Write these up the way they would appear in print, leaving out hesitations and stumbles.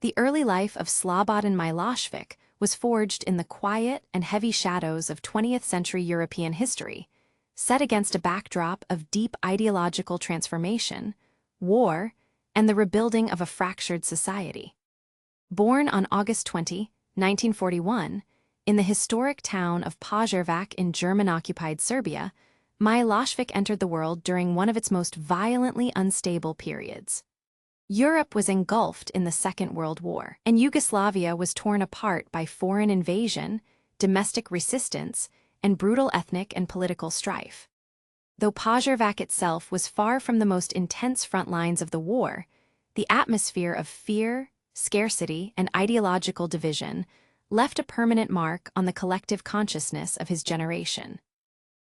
The early life of Slobodan Milošević was forged in the quiet and heavy shadows of 20th-century European history, set against a backdrop of deep ideological transformation, war, and the rebuilding of a fractured society. Born on August 20, 1941, in the historic town of Požarevac in German-occupied Serbia, Milošević entered the world during one of its most violently unstable periods. Europe was engulfed in the Second World War, and Yugoslavia was torn apart by foreign invasion, domestic resistance, and brutal ethnic and political strife. Though Požarevac itself was far from the most intense front lines of the war, the atmosphere of fear, scarcity, and ideological division left a permanent mark on the collective consciousness of his generation.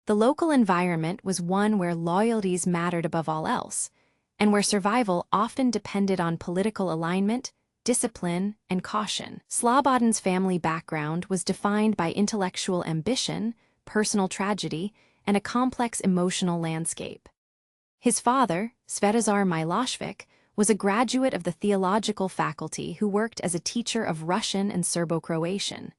The local environment was one where loyalties mattered above all else, and where survival often depended on political alignment, discipline, and caution. Slobodan's family background was defined by intellectual ambition, personal tragedy, and a complex emotional landscape. His father, Svetozar Milošević, was a graduate of the theological faculty who worked as a teacher of Russian and Serbo-Croatian.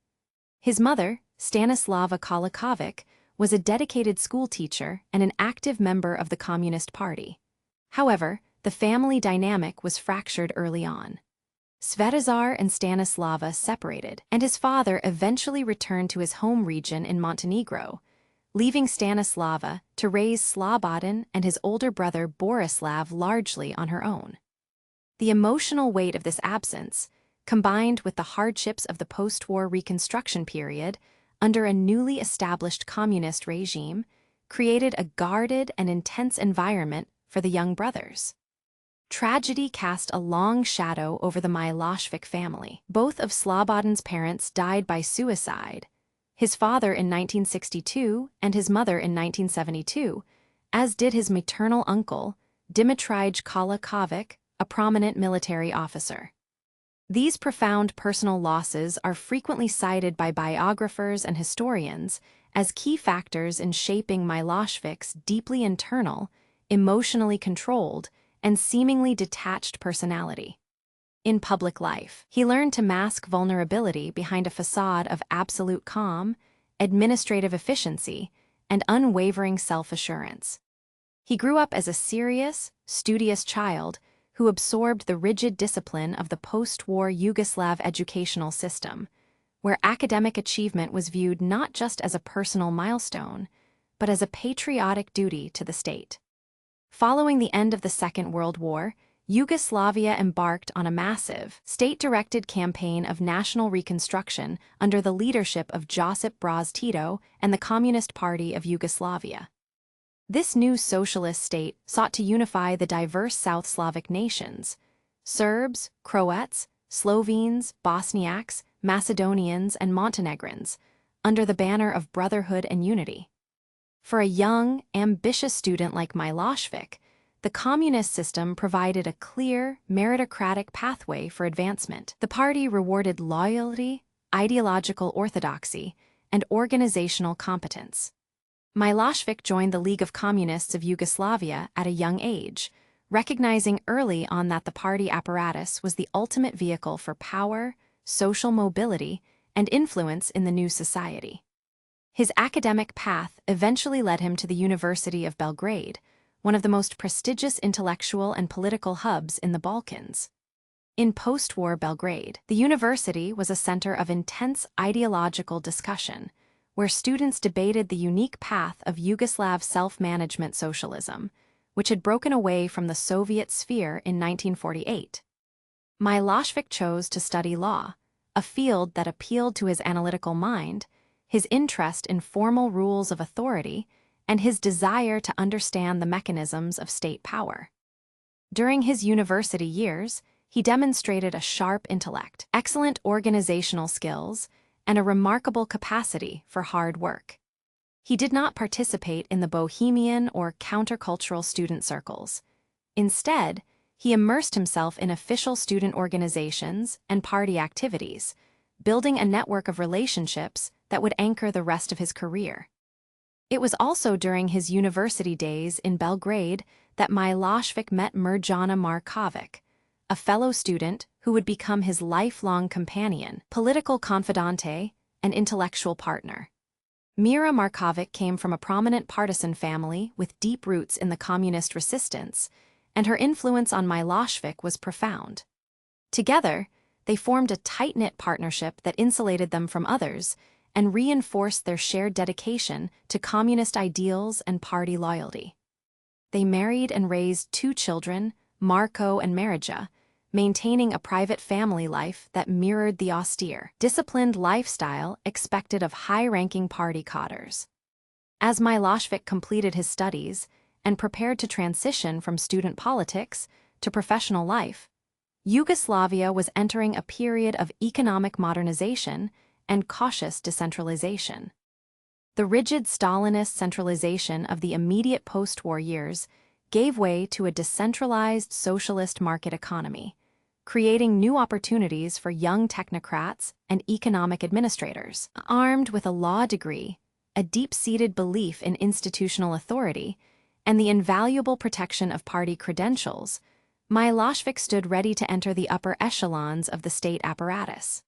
His mother, Stanislava Koliković, was a dedicated schoolteacher and an active member of the Communist Party. However, the family dynamic was fractured early on. Svetozar and Stanislava separated, and his father eventually returned to his home region in Montenegro, leaving Stanislava to raise Slobodan and his older brother Borislav largely on her own. The emotional weight of this absence, combined with the hardships of the post-war reconstruction period under a newly established communist regime, created a guarded and intense environment for the young brothers. Tragedy cast a long shadow over the Milošević family. Both of Slobodan's parents died by suicide, his father in 1962 and his mother in 1972, as did his maternal uncle, Dimitrij Koliković, a prominent military officer. These profound personal losses are frequently cited by biographers and historians as key factors in shaping Milošević's deeply internal, emotionally controlled, and seemingly detached personality. In public life, he learned to mask vulnerability behind a facade of absolute calm, administrative efficiency, and unwavering self-assurance. He grew up as a serious, studious child who absorbed the rigid discipline of the post-war Yugoslav educational system, where academic achievement was viewed not just as a personal milestone, but as a patriotic duty to the state. Following the end of the Second World War, Yugoslavia embarked on a massive, state-directed campaign of national reconstruction under the leadership of Josip Broz Tito and the Communist Party of Yugoslavia. This new socialist state sought to unify the diverse South Slavic nations, Serbs, Croats, Slovenes, Bosniaks, Macedonians, and Montenegrins, under the banner of brotherhood and unity. For a young, ambitious student like Milošević, the communist system provided a clear, meritocratic pathway for advancement. The party rewarded loyalty, ideological orthodoxy, and organizational competence. Milošević joined the League of Communists of Yugoslavia at a young age, recognizing early on that the party apparatus was the ultimate vehicle for power, social mobility, and influence in the new society. His academic path eventually led him to the University of Belgrade, one of the most prestigious intellectual and political hubs in the Balkans. In post-war Belgrade, the university was a center of intense ideological discussion, where students debated the unique path of Yugoslav self-management socialism, which had broken away from the Soviet sphere in 1948. Milošević chose to study law, a field that appealed to his analytical mind, his interest in formal rules of authority, and his desire to understand the mechanisms of state power. During his university years, he demonstrated a sharp intellect, excellent organizational skills, and a remarkable capacity for hard work. He did not participate in the bohemian or countercultural student circles. Instead, he immersed himself in official student organizations and party activities, building a network of relationships that would anchor the rest of his career. It was also during his university days in Belgrade that Milošević met Mirjana Marković, a fellow student who would become his lifelong companion, political confidante, and intellectual partner. Mira Markovic came from a prominent partisan family with deep roots in the communist resistance, and her influence on Milošević was profound. Together, they formed a tight-knit partnership that insulated them from others and reinforced their shared dedication to communist ideals and party loyalty. They married and raised 2 children, Marko and Marija, maintaining a private family life that mirrored the austere, disciplined lifestyle expected of high-ranking party cadres. As Milošević completed his studies and prepared to transition from student politics to professional life, Yugoslavia was entering a period of economic modernization and cautious decentralization. The rigid Stalinist centralization of the immediate post-war years gave way to a decentralized socialist market economy, creating new opportunities for young technocrats and economic administrators. Armed with a law degree, a deep-seated belief in institutional authority, and the invaluable protection of party credentials, Milošević stood ready to enter the upper echelons of the state apparatus.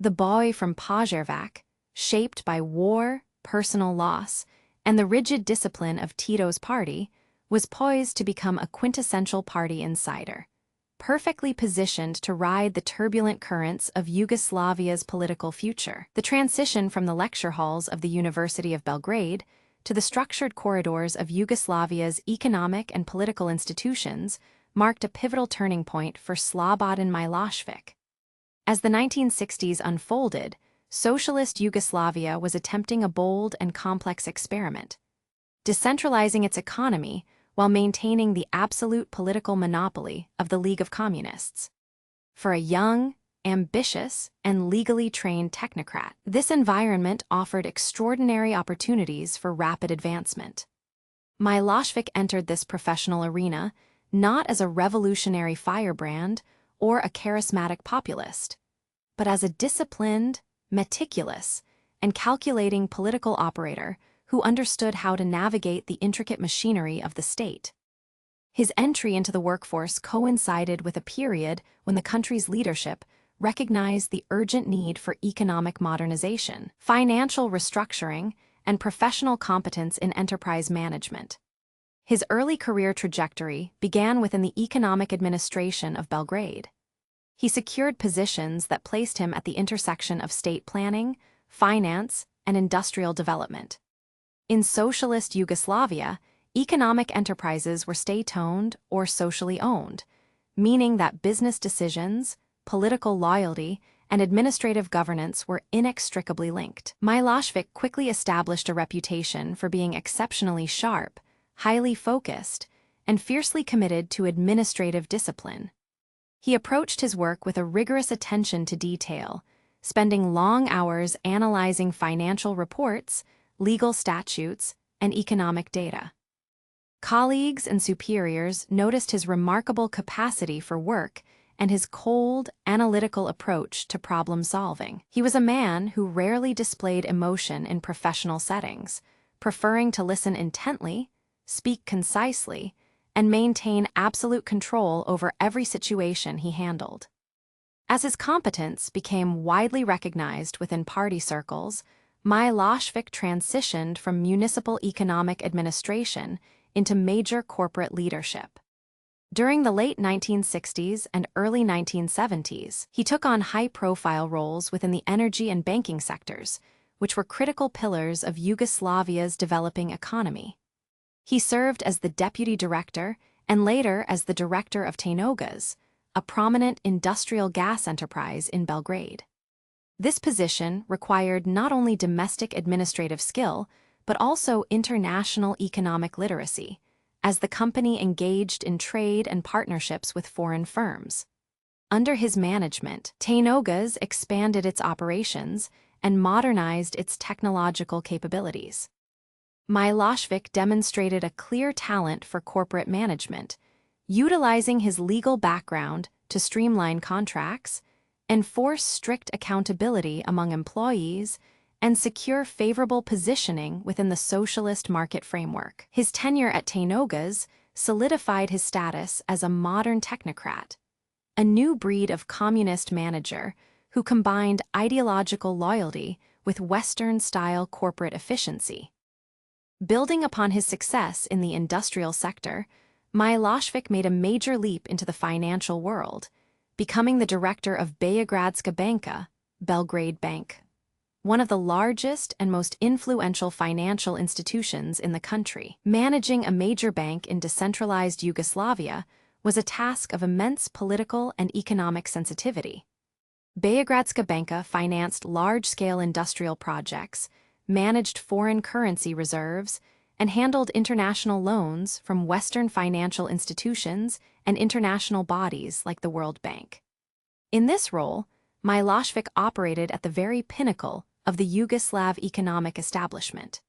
The boy from Požarevac, shaped by war, personal loss, and the rigid discipline of Tito's party, was poised to become a quintessential party insider, perfectly positioned to ride the turbulent currents of Yugoslavia's political future. The transition from the lecture halls of the University of Belgrade to the structured corridors of Yugoslavia's economic and political institutions marked a pivotal turning point for Slobodan Milošević. As the 1960s unfolded, socialist Yugoslavia was attempting a bold and complex experiment, decentralizing its economy while maintaining the absolute political monopoly of the League of Communists. For a young, ambitious, and legally trained technocrat, this environment offered extraordinary opportunities for rapid advancement. Milošević entered this professional arena not as a revolutionary firebrand or a charismatic populist, but as a disciplined, meticulous, and calculating political operator who understood how to navigate the intricate machinery of the state. His entry into the workforce coincided with a period when the country's leadership recognized the urgent need for economic modernization, financial restructuring, and professional competence in enterprise management. His early career trajectory began within the economic administration of Belgrade. He secured positions that placed him at the intersection of state planning, finance, and industrial development. In socialist Yugoslavia, economic enterprises were state-owned or socially owned, meaning that business decisions, political loyalty, and administrative governance were inextricably linked. Milošević quickly established a reputation for being exceptionally sharp, highly focused, and fiercely committed to administrative discipline. He approached his work with a rigorous attention to detail, spending long hours analyzing financial reports, legal statutes, and economic data. Colleagues and superiors noticed his remarkable capacity for work and his cold, analytical approach to problem-solving. He was a man who rarely displayed emotion in professional settings, preferring to listen intently, speak concisely, and maintain absolute control over every situation he handled. As his competence became widely recognized within party circles, Milošević transitioned from municipal economic administration into major corporate leadership. During the late 1960s and early 1970s, he took on high-profile roles within the energy and banking sectors, which were critical pillars of Yugoslavia's developing economy. He served as the deputy director and later as the director of Tenogas, a prominent industrial gas enterprise in Belgrade. This position required not only domestic administrative skill, but also international economic literacy, as the company engaged in trade and partnerships with foreign firms. Under his management, Tenogas expanded its operations and modernized its technological capabilities. Milošević demonstrated a clear talent for corporate management, utilizing his legal background to streamline contracts, enforce strict accountability among employees, and secure favorable positioning within the socialist market framework. His tenure at Tenogas solidified his status as a modern technocrat, a new breed of communist manager who combined ideological loyalty with Western-style corporate efficiency. Building upon his success in the industrial sector, Milošević made a major leap into the financial world, becoming the director of Beogradska banka, Belgrade Bank, one of the largest and most influential financial institutions in the country. Managing a major bank in decentralized Yugoslavia was a task of immense political and economic sensitivity. Beogradska banka financed large-scale industrial projects, managed foreign currency reserves, and handled international loans from Western financial institutions and international bodies like the World Bank. In this role, Milošević operated at the very pinnacle of the Yugoslav economic establishment.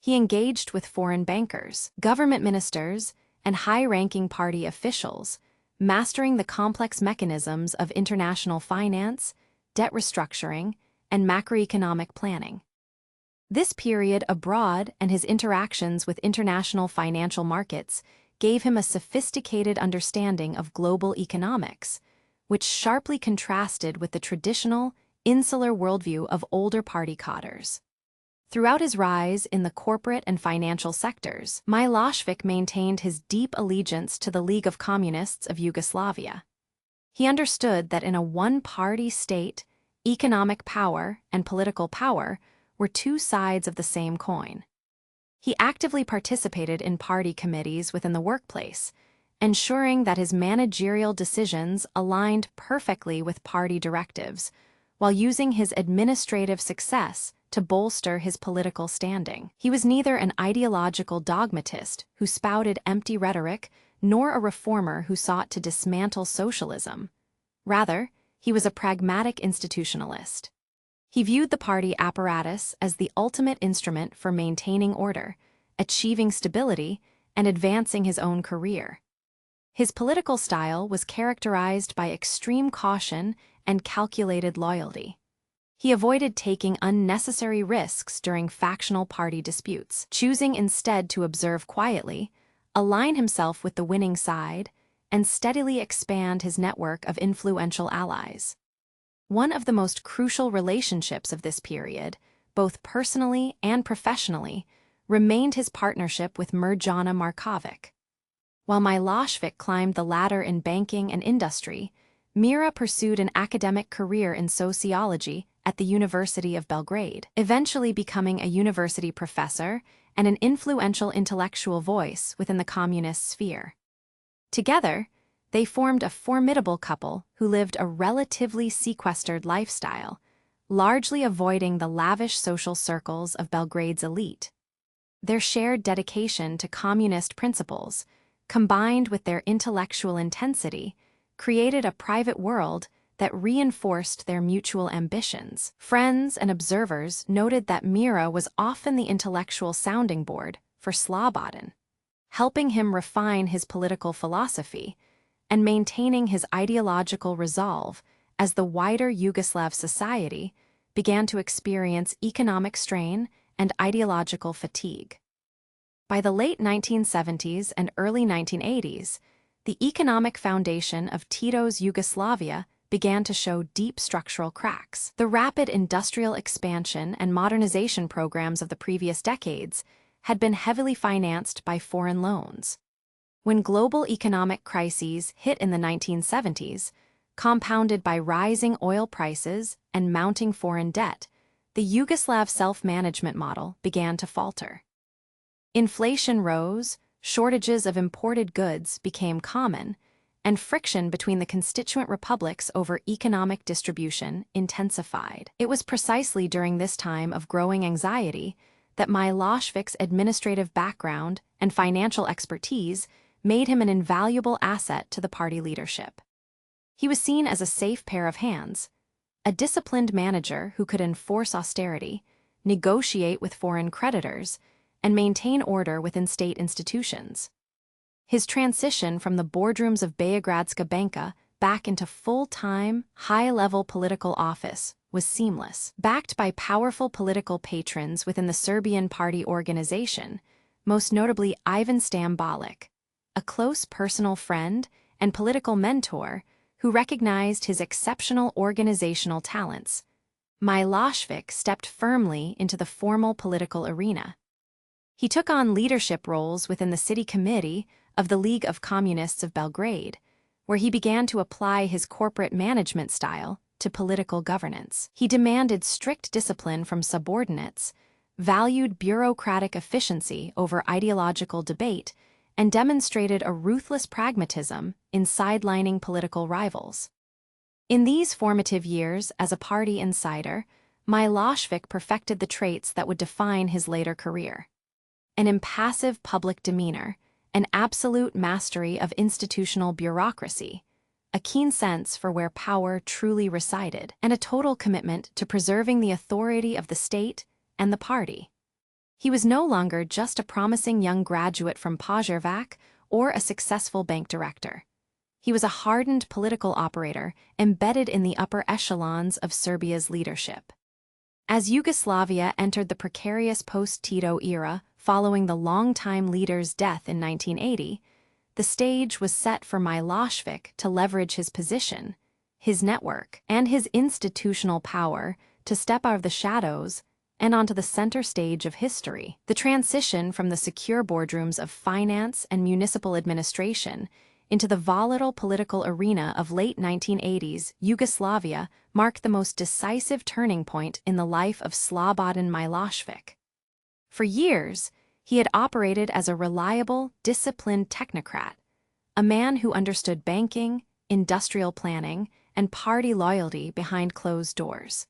He engaged with foreign bankers, government ministers, and high-ranking party officials, mastering the complex mechanisms of international finance, debt restructuring, and macroeconomic planning. This period abroad and his interactions with international financial markets gave him a sophisticated understanding of global economics, which sharply contrasted with the traditional, insular worldview of older party cadres. Throughout his rise in the corporate and financial sectors, Milošević maintained his deep allegiance to the League of Communists of Yugoslavia. He understood that in a one-party state, economic power and political power were two sides of the same coin. He actively participated in party committees within the workplace, ensuring that his managerial decisions aligned perfectly with party directives, while using his administrative success to bolster his political standing. He was neither an ideological dogmatist who spouted empty rhetoric, nor a reformer who sought to dismantle socialism. Rather, he was a pragmatic institutionalist. He viewed the party apparatus as the ultimate instrument for maintaining order, achieving stability, and advancing his own career. His political style was characterized by extreme caution and calculated loyalty. He avoided taking unnecessary risks during factional party disputes, choosing instead to observe quietly, align himself with the winning side, and steadily expand his network of influential allies. One of the most crucial relationships of this period, both personally and professionally, remained his partnership with Mirjana Marković. While Milošević climbed the ladder in banking and industry, Mira pursued an academic career in sociology at the University of Belgrade, eventually becoming a university professor and an influential intellectual voice within the communist sphere. Together, they formed a formidable couple who lived a relatively sequestered lifestyle, largely avoiding the lavish social circles of Belgrade's elite. Their shared dedication to communist principles, combined with their intellectual intensity, created a private world that reinforced their mutual ambitions. Friends and observers noted that Mira was often the intellectual sounding board for Slobodan, helping him refine his political philosophy and maintaining his ideological resolve as the wider Yugoslav society began to experience economic strain and ideological fatigue. By the late 1970s and early 1980s, the economic foundation of Tito's Yugoslavia began to show deep structural cracks. The rapid industrial expansion and modernization programs of the previous decades had been heavily financed by foreign loans. When global economic crises hit in the 1970s, compounded by rising oil prices and mounting foreign debt, the Yugoslav self-management model began to falter. Inflation rose, shortages of imported goods became common, and friction between the constituent republics over economic distribution intensified. It was precisely during this time of growing anxiety that Milošević's administrative background and financial expertise made him an invaluable asset to the party leadership. He was seen as a safe pair of hands, a disciplined manager who could enforce austerity, negotiate with foreign creditors, and maintain order within state institutions. His transition from the boardrooms of Beogradska banka back into full-time, high-level political office was seamless. Backed by powerful political patrons within the Serbian party organization, most notably Ivan Stambolic, a close personal friend and political mentor who recognized his exceptional organizational talents, Milošević stepped firmly into the formal political arena. He took on leadership roles within the city committee of the League of Communists of Belgrade, where he began to apply his corporate management style to political governance. He demanded strict discipline from subordinates, valued bureaucratic efficiency over ideological debate, and demonstrated a ruthless pragmatism in sidelining political rivals. In these formative years as a party insider, Milošević perfected the traits that would define his later career: an impassive public demeanor, an absolute mastery of institutional bureaucracy, a keen sense for where power truly resided, and a total commitment to preserving the authority of the state and the party. He was no longer just a promising young graduate from Požarevac or a successful bank director. He was a hardened political operator embedded in the upper echelons of Serbia's leadership. As Yugoslavia entered the precarious post-Tito era following the longtime leader's death in 1980, the stage was set for Milošević to leverage his position, his network, and his institutional power to step out of the shadows and onto the center stage of history. The transition from the secure boardrooms of finance and municipal administration into the volatile political arena of late 1980s Yugoslavia marked the most decisive turning point in the life of Slobodan Milošević. For years, he had operated as a reliable, disciplined technocrat, a man who understood banking, industrial planning, and party loyalty behind closed doors.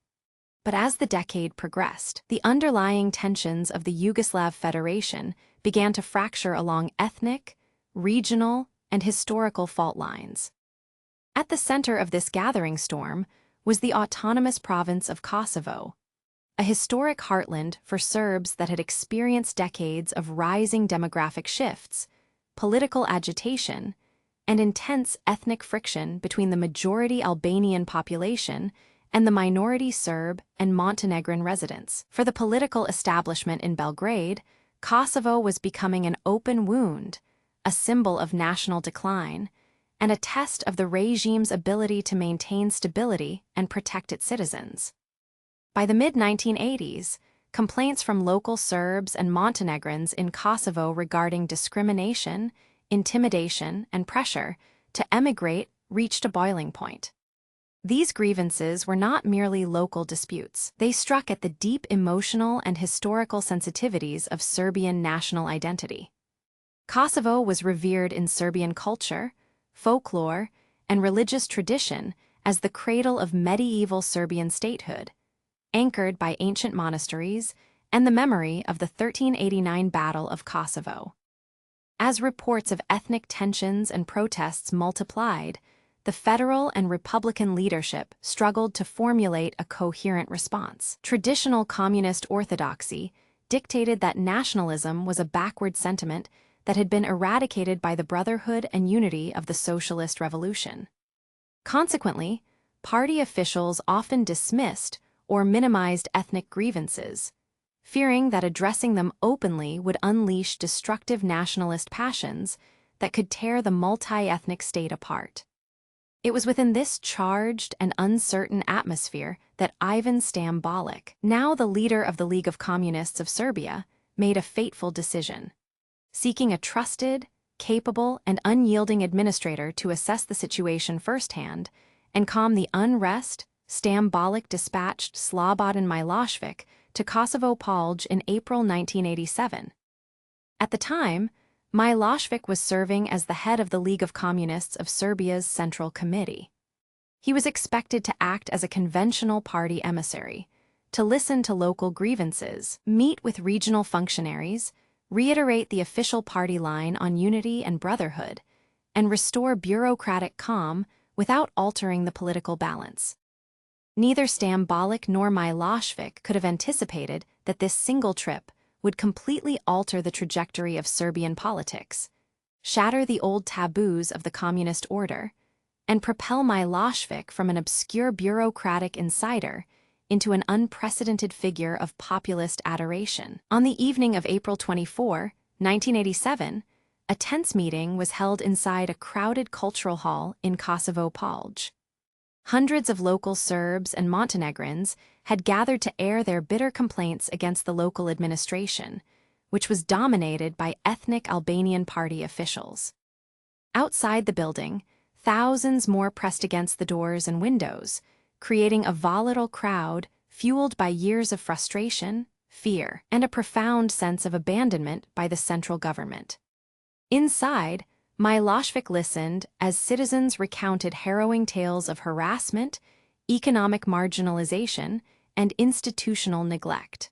But as the decade progressed, the underlying tensions of the Yugoslav Federation began to fracture along ethnic, regional, and historical fault lines. At the center of this gathering storm was the autonomous province of Kosovo, a historic heartland for Serbs that had experienced decades of rising demographic shifts, political agitation, and intense ethnic friction between the majority Albanian population and the minority Serb and Montenegrin residents. For the political establishment in Belgrade, Kosovo was becoming an open wound, a symbol of national decline, and a test of the regime's ability to maintain stability and protect its citizens. By the mid-1980s, complaints from local Serbs and Montenegrins in Kosovo regarding discrimination, intimidation, and pressure to emigrate reached a boiling point. These grievances were not merely local disputes. They struck at the deep emotional and historical sensitivities of Serbian national identity. Kosovo was revered in Serbian culture, folklore, and religious tradition as the cradle of medieval Serbian statehood, anchored by ancient monasteries and the memory of the 1389 Battle of Kosovo. As reports of ethnic tensions and protests multiplied, the federal and Republican leadership struggled to formulate a coherent response. Traditional communist orthodoxy dictated that nationalism was a backward sentiment that had been eradicated by the brotherhood and unity of the socialist revolution. Consequently, party officials often dismissed or minimized ethnic grievances, fearing that addressing them openly would unleash destructive nationalist passions that could tear the multi-ethnic state apart. It was within this charged and uncertain atmosphere that Ivan Stambolic, now the leader of the League of Communists of Serbia, made a fateful decision. Seeking a trusted, capable, and unyielding administrator to assess the situation firsthand and calm the unrest, Stambolic dispatched Slobodan Milošević to Kosovo Polj in April 1987. At the time, Milošević was serving as the head of the League of Communists of Serbia's Central Committee. He was expected to act as a conventional party emissary, to listen to local grievances, meet with regional functionaries, reiterate the official party line on unity and brotherhood, and restore bureaucratic calm without altering the political balance. Neither Stambolic nor Milošević could have anticipated that this single trip would completely alter the trajectory of Serbian politics, shatter the old taboos of the communist order, and propel Milošević from an obscure bureaucratic insider into an unprecedented figure of populist adoration. On the evening of April 24, 1987, a tense meeting was held inside a crowded cultural hall in Kosovo Palj. Hundreds of local Serbs and Montenegrins had gathered to air their bitter complaints against the local administration, which was dominated by ethnic Albanian party officials. Outside the building, thousands more pressed against the doors and windows, creating a volatile crowd fueled by years of frustration, fear, and a profound sense of abandonment by the central government. Inside, Milošević listened as citizens recounted harrowing tales of harassment, economic marginalization, and institutional neglect.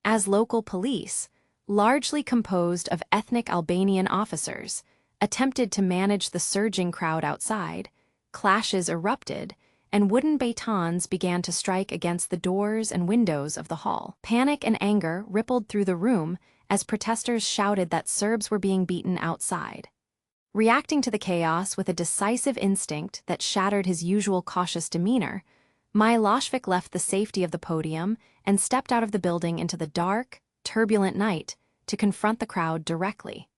As local police, largely composed of ethnic Albanian officers, attempted to manage the surging crowd outside, clashes erupted, and wooden batons began to strike against the doors and windows of the hall. Panic and anger rippled through the room as protesters shouted that Serbs were being beaten outside. Reacting to the chaos with a decisive instinct that shattered his usual cautious demeanor, Milošević left the safety of the podium and stepped out of the building into the dark, turbulent night to confront the crowd directly.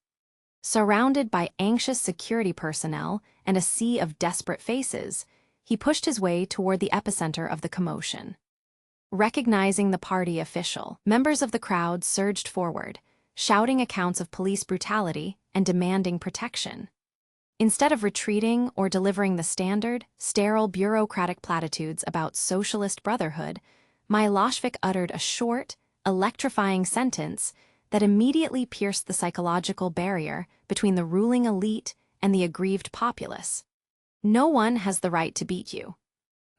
Surrounded by anxious security personnel and a sea of desperate faces, he pushed his way toward the epicenter of the commotion. Recognizing the party official, members of the crowd surged forward, shouting accounts of police brutality and demanding protection. Instead of retreating or delivering the standard, sterile bureaucratic platitudes about socialist brotherhood, Milošević uttered a short, electrifying sentence that immediately pierced the psychological barrier between the ruling elite and the aggrieved populace. "No one has the right to beat you."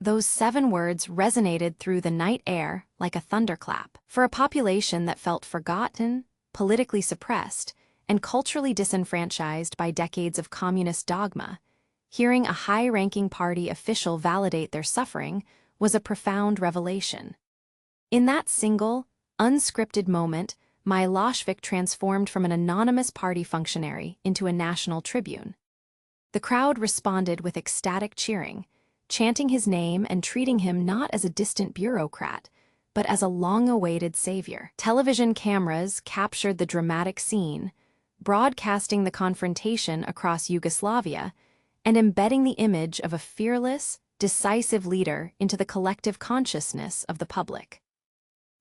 Those 7 words resonated through the night air like a thunderclap. For a population that felt forgotten, politically suppressed, and culturally disenfranchised by decades of communist dogma, hearing a high-ranking party official validate their suffering was a profound revelation. In that single, unscripted moment, Milošević transformed from an anonymous party functionary into a national tribune. The crowd responded with ecstatic cheering, chanting his name and treating him not as a distant bureaucrat, but as a long-awaited savior. Television cameras captured the dramatic scene, broadcasting the confrontation across Yugoslavia and embedding the image of a fearless, decisive leader into the collective consciousness of the public.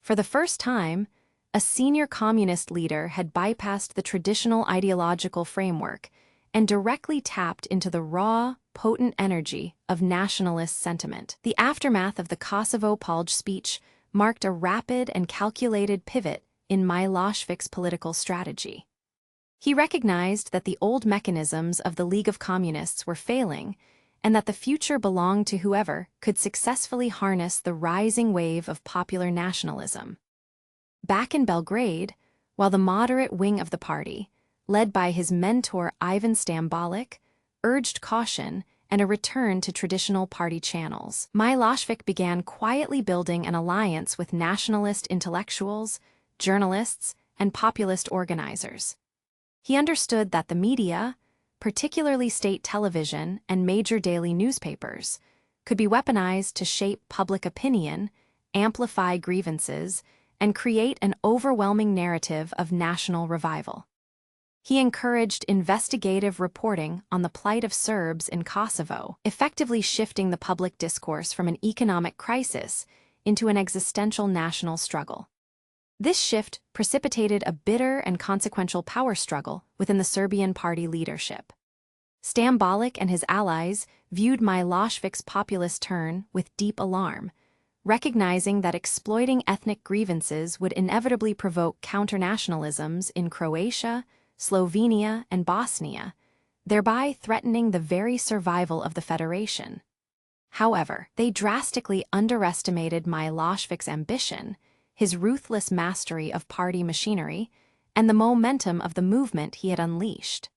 For the first time, a senior communist leader had bypassed the traditional ideological framework and directly tapped into the raw, potent energy of nationalist sentiment. The aftermath of the Kosovo Palj speech marked a rapid and calculated pivot in Milošević's political strategy. He recognized that the old mechanisms of the League of Communists were failing and that the future belonged to whoever could successfully harness the rising wave of popular nationalism. Back in Belgrade, while the moderate wing of the party, led by his mentor Ivan Stambolic, urged caution and a return to traditional party channels, Milošević began quietly building an alliance with nationalist intellectuals, journalists, and populist organizers. He understood that the media, particularly state television and major daily newspapers, could be weaponized to shape public opinion, amplify grievances, and create an overwhelming narrative of national revival. He encouraged investigative reporting on the plight of Serbs in Kosovo, effectively shifting the public discourse from an economic crisis into an existential national struggle. This shift precipitated a bitter and consequential power struggle within the Serbian party leadership. Stambolic and his allies viewed Milošević's populist turn with deep alarm, recognizing that exploiting ethnic grievances would inevitably provoke counternationalisms in Croatia, Slovenia, and Bosnia, thereby threatening the very survival of the federation. However, they drastically underestimated Milošević's ambition, his ruthless mastery of party machinery, and the momentum of the movement he had unleashed.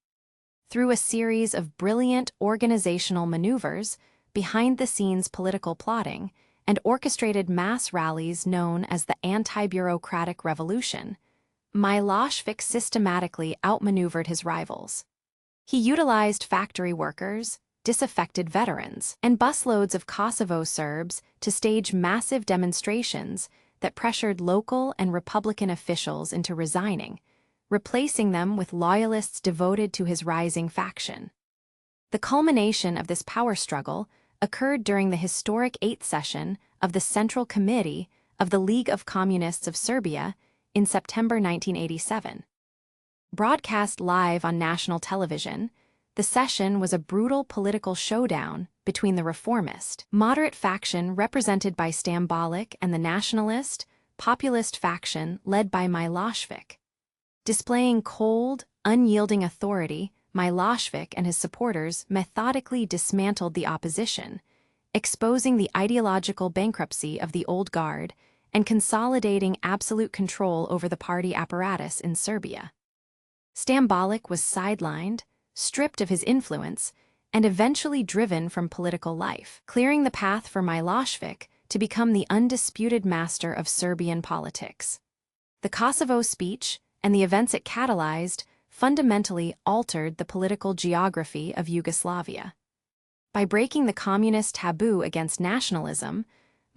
Through a series of brilliant organizational maneuvers, behind-the-scenes political plotting, and orchestrated mass rallies known as the anti-bureaucratic revolution, Milošević systematically outmaneuvered his rivals. He utilized factory workers, disaffected veterans, and busloads of Kosovo Serbs to stage massive demonstrations that pressured local and Republican officials into resigning, replacing them with loyalists devoted to his rising faction. The culmination of this power struggle occurred during the historic 8th session of the Central Committee of the League of Communists of Serbia in September 1987. Broadcast live on national television, the session was a brutal political showdown between the reformist, moderate faction represented by Stambolic and the nationalist, populist faction led by Milošević. Displaying cold, unyielding authority, Milošević and his supporters methodically dismantled the opposition, exposing the ideological bankruptcy of the old guard and consolidating absolute control over the party apparatus in Serbia. Stambolic was sidelined, stripped of his influence, and eventually driven from political life, clearing the path for Milošević to become the undisputed master of Serbian politics. The Kosovo speech and the events it catalyzed fundamentally altered the political geography of Yugoslavia. By breaking the communist taboo against nationalism,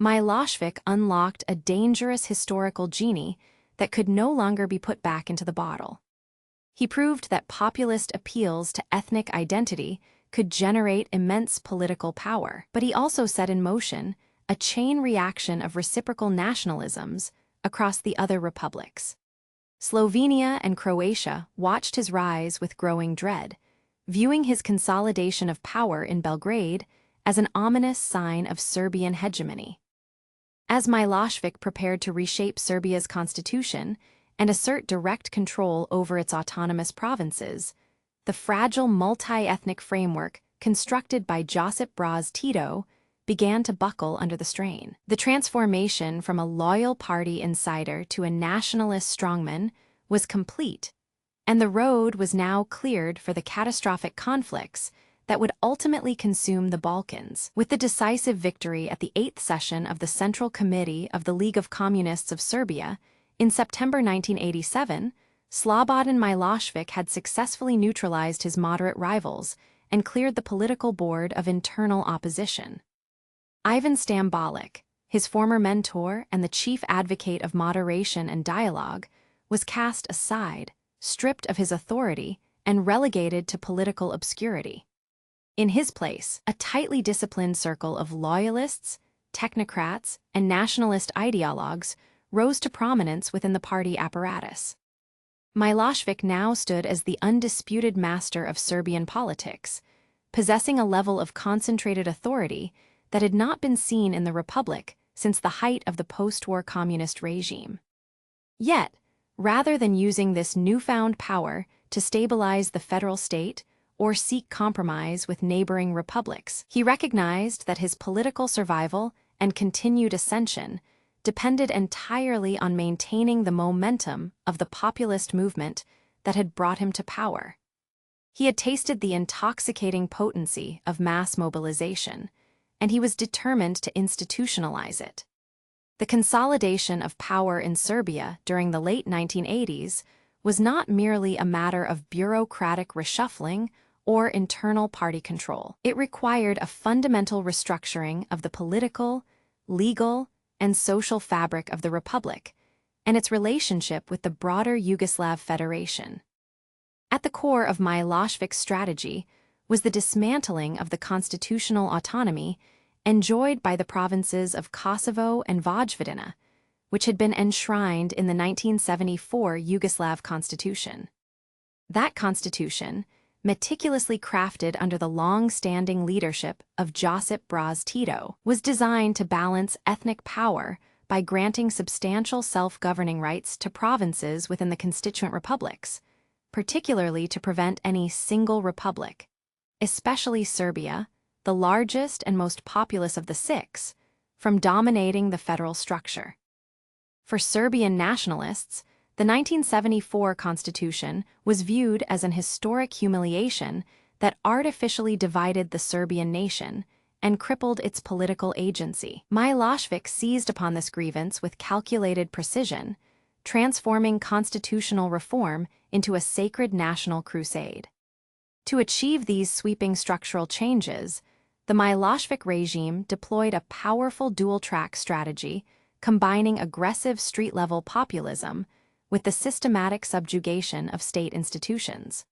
Milošević unlocked a dangerous historical genie that could no longer be put back into the bottle. He proved that populist appeals to ethnic identity could generate immense political power, but he also set in motion a chain reaction of reciprocal nationalisms across the other republics. Slovenia and Croatia watched his rise with growing dread, viewing his consolidation of power in Belgrade as an ominous sign of Serbian hegemony. As Milošević prepared to reshape Serbia's constitution and assert direct control over its autonomous provinces, the fragile multi-ethnic framework constructed by Josip Broz Tito began to buckle under the strain. The transformation from a loyal party insider to a nationalist strongman was complete, and the road was now cleared for the catastrophic conflicts that would ultimately consume the Balkans. With the decisive victory at the 8th session of the Central Committee of the League of Communists of Serbia in September 1987, Slobodan Milošević had successfully neutralized his moderate rivals and cleared the political board of internal opposition. Ivan Stambolic, his former mentor and the chief advocate of moderation and dialogue, was cast aside, stripped of his authority, and relegated to political obscurity. In his place, a tightly disciplined circle of loyalists, technocrats, and nationalist ideologues rose to prominence within the party apparatus. Milošević now stood as the undisputed master of Serbian politics, possessing a level of concentrated authority that had not been seen in the republic since the height of the post-war communist regime. Yet, rather than using this newfound power to stabilize the federal state or seek compromise with neighboring republics, he recognized that his political survival and continued ascension depended entirely on maintaining the momentum of the populist movement that had brought him to power. He had tasted the intoxicating potency of mass mobilization, and he was determined to institutionalize it. The consolidation of power in Serbia during the late 1980s was not merely a matter of bureaucratic reshuffling or internal party control. It required a fundamental restructuring of the political, legal, and social fabric of the republic and its relationship with the broader Yugoslav Federation. At the core of Milošević's strategy was the dismantling of the constitutional autonomy enjoyed by the provinces of Kosovo and Vojvodina, which had been enshrined in the 1974 Yugoslav constitution. That constitution, meticulously crafted under the long-standing leadership of Josip Broz Tito, was designed to balance ethnic power by granting substantial self-governing rights to provinces within the constituent republics, particularly to prevent any single republic, especially Serbia, the largest and most populous of the six, from dominating the federal structure. For Serbian nationalists, the 1974 constitution was viewed as an historic humiliation that artificially divided the Serbian nation and crippled its political agency. Milošević seized upon this grievance with calculated precision, transforming constitutional reform into a sacred national crusade. To achieve these sweeping structural changes, the Milošević regime deployed a powerful dual-track strategy combining aggressive street-level populism with the systematic subjugation of state institutions.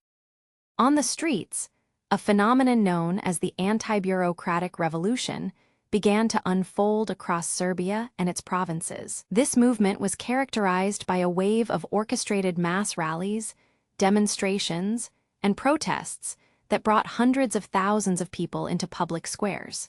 On the streets, a phenomenon known as the anti-bureaucratic revolution began to unfold across Serbia and its provinces. This movement was characterized by a wave of orchestrated mass rallies, demonstrations, and protests that brought hundreds of thousands of people into public squares.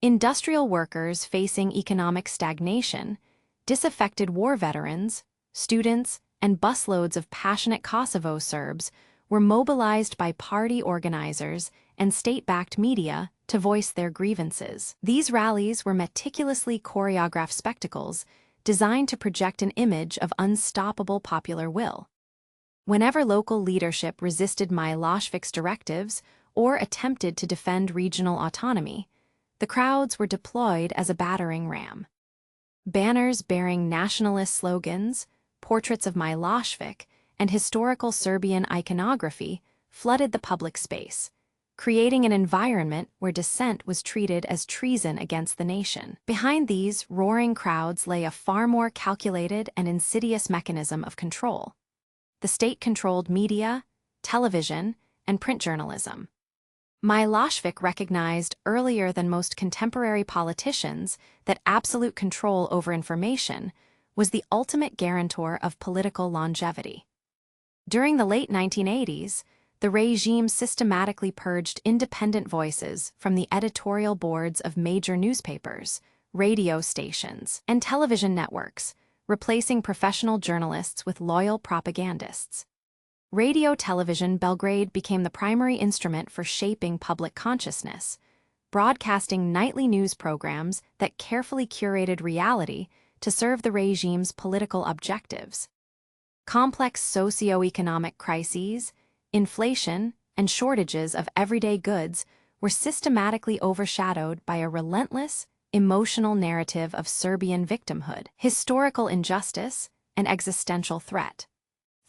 Industrial workers facing economic stagnation, disaffected war veterans, students, and busloads of passionate Kosovo Serbs were mobilized by party organizers and state-backed media to voice their grievances. These rallies were meticulously choreographed spectacles designed to project an image of unstoppable popular will. Whenever local leadership resisted Milošević's directives or attempted to defend regional autonomy, the crowds were deployed as a battering ram. Banners bearing nationalist slogans, portraits of Milošević, and historical Serbian iconography flooded the public space, creating an environment where dissent was treated as treason against the nation. Behind these roaring crowds lay a far more calculated and insidious mechanism of control: the state-controlled media, television, and print journalism. Milošević recognized earlier than most contemporary politicians that absolute control over information was the ultimate guarantor of political longevity. During the late 1980s, the regime systematically purged independent voices from the editorial boards of major newspapers, radio stations, and television networks, replacing professional journalists with loyal propagandists. Radio-television Belgrade became the primary instrument for shaping public consciousness, broadcasting nightly news programs that carefully curated reality to serve the regime's political objectives. Complex socio-economic crises, inflation, and shortages of everyday goods were systematically overshadowed by a relentless, emotional narrative of Serbian victimhood, historical injustice, and existential threat.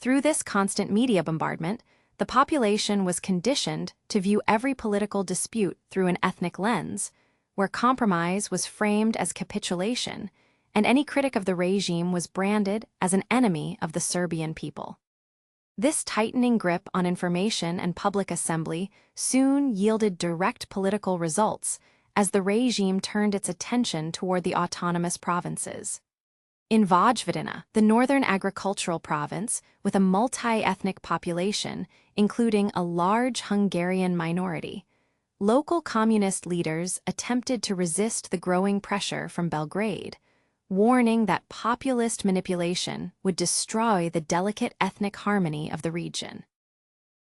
Through this constant media bombardment, the population was conditioned to view every political dispute through an ethnic lens, where compromise was framed as capitulation, and any critic of the regime was branded as an enemy of the Serbian people. This tightening grip on information and public assembly soon yielded direct political results as the regime turned its attention toward the autonomous provinces. In Vojvodina, the northern agricultural province, with a multi-ethnic population, including a large Hungarian minority, local communist leaders attempted to resist the growing pressure from Belgrade, warning that populist manipulation would destroy the delicate ethnic harmony of the region.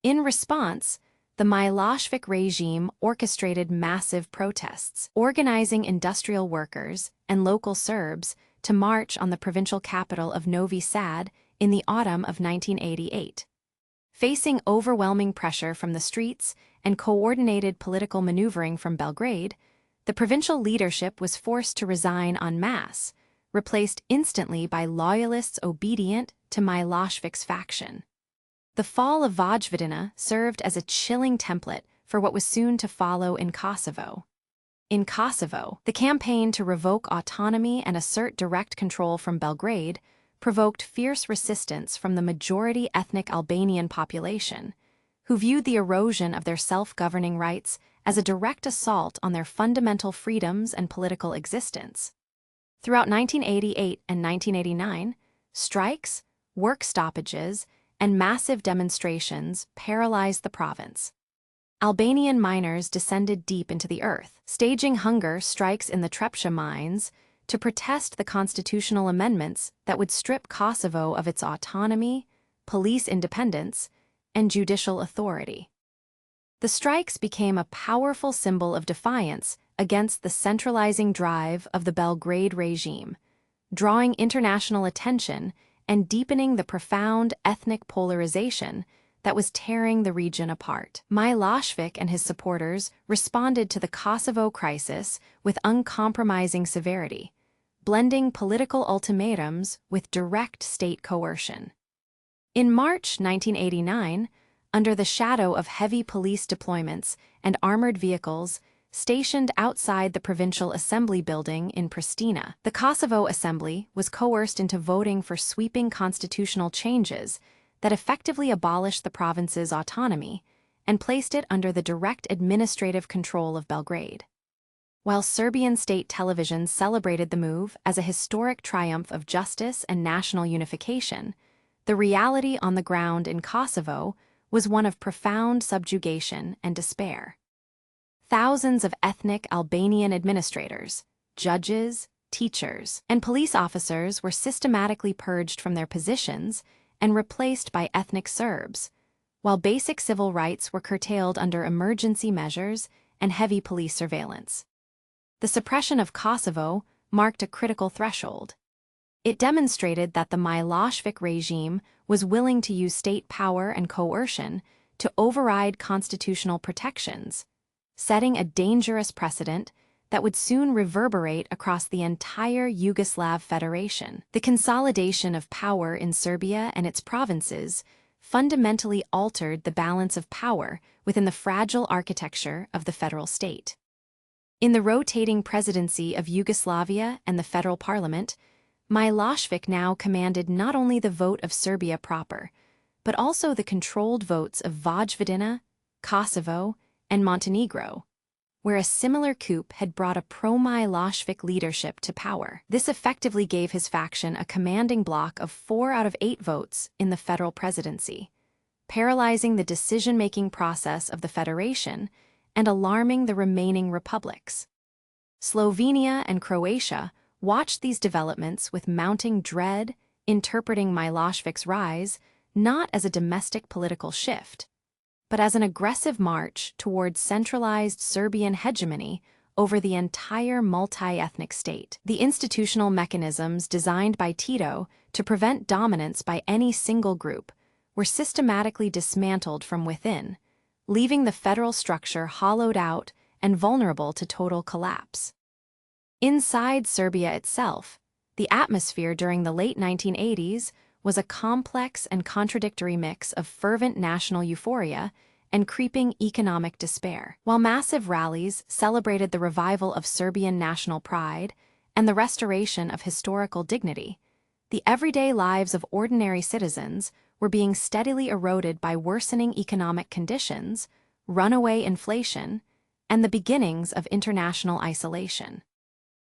In response, the Milošević regime orchestrated massive protests, organizing industrial workers and local Serbs to march on the provincial capital of Novi Sad in the autumn of 1988. Facing overwhelming pressure from the streets and coordinated political maneuvering from Belgrade, the provincial leadership was forced to resign en masse, replaced instantly by loyalists obedient to Milošević's faction. The fall of Vojvodina served as a chilling template for what was soon to follow in Kosovo. In Kosovo, the campaign to revoke autonomy and assert direct control from Belgrade provoked fierce resistance from the majority ethnic Albanian population, who viewed the erosion of their self-governing rights as a direct assault on their fundamental freedoms and political existence. Throughout 1988 and 1989, strikes, work stoppages, and massive demonstrations paralyzed the province. Albanian miners descended deep into the earth, staging hunger strikes in the Trepča mines to protest the constitutional amendments that would strip Kosovo of its autonomy, police independence, and judicial authority. The strikes became a powerful symbol of defiance against the centralizing drive of the Belgrade regime, drawing international attention and deepening the profound ethnic polarization that was tearing the region apart. Milošević and his supporters responded to the Kosovo crisis with uncompromising severity, blending political ultimatums with direct state coercion. In March 1989, under the shadow of heavy police deployments and armored vehicles, stationed outside the Provincial Assembly building in Pristina. The Kosovo Assembly was coerced into voting for sweeping constitutional changes that effectively abolished the province's autonomy and placed it under the direct administrative control of Belgrade. While Serbian state television celebrated the move as a historic triumph of justice and national unification, the reality on the ground in Kosovo was one of profound subjugation and despair. Thousands of ethnic Albanian administrators, judges, teachers, and police officers were systematically purged from their positions and replaced by ethnic Serbs, while basic civil rights were curtailed under emergency measures and heavy police surveillance. The suppression of Kosovo marked a critical threshold. It demonstrated that the Milošević regime was willing to use state power and coercion to override constitutional protections, setting a dangerous precedent that would soon reverberate across the entire Yugoslav Federation. The consolidation of power in Serbia and its provinces fundamentally altered the balance of power within the fragile architecture of the federal state. In the rotating presidency of Yugoslavia and the federal parliament, Milošević now commanded not only the vote of Serbia proper, but also the controlled votes of Vojvodina, Kosovo, and Montenegro, where a similar coup had brought a pro-Milošević leadership to power. This effectively gave his faction a commanding block of 4 out of 8 votes in the federal presidency, paralyzing the decision-making process of the federation and alarming the remaining republics. Slovenia and Croatia watched these developments with mounting dread, interpreting Milošević's rise not as a domestic political shift, but as an aggressive march towards centralized Serbian hegemony over the entire multi-ethnic state. The institutional mechanisms designed by Tito to prevent dominance by any single group were systematically dismantled from within, leaving the federal structure hollowed out and vulnerable to total collapse. Inside Serbia itself, the atmosphere during the late 1980s was a complex and contradictory mix of fervent national euphoria and creeping economic despair. While massive rallies celebrated the revival of Serbian national pride and the restoration of historical dignity, the everyday lives of ordinary citizens were being steadily eroded by worsening economic conditions, runaway inflation, and the beginnings of international isolation.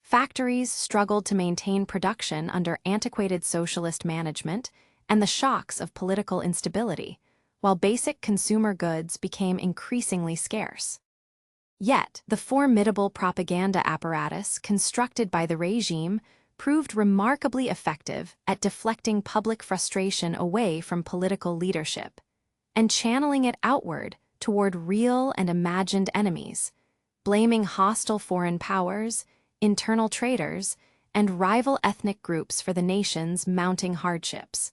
Factories struggled to maintain production under antiquated socialist management and the shocks of political instability, while basic consumer goods became increasingly scarce. Yet, the formidable propaganda apparatus constructed by the regime proved remarkably effective at deflecting public frustration away from political leadership and channeling it outward toward real and imagined enemies, blaming hostile foreign powers, internal traitors, and rival ethnic groups for the nation's mounting hardships.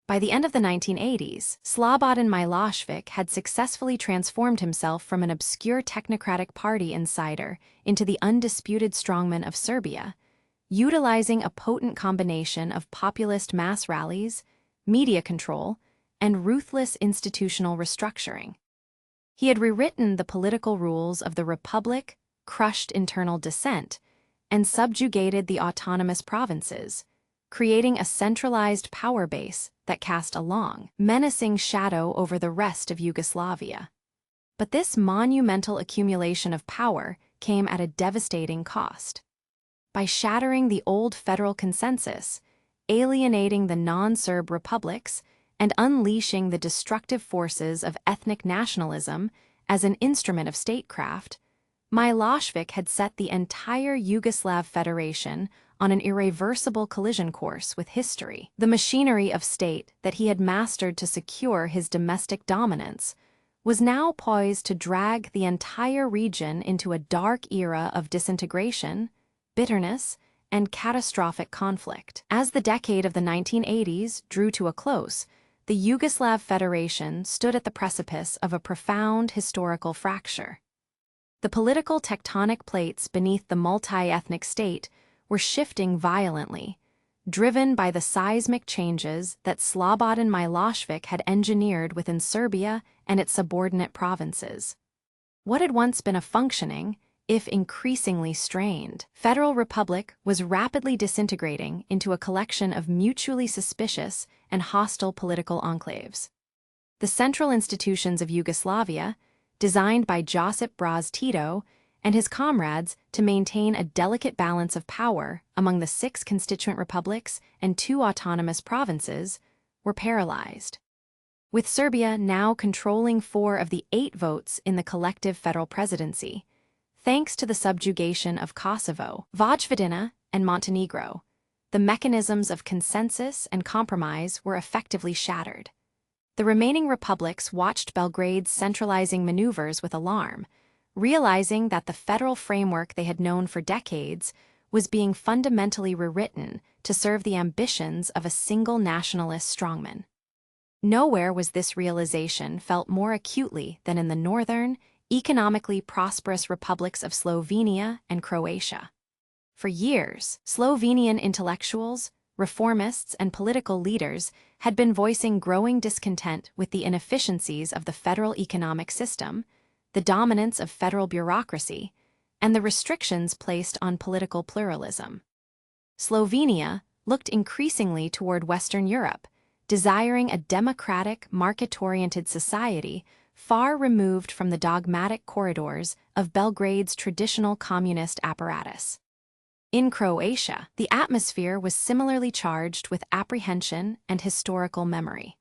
By the end of the 1980s, Slobodan Milošević had successfully transformed himself from an obscure technocratic party insider into the undisputed strongman of Serbia, utilizing a potent combination of populist mass rallies, media control, and ruthless institutional restructuring. He had rewritten the political rules of the republic, crushed internal dissent, and subjugated the autonomous provinces, creating a centralized power base that cast a long, menacing shadow over the rest of Yugoslavia. But this monumental accumulation of power came at a devastating cost. By shattering the old federal consensus, alienating the non-Serb republics, and unleashing the destructive forces of ethnic nationalism as an instrument of statecraft, Milošević had set the entire Yugoslav Federation on an irreversible collision course with history. The machinery of state that he had mastered to secure his domestic dominance was now poised to drag the entire region into a dark era of disintegration, bitterness, and catastrophic conflict. As the decade of the 1980s drew to a close, the Yugoslav Federation stood at the precipice of a profound historical fracture. The political tectonic plates beneath the multi-ethnic state were shifting violently, driven by the seismic changes that Slobodan Milošević had engineered within Serbia and its subordinate provinces. What had once been a functioning, if increasingly strained. Federal Republic was rapidly disintegrating into a collection of mutually suspicious and hostile political enclaves. The central institutions of Yugoslavia, designed by Josip Broz Tito and his comrades to maintain a delicate balance of power among the 6 constituent republics and 2 autonomous provinces, were paralyzed. With Serbia now controlling 4 of the 8 votes in the collective federal presidency, thanks to the subjugation of Kosovo, Vojvodina, and Montenegro, the mechanisms of consensus and compromise were effectively shattered. The remaining republics watched Belgrade's centralizing maneuvers with alarm, realizing that the federal framework they had known for decades was being fundamentally rewritten to serve the ambitions of a single nationalist strongman. Nowhere was this realization felt more acutely than in the northern, economically prosperous republics of Slovenia and Croatia. For years, Slovenian intellectuals, reformists, and political leaders had been voicing growing discontent with the inefficiencies of the federal economic system, the dominance of federal bureaucracy, and the restrictions placed on political pluralism. Slovenia looked increasingly toward Western Europe, desiring a democratic, market-oriented society far removed from the dogmatic corridors of Belgrade's traditional communist apparatus. In Croatia, the atmosphere was similarly charged with apprehension and historical memory.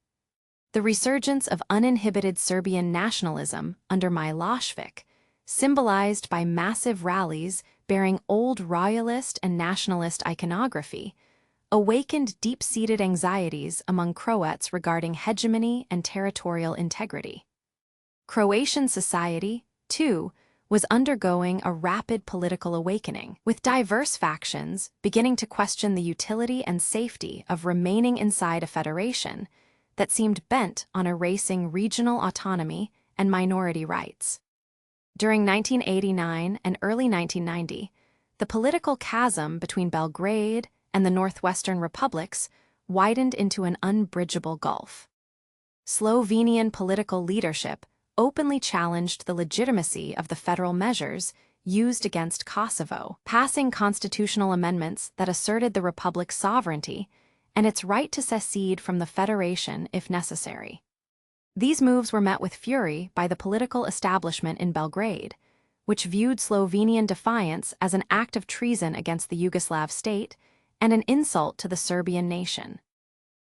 The resurgence of uninhibited Serbian nationalism under Milošević, symbolized by massive rallies bearing old royalist and nationalist iconography, awakened deep-seated anxieties among Croats regarding hegemony and territorial integrity. Croatian society, too, was undergoing a rapid political awakening, with diverse factions beginning to question the utility and safety of remaining inside a federation that seemed bent on erasing regional autonomy and minority rights. During 1989 and early 1990, the political chasm between Belgrade and the northwestern republics widened into an unbridgeable gulf. Slovenian political leadership openly challenged the legitimacy of the federal measures used against Kosovo, passing constitutional amendments that asserted the republic's sovereignty and its right to secede from the federation if necessary. These moves were met with fury by the political establishment in Belgrade, which viewed Slovenian defiance as an act of treason against the Yugoslav state and an insult to the Serbian nation.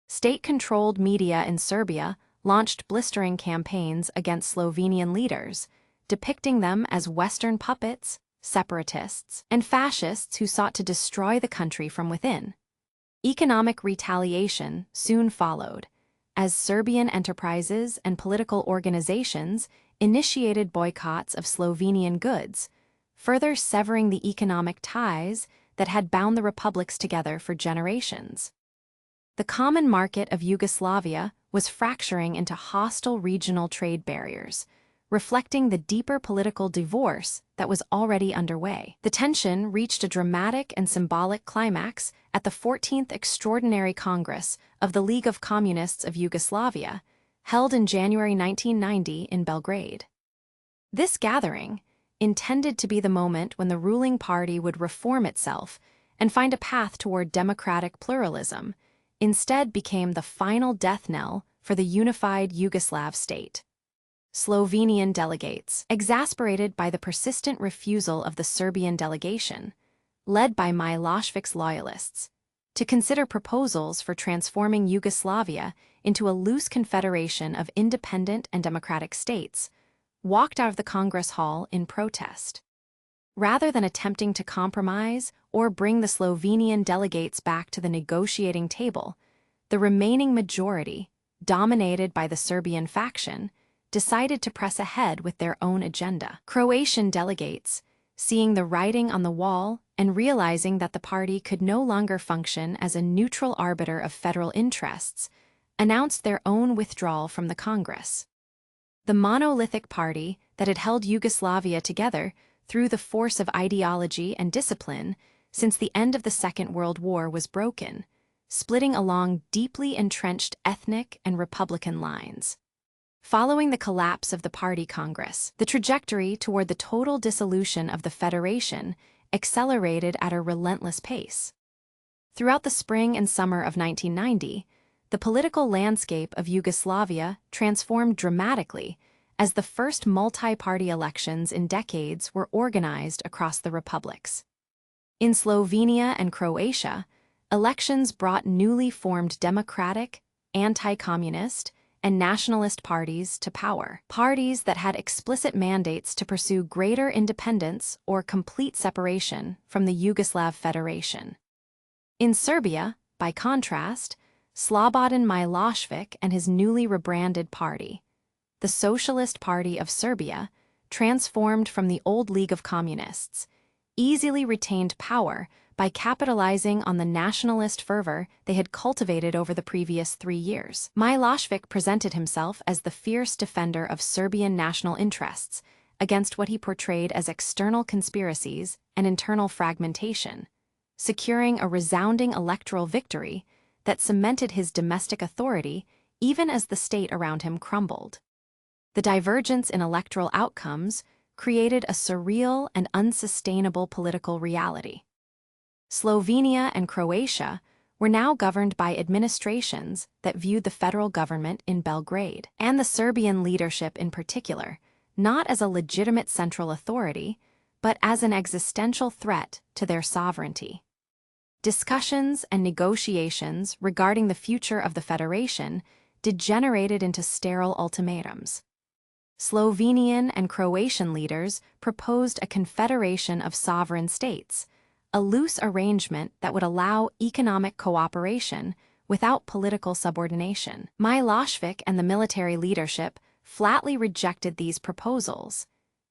State-controlled media in Serbia launched blistering campaigns against Slovenian leaders, depicting them as Western puppets, separatists, and fascists who sought to destroy the country from within. Economic retaliation soon followed, as Serbian enterprises and political organizations initiated boycotts of Slovenian goods, further severing the economic ties that had bound the republics together for generations. The common market of Yugoslavia was fracturing into hostile regional trade barriers, reflecting the deeper political divorce that was already underway. The tension reached a dramatic and symbolic climax at the 14th Extraordinary Congress of the League of Communists of Yugoslavia, held in January 1990 in Belgrade. This gathering, intended to be the moment when the ruling party would reform itself and find a path toward democratic pluralism, instead became the final death knell for the unified Yugoslav state. Slovenian delegates, exasperated by the persistent refusal of the Serbian delegation, led by Milošević's loyalists, to consider proposals for transforming Yugoslavia into a loose confederation of independent and democratic states, walked out of the Congress Hall in protest. Rather than attempting to compromise or bring the Slovenian delegates back to the negotiating table, the remaining majority, dominated by the Serbian faction, decided to press ahead with their own agenda. Croatian delegates, seeing the writing on the wall and realizing that the party could no longer function as a neutral arbiter of federal interests, announced their own withdrawal from the Congress. The monolithic party that had held Yugoslavia together through the force of ideology and discipline since the end of the Second World War was broken, splitting along deeply entrenched ethnic and republican lines. Following the collapse of the Party Congress, the trajectory toward the total dissolution of the Federation accelerated at a relentless pace. Throughout the spring and summer of 1990, the political landscape of Yugoslavia transformed dramatically as the first multi-party elections in decades were organized across the republics. In Slovenia and Croatia, elections brought newly formed democratic, anti-communist, and nationalist parties to power, parties that had explicit mandates to pursue greater independence or complete separation from the Yugoslav Federation. In Serbia, by contrast, Slobodan Milošević and his newly rebranded party, the Socialist Party of Serbia, transformed from the old League of Communists, easily retained power by capitalizing on the nationalist fervor they had cultivated over the previous 3 years. Milošević presented himself as the fierce defender of Serbian national interests against what he portrayed as external conspiracies and internal fragmentation, securing a resounding electoral victory that cemented his domestic authority even as the state around him crumbled. The divergence in electoral outcomes created a surreal and unsustainable political reality. Slovenia and Croatia were now governed by administrations that viewed the federal government in Belgrade, and the Serbian leadership in particular, not as a legitimate central authority, but as an existential threat to their sovereignty. Discussions and negotiations regarding the future of the Federation degenerated into sterile ultimatums. Slovenian and Croatian leaders proposed a confederation of sovereign states, a loose arrangement that would allow economic cooperation without political subordination. Milošević and the military leadership flatly rejected these proposals,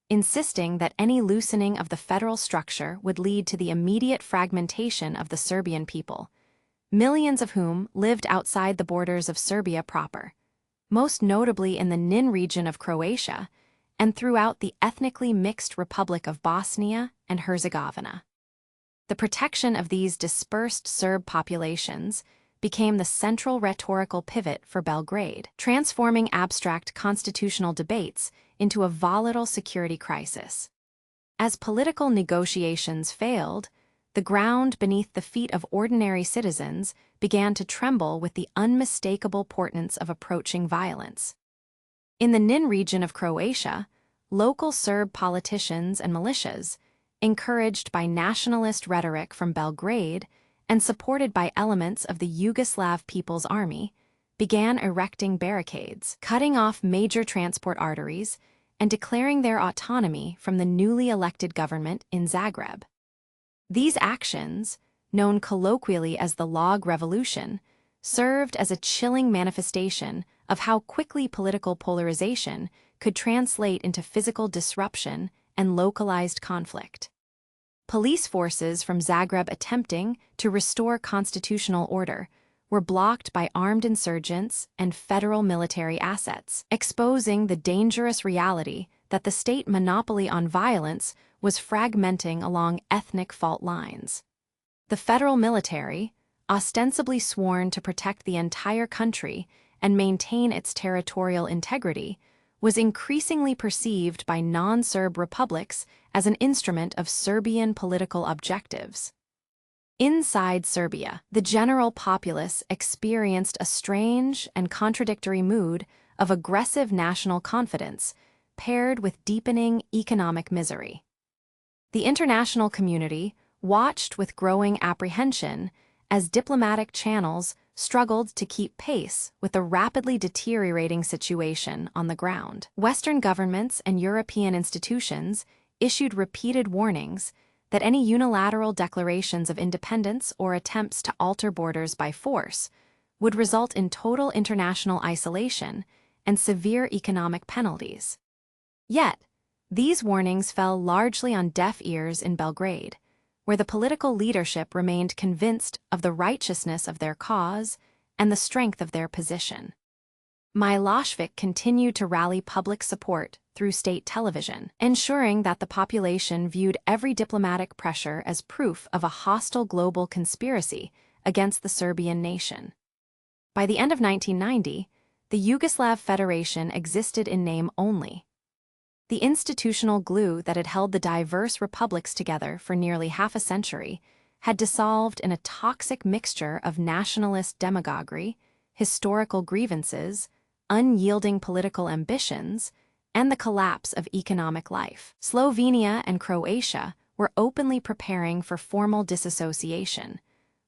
insisting that any loosening of the federal structure would lead to the immediate fragmentation of the Serbian people, millions of whom lived outside the borders of Serbia proper, most notably in the Nin region of Croatia and throughout the ethnically mixed Republic of Bosnia and Herzegovina. The protection of these dispersed Serb populations became the central rhetorical pivot for Belgrade, transforming abstract constitutional debates into a volatile security crisis. As political negotiations failed, the ground beneath the feet of ordinary citizens began to tremble with the unmistakable portents of approaching violence. In the Nin region of Croatia, local Serb politicians and militias, encouraged by nationalist rhetoric from Belgrade and supported by elements of the Yugoslav People's Army, began erecting barricades, cutting off major transport arteries, and declaring their autonomy from the newly elected government in Zagreb. These actions, known colloquially as the Log Revolution, served as a chilling manifestation of how quickly political polarization could translate into physical disruption and localized conflict. Police forces from Zagreb attempting to restore constitutional order were blocked by armed insurgents and federal military assets, exposing the dangerous reality that the state monopoly on violence was fragmenting along ethnic fault lines. The federal military, ostensibly sworn to protect the entire country and maintain its territorial integrity, was increasingly perceived by non-Serb republics as an instrument of Serbian political objectives. Inside Serbia, the general populace experienced a strange and contradictory mood of aggressive national confidence paired with deepening economic misery. The international community watched with growing apprehension as diplomatic channels struggled to keep pace with the rapidly deteriorating situation on the ground. Western governments and European institutions issued repeated warnings that any unilateral declarations of independence or attempts to alter borders by force would result in total international isolation and severe economic penalties. Yet, these warnings fell largely on deaf ears in Belgrade, where the political leadership remained convinced of the righteousness of their cause and the strength of their position. Milošević continued to rally public support through state television, ensuring that the population viewed every diplomatic pressure as proof of a hostile global conspiracy against the Serbian nation. By the end of 1990, the Yugoslav Federation existed in name only. The institutional glue that had held the diverse republics together for nearly half a century had dissolved in a toxic mixture of nationalist demagoguery, historical grievances, unyielding political ambitions, and the collapse of economic life. Slovenia and Croatia were openly preparing for formal disassociation,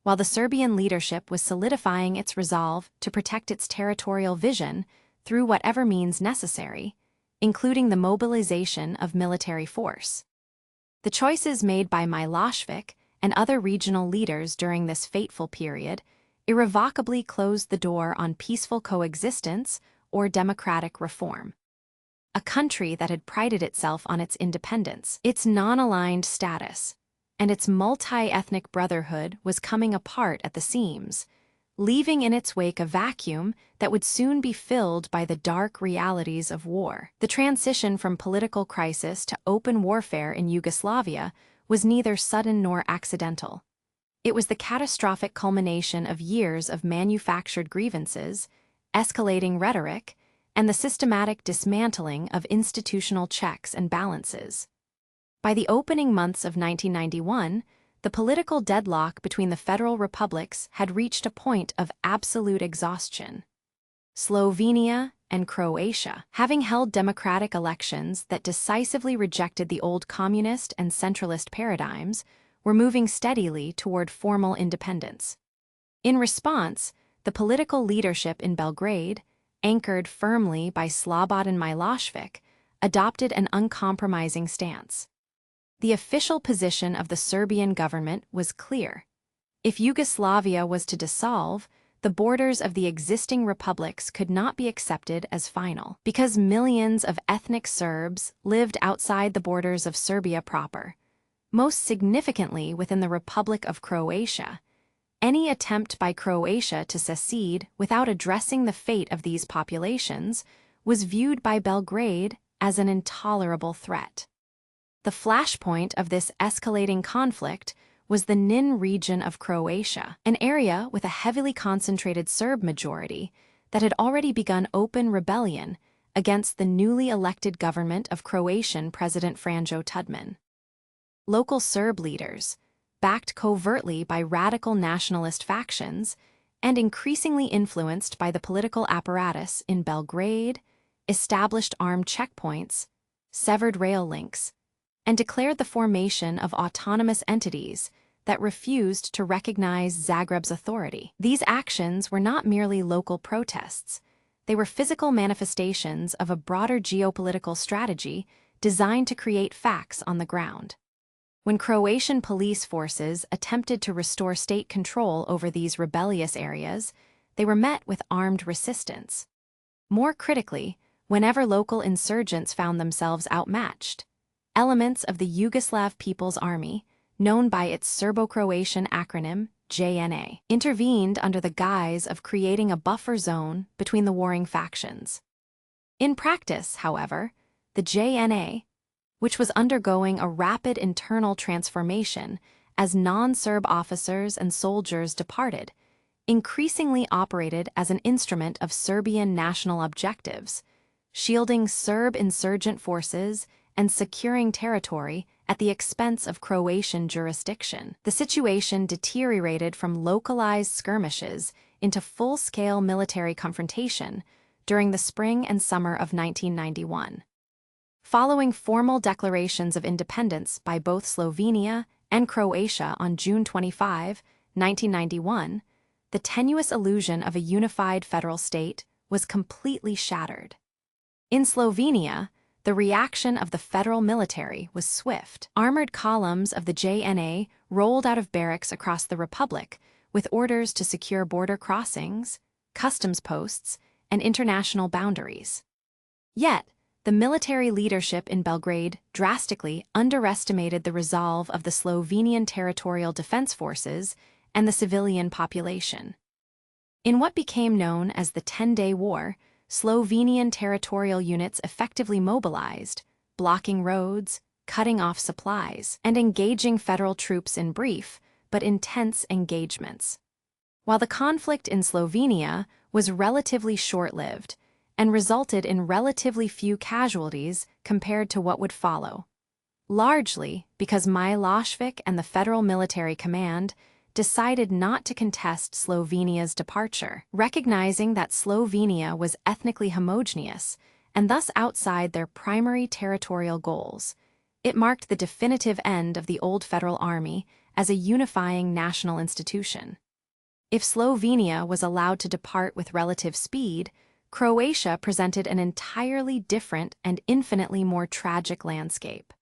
while the Serbian leadership was solidifying its resolve to protect its territorial vision through whatever means necessary, including the mobilization of military force. The choices made by Milošević and other regional leaders during this fateful period irrevocably closed the door on peaceful coexistence or democratic reform. A country that had prided itself on its independence, its non-aligned status, and its multi-ethnic brotherhood was coming apart at the seams, leaving in its wake a vacuum that would soon be filled by the dark realities of war. The transition from political crisis to open warfare in Yugoslavia was neither sudden nor accidental. It was the catastrophic culmination of years of manufactured grievances, escalating rhetoric, and the systematic dismantling of institutional checks and balances. By the opening months of 1991, the political deadlock between the federal republics had reached a point of absolute exhaustion. Slovenia and Croatia, having held democratic elections that decisively rejected the old communist and centralist paradigms, were moving steadily toward formal independence. In response, the political leadership in Belgrade, anchored firmly by Slobodan Milošević, adopted an uncompromising stance. The official position of the Serbian government was clear. If Yugoslavia was to dissolve, the borders of the existing republics could not be accepted as final, because millions of ethnic Serbs lived outside the borders of Serbia proper, most significantly within the Republic of Croatia. Any attempt by Croatia to secede without addressing the fate of these populations was viewed by Belgrade as an intolerable threat. The flashpoint of this escalating conflict was the Nin region of Croatia, an area with a heavily concentrated Serb majority that had already begun open rebellion against the newly elected government of Croatian President Franjo Tudjman. Local Serb leaders, backed covertly by radical nationalist factions and increasingly influenced by the political apparatus in Belgrade, established armed checkpoints, severed rail links, and declared the formation of autonomous entities that refused to recognize Zagreb's authority. These actions were not merely local protests. They were physical manifestations of a broader geopolitical strategy designed to create facts on the ground. When Croatian police forces attempted to restore state control over these rebellious areas, they were met with armed resistance. More critically, whenever local insurgents found themselves outmatched, elements of the Yugoslav People's Army, known by its Serbo-Croatian acronym JNA, intervened under the guise of creating a buffer zone between the warring factions. In practice, however, the JNA, which was undergoing a rapid internal transformation as non-Serb officers and soldiers departed, increasingly operated as an instrument of Serbian national objectives, shielding Serb insurgent forces and securing territory at the expense of Croatian jurisdiction. The situation deteriorated from localized skirmishes into full-scale military confrontation during the spring and summer of 1991. Following formal declarations of independence by both Slovenia and Croatia on June 25, 1991, the tenuous illusion of a unified federal state was completely shattered. In Slovenia, the reaction of the federal military was swift. Armored columns of the JNA rolled out of barracks across the republic with orders to secure border crossings, customs posts, and international boundaries. Yet, the military leadership in Belgrade drastically underestimated the resolve of the Slovenian Territorial Defense Forces and the civilian population. In what became known as the 10-Day War, Slovenian territorial units effectively mobilized, blocking roads, cutting off supplies, and engaging federal troops in brief but intense engagements. While the conflict in Slovenia was relatively short-lived and resulted in relatively few casualties compared to what would follow, largely because Milošević and the Federal Military Command decided not to contest Slovenia's departure, recognizing that Slovenia was ethnically homogeneous and thus outside their primary territorial goals. It marked the definitive end of the old Federal Army as a unifying national institution. If Slovenia was allowed to depart with relative speed, Croatia presented an entirely different and infinitely more tragic landscape.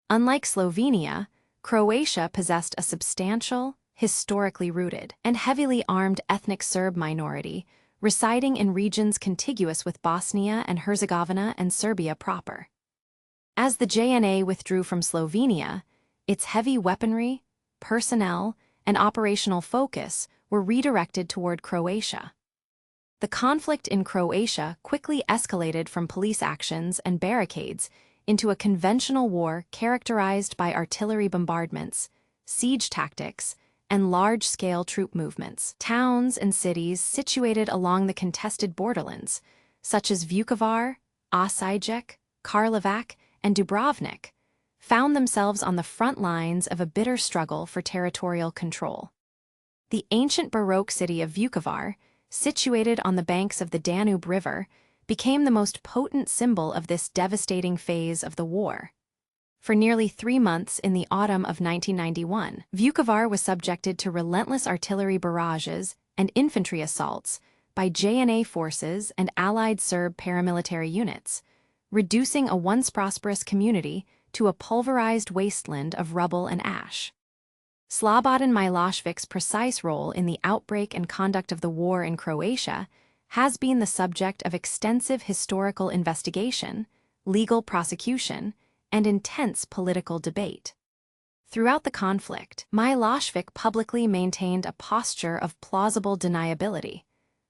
Unlike Slovenia, Croatia possessed a substantial, historically rooted, and heavily armed ethnic Serb minority residing in regions contiguous with Bosnia and Herzegovina and Serbia proper. As the JNA withdrew from Slovenia, its heavy weaponry, personnel, and operational focus were redirected toward Croatia. The conflict in Croatia quickly escalated from police actions and barricades into a conventional war characterized by artillery bombardments, siege tactics, and large-scale troop movements. Towns and cities situated along the contested borderlands, such as Vukovar, Osijek, Karlovac, and Dubrovnik, found themselves on the front lines of a bitter struggle for territorial control. The ancient Baroque city of Vukovar, situated on the banks of the Danube River, became the most potent symbol of this devastating phase of the war. For nearly 3 months in the autumn of 1991, Vukovar was subjected to relentless artillery barrages and infantry assaults by JNA forces and allied Serb paramilitary units, reducing a once prosperous community to a pulverized wasteland of rubble and ash. Slobodan Milošević's precise role in the outbreak and conduct of the war in Croatia has been the subject of extensive historical investigation, legal prosecution, and intense political debate. Throughout the conflict, Milošević publicly maintained a posture of plausible deniability,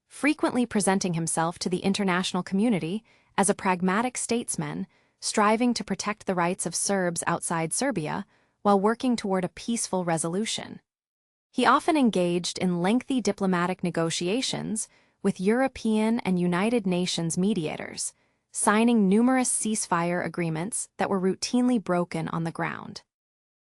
frequently presenting himself to the international community as a pragmatic statesman striving to protect the rights of Serbs outside Serbia while working toward a peaceful resolution. He often engaged in lengthy diplomatic negotiations with European and United Nations mediators, signing numerous ceasefire agreements that were routinely broken on the ground.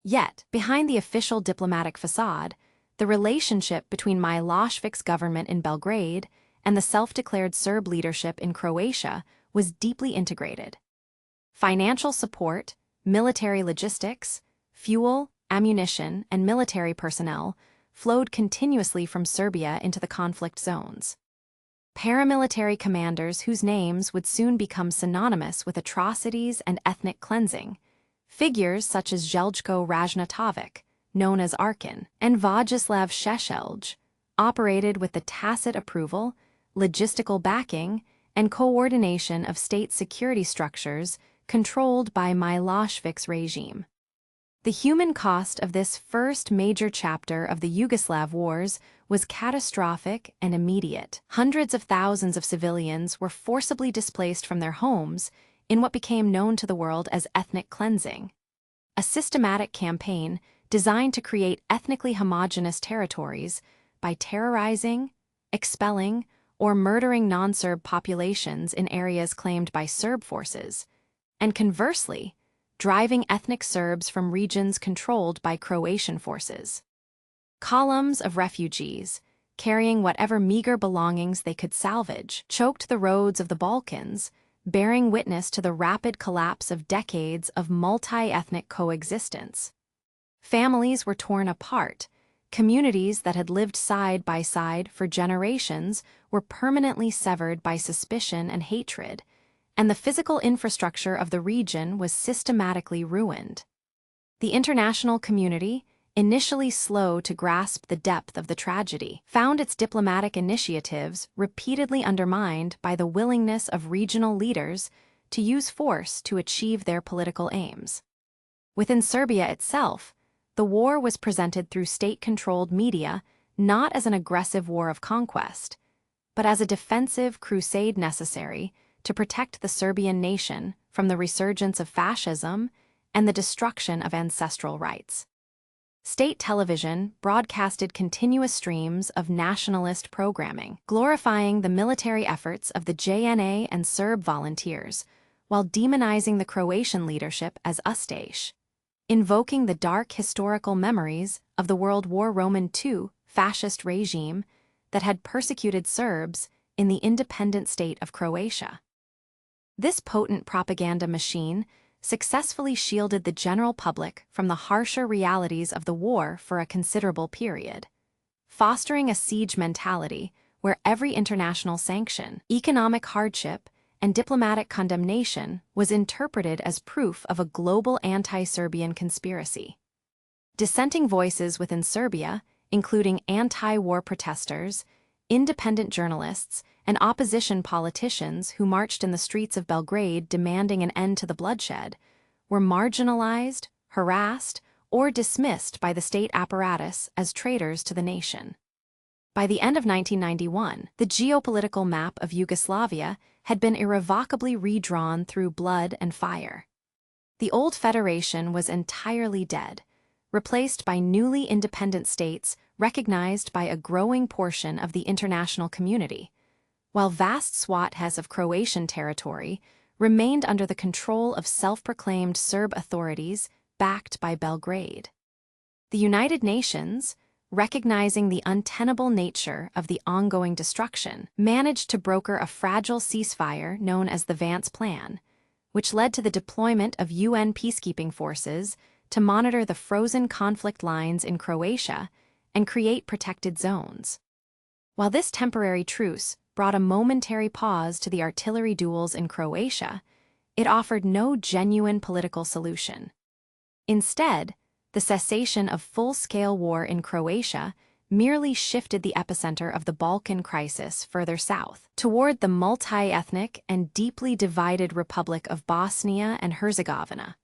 Yet, behind the official diplomatic facade, the relationship between Milošević's government in Belgrade and the self-declared Serb leadership in Croatia was deeply integrated. Financial support, military logistics, fuel, ammunition, and military personnel flowed continuously from Serbia into the conflict zones. Paramilitary commanders whose names would soon become synonymous with atrocities and ethnic cleansing, figures such as Željko Ražnatović, known as Arkin, and Vojislav Šešelj, operated with the tacit approval, logistical backing, and coordination of state security structures controlled by Milošević's regime. The human cost of this first major chapter of the Yugoslav wars was catastrophic and immediate. Hundreds of thousands of civilians were forcibly displaced from their homes in what became known to the world as ethnic cleansing, a systematic campaign designed to create ethnically homogeneous territories by terrorizing, expelling, or murdering non-Serb populations in areas claimed by Serb forces, and conversely, driving ethnic Serbs from regions controlled by Croatian forces. Columns of refugees, carrying whatever meager belongings they could salvage, choked the roads of the Balkans, bearing witness to the rapid collapse of decades of multi-ethnic coexistence. Families were torn apart, communities that had lived side by side for generations were permanently severed by suspicion and hatred, and the physical infrastructure of the region was systematically ruined. The international community, initially slow to grasp the depth of the tragedy, found its diplomatic initiatives repeatedly undermined by the willingness of regional leaders to use force to achieve their political aims. Within Serbia itself, the war was presented through state-controlled media not as an aggressive war of conquest, but as a defensive crusade necessary to protect the Serbian nation from the resurgence of fascism and the destruction of ancestral rights. State television broadcasted continuous streams of nationalist programming, glorifying the military efforts of the JNA and Serb volunteers, while demonizing the Croatian leadership as Ustaše, invoking the dark historical memories of the World War II fascist regime that had persecuted Serbs in the independent state of Croatia. This potent propaganda machine successfully shielded the general public from the harsher realities of the war for a considerable period, fostering a siege mentality where every international sanction, economic hardship, and diplomatic condemnation was interpreted as proof of a global anti-Serbian conspiracy. Dissenting voices within Serbia, including anti-war protesters, independent journalists, and opposition politicians who marched in the streets of Belgrade demanding an end to the bloodshed, were marginalized, harassed, or dismissed by the state apparatus as traitors to the nation. By the end of 1991, the geopolitical map of Yugoslavia had been irrevocably redrawn through blood and fire. The old federation was entirely dead, replaced by newly independent states recognized by a growing portion of the international community, while vast swaths of Croatian territory remained under the control of self-proclaimed Serb authorities backed by Belgrade. The United Nations, recognizing the untenable nature of the ongoing destruction, managed to broker a fragile ceasefire known as the Vance Plan, which led to the deployment of UN peacekeeping forces to monitor the frozen conflict lines in Croatia and create protected zones. While this temporary truce brought a momentary pause to the artillery duels in Croatia, it offered no genuine political solution. Instead, the cessation of full-scale war in Croatia merely shifted the epicenter of the Balkan crisis further south, toward the multi-ethnic and deeply divided Republic of Bosnia and Herzegovina,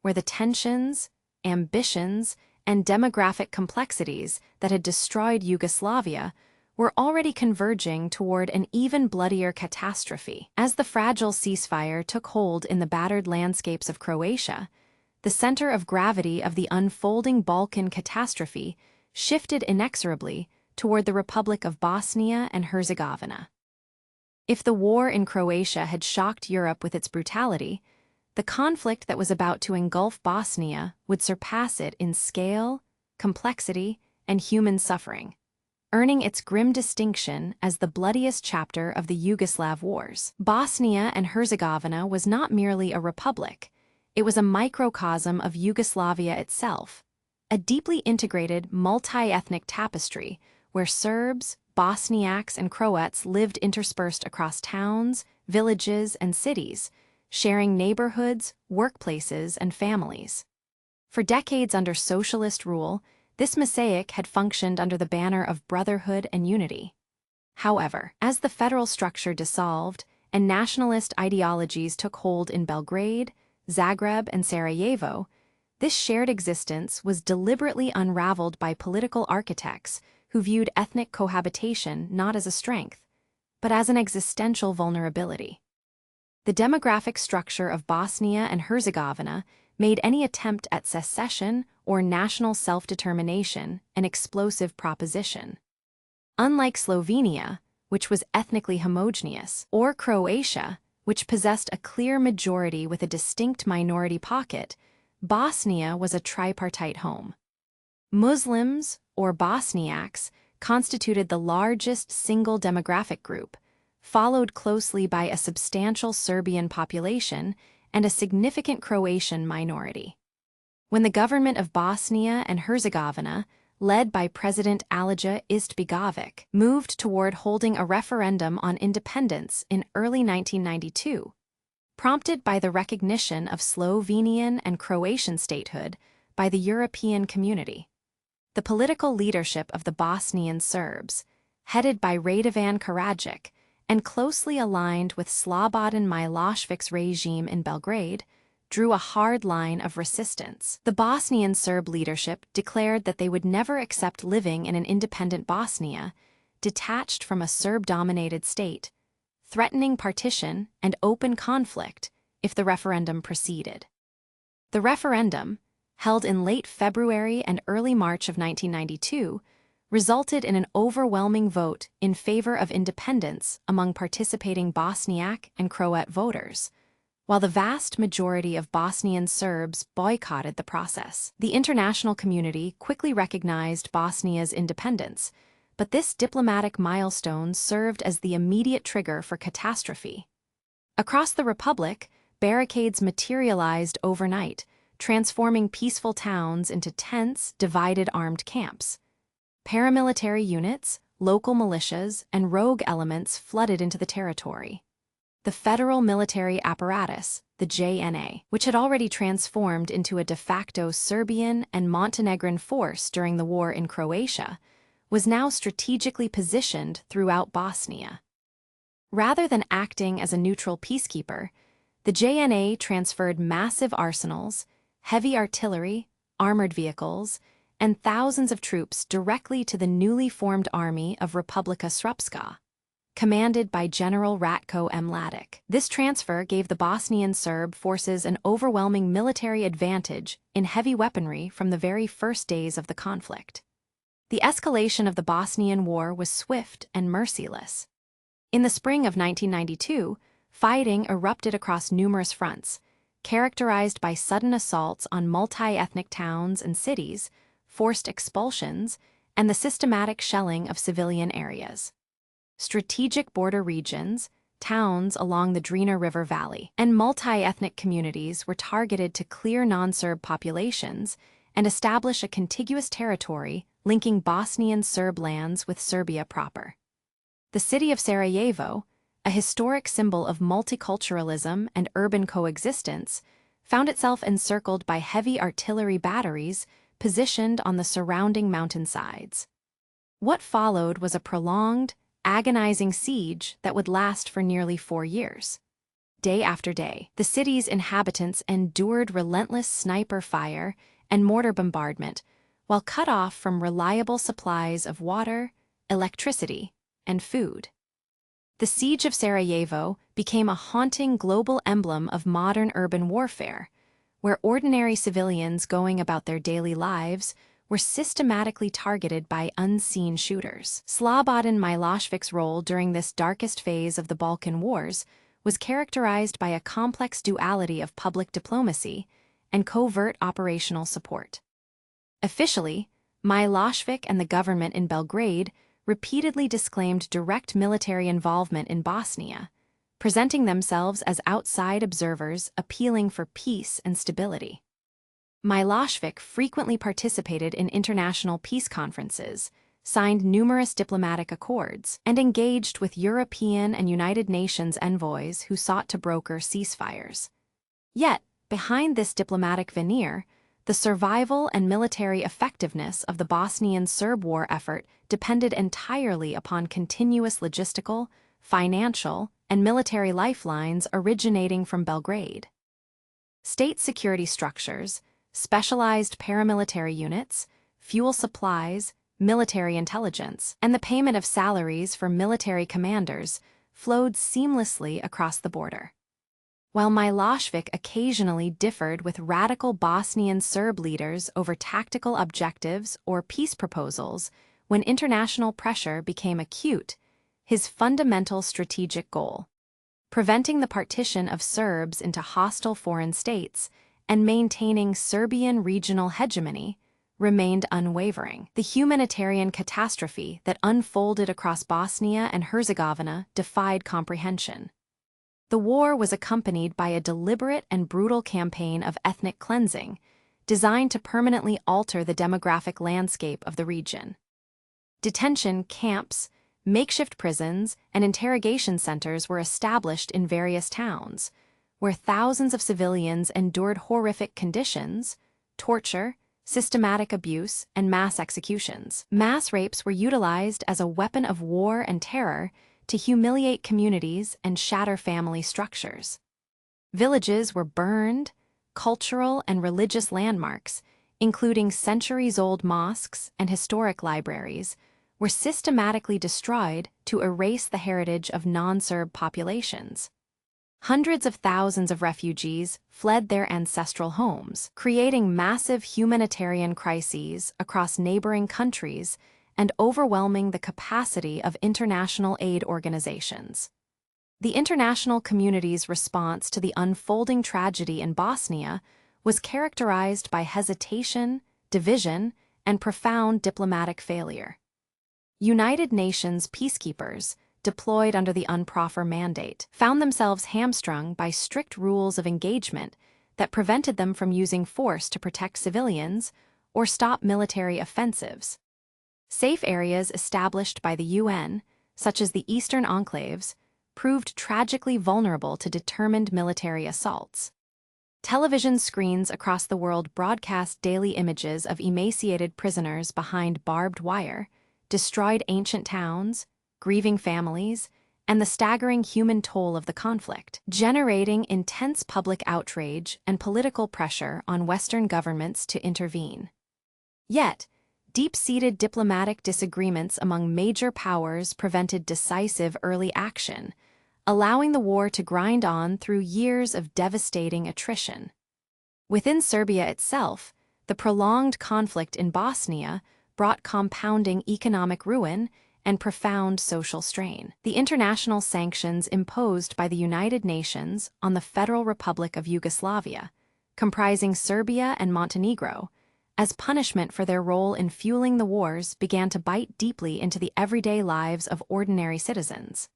where the tensions, ambitions, and demographic complexities that had destroyed Yugoslavia were already converging toward an even bloodier catastrophe. As the fragile ceasefire took hold in the battered landscapes of Croatia, the center of gravity of the unfolding Balkan catastrophe shifted inexorably toward the Republic of Bosnia and Herzegovina. If the war in Croatia had shocked Europe with its brutality, the conflict that was about to engulf Bosnia would surpass it in scale, complexity, and human suffering, earning its grim distinction as the bloodiest chapter of the Yugoslav wars. Bosnia and Herzegovina was not merely a republic, it was a microcosm of Yugoslavia itself, a deeply integrated multi-ethnic tapestry where Serbs, Bosniaks, and Croats lived interspersed across towns, villages, and cities, sharing neighborhoods, workplaces, and families. For decades under socialist rule, this mosaic had functioned under the banner of brotherhood and unity. However, as the federal structure dissolved and nationalist ideologies took hold in Belgrade, Zagreb, and Sarajevo, this shared existence was deliberately unraveled by political architects who viewed ethnic cohabitation not as a strength, but as an existential vulnerability. The demographic structure of Bosnia and Herzegovina made any attempt at secession or national self-determination an explosive proposition. Unlike Slovenia, which was ethnically homogeneous, or Croatia, which possessed a clear majority with a distinct minority pocket, Bosnia was a tripartite home. Muslims, or Bosniaks, constituted the largest single demographic group, followed closely by a substantial Serbian population and a significant Croatian minority. When the government of Bosnia and Herzegovina, led by President Alija Izetbegović, moved toward holding a referendum on independence in early 1992, prompted by the recognition of Slovenian and Croatian statehood by the European community, the political leadership of the Bosnian Serbs, headed by Radovan Karadzic and closely aligned with Slobodan Milošević's regime in Belgrade, drew a hard line of resistance. The Bosnian Serb leadership declared that they would never accept living in an independent Bosnia, detached from a Serb-dominated state, threatening partition and open conflict if the referendum proceeded. The referendum, held in late February and early March of 1992, resulted in an overwhelming vote in favor of independence among participating Bosniak and Croat voters, while the vast majority of Bosnian Serbs boycotted the process. The international community quickly recognized Bosnia's independence, but this diplomatic milestone served as the immediate trigger for catastrophe. Across the Republic, barricades materialized overnight, transforming peaceful towns into tense, divided armed camps. Paramilitary units, local militias, and rogue elements flooded into the territory. The federal military apparatus, the JNA, which had already transformed into a de facto Serbian and Montenegrin force during the war in Croatia, was now strategically positioned throughout Bosnia. Rather than acting as a neutral peacekeeper, the JNA transferred massive arsenals, heavy artillery, armored vehicles, and thousands of troops directly to the newly formed army of Republika Srpska, commanded by General Ratko Mladic. This transfer gave the Bosnian Serb forces an overwhelming military advantage in heavy weaponry from the very first days of the conflict. The escalation of the Bosnian War was swift and merciless. In the spring of 1992, fighting erupted across numerous fronts, characterized by sudden assaults on multi-ethnic towns and cities, forced expulsions, and the systematic shelling of civilian areas. Strategic border regions, towns along the Drina River Valley, and multi-ethnic communities were targeted to clear non-Serb populations and establish a contiguous territory linking Bosnian Serb lands with Serbia proper. The city of Sarajevo, a historic symbol of multiculturalism and urban coexistence, found itself encircled by heavy artillery batteries positioned on the surrounding mountainsides. What followed was a prolonged, agonizing siege that would last for nearly 4 years. Day after day, the city's inhabitants endured relentless sniper fire and mortar bombardment while cut off from reliable supplies of water, electricity, and food. The siege of Sarajevo became a haunting global emblem of modern urban warfare, where ordinary civilians going about their daily lives were systematically targeted by unseen shooters. Slobodan Milošević's role during this darkest phase of the Balkan Wars was characterized by a complex duality of public diplomacy and covert operational support. Officially, Milošević and the government in Belgrade repeatedly disclaimed direct military involvement in Bosnia, presenting themselves as outside observers appealing for peace and stability. Milošević frequently participated in international peace conferences, signed numerous diplomatic accords, and engaged with European and United Nations envoys who sought to broker ceasefires. Yet, behind this diplomatic veneer, the survival and military effectiveness of the Bosnian Serb war effort depended entirely upon continuous logistical, financial, and military lifelines originating from Belgrade. State security structures, specialized paramilitary units, fuel supplies, military intelligence, and the payment of salaries for military commanders flowed seamlessly across the border. While Milošević occasionally differed with radical Bosnian Serb leaders over tactical objectives or peace proposals, when international pressure became acute, his fundamental strategic goal, preventing the partition of Serbs into hostile foreign states and maintaining Serbian regional hegemony, remained unwavering. The humanitarian catastrophe that unfolded across Bosnia and Herzegovina defied comprehension. The war was accompanied by a deliberate and brutal campaign of ethnic cleansing, designed to permanently alter the demographic landscape of the region. Detention camps, makeshift prisons, and interrogation centers were established in various towns, where thousands of civilians endured horrific conditions, torture, systematic abuse, and mass executions. Mass rapes were utilized as a weapon of war and terror to humiliate communities and shatter family structures. Villages were burned, cultural and religious landmarks, including centuries-old mosques and historic libraries, were systematically destroyed to erase the heritage of non-Serb populations. Hundreds of thousands of refugees fled their ancestral homes, creating massive humanitarian crises across neighboring countries and overwhelming the capacity of international aid organizations. The international community's response to the unfolding tragedy in Bosnia was characterized by hesitation, division, and profound diplomatic failure. United Nations peacekeepers, deployed under the UNPROFOR mandate, found themselves hamstrung by strict rules of engagement that prevented them from using force to protect civilians or stop military offensives. Safe areas established by the UN, such as the eastern enclaves, proved tragically vulnerable to determined military assaults. Television screens across the world broadcast daily images of emaciated prisoners behind barbed wire, destroyed ancient towns, grieving families, and the staggering human toll of the conflict, generating intense public outrage and political pressure on Western governments to intervene. Yet, deep-seated diplomatic disagreements among major powers prevented decisive early action, allowing the war to grind on through years of devastating attrition. Within Serbia itself, the prolonged conflict in Bosnia brought compounding economic ruin and profound social strain. The international sanctions imposed by the United Nations on the Federal Republic of Yugoslavia, comprising Serbia and Montenegro, as punishment for their role in fueling the wars, began to bite deeply into the everyday lives of ordinary citizens.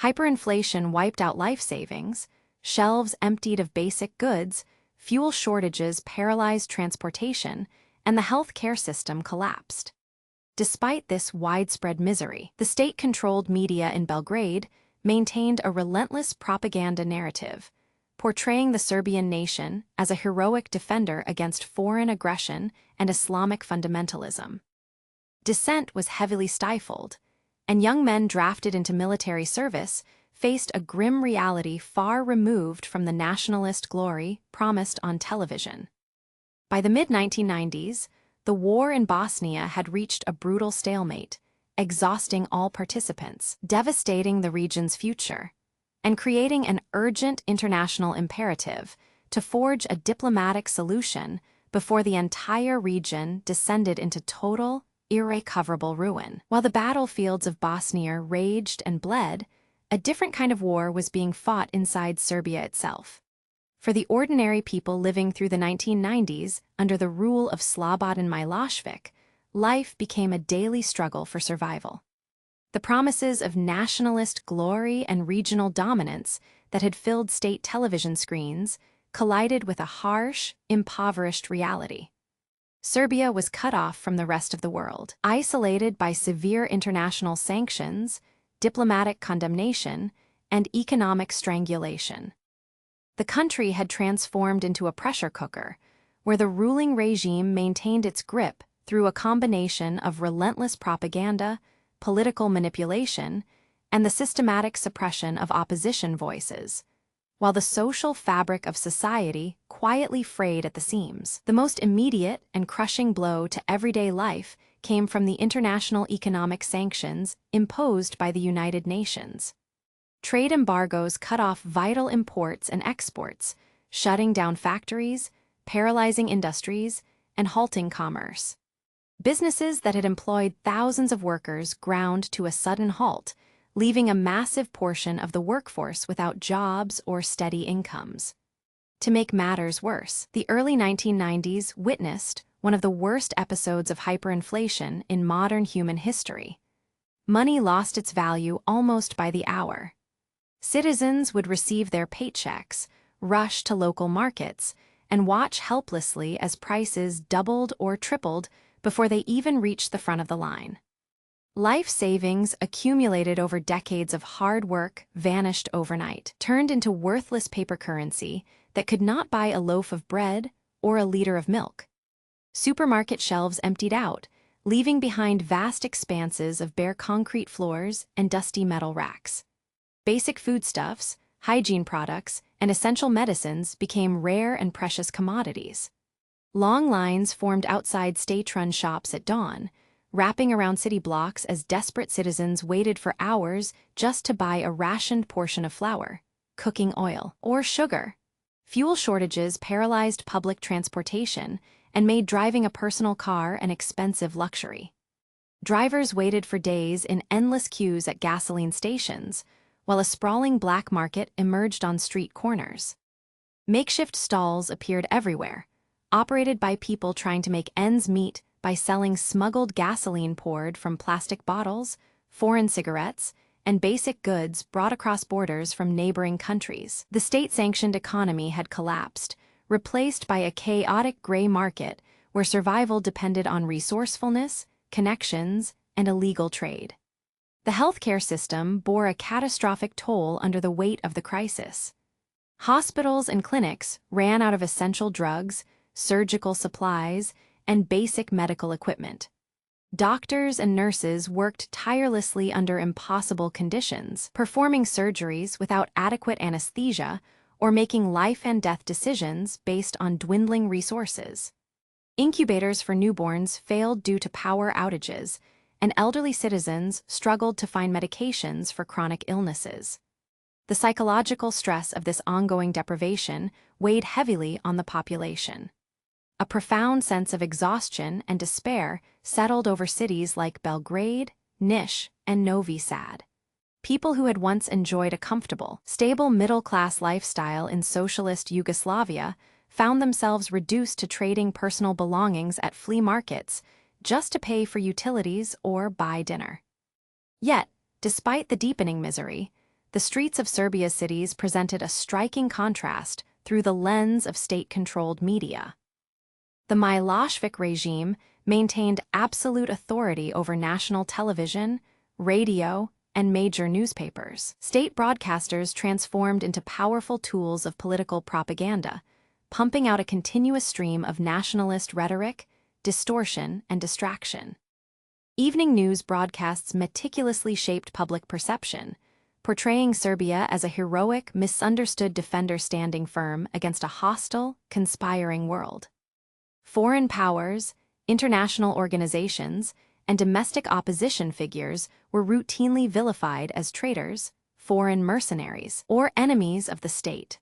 Hyperinflation wiped out life savings, shelves emptied of basic goods, fuel shortages paralyzed transportation, and the health care system collapsed. Despite this widespread misery, the state-controlled media in Belgrade maintained a relentless propaganda narrative, portraying the Serbian nation as a heroic defender against foreign aggression and Islamic fundamentalism. Dissent was heavily stifled, and young men drafted into military service faced a grim reality far removed from the nationalist glory promised on television. By the mid-1990s, the war in Bosnia had reached a brutal stalemate, exhausting all participants, devastating the region's future, and creating an urgent international imperative to forge a diplomatic solution before the entire region descended into total, irrecoverable ruin. While the battlefields of Bosnia raged and bled, a different kind of war was being fought inside Serbia itself. For the ordinary people living through the 1990s under the rule of Slobodan Milošević, life became a daily struggle for survival. The promises of nationalist glory and regional dominance that had filled state television screens collided with a harsh, impoverished reality. Serbia was cut off from the rest of the world, isolated by severe international sanctions, diplomatic condemnation, and economic strangulation. The country had transformed into a pressure cooker, where the ruling regime maintained its grip through a combination of relentless propaganda, political manipulation, and the systematic suppression of opposition voices, while the social fabric of society quietly frayed at the seams. The most immediate and crushing blow to everyday life came from the international economic sanctions imposed by the United Nations. Trade embargoes cut off vital imports and exports, shutting down factories, paralyzing industries, and halting commerce. Businesses that had employed thousands of workers ground to a sudden halt, leaving a massive portion of the workforce without jobs or steady incomes. To make matters worse, the early 1990s witnessed one of the worst episodes of hyperinflation in modern human history. Money lost its value almost by the hour. Citizens would receive their paychecks, rush to local markets, and watch helplessly as prices doubled or tripled before they even reached the front of the line. Life savings accumulated over decades of hard work vanished overnight, turned into worthless paper currency that could not buy a loaf of bread or a liter of milk. Supermarket shelves emptied out, leaving behind vast expanses of bare concrete floors and dusty metal racks. Basic foodstuffs, hygiene products, and essential medicines became rare and precious commodities. Long lines formed outside state-run shops at dawn, wrapping around city blocks as desperate citizens waited for hours just to buy a rationed portion of flour, cooking oil, or sugar. Fuel shortages paralyzed public transportation and made driving a personal car an expensive luxury. Drivers waited for days in endless queues at gasoline stations, while a sprawling black market emerged on street corners. Makeshift stalls appeared everywhere, operated by people trying to make ends meet by selling smuggled gasoline poured from plastic bottles, foreign cigarettes, and basic goods brought across borders from neighboring countries. The state-sanctioned economy had collapsed, replaced by a chaotic gray market where survival depended on resourcefulness, connections, and illegal trade. The healthcare system bore a catastrophic toll under the weight of the crisis. Hospitals and clinics ran out of essential drugs, surgical supplies, and basic medical equipment. Doctors and nurses worked tirelessly under impossible conditions, performing surgeries without adequate anesthesia or making life-and-death decisions based on dwindling resources. Incubators for newborns failed due to power outages, and elderly citizens struggled to find medications for chronic illnesses. The psychological stress of this ongoing deprivation weighed heavily on the population. A profound sense of exhaustion and despair settled over cities like Belgrade, Niš, and Novi Sad. People who had once enjoyed a comfortable, stable middle-class lifestyle in socialist Yugoslavia found themselves reduced to trading personal belongings at flea markets just to pay for utilities or buy dinner. Yet, despite the deepening misery, the streets of Serbia's cities presented a striking contrast through the lens of state-controlled media. The Milošević regime maintained absolute authority over national television, radio, and major newspapers. State broadcasters transformed into powerful tools of political propaganda, pumping out a continuous stream of nationalist rhetoric, distortion, and distraction. Evening news broadcasts meticulously shaped public perception, portraying Serbia as a heroic, misunderstood defender standing firm against a hostile, conspiring world. Foreign powers, international organizations, and domestic opposition figures were routinely vilified as traitors, foreign mercenaries, or enemies of the state.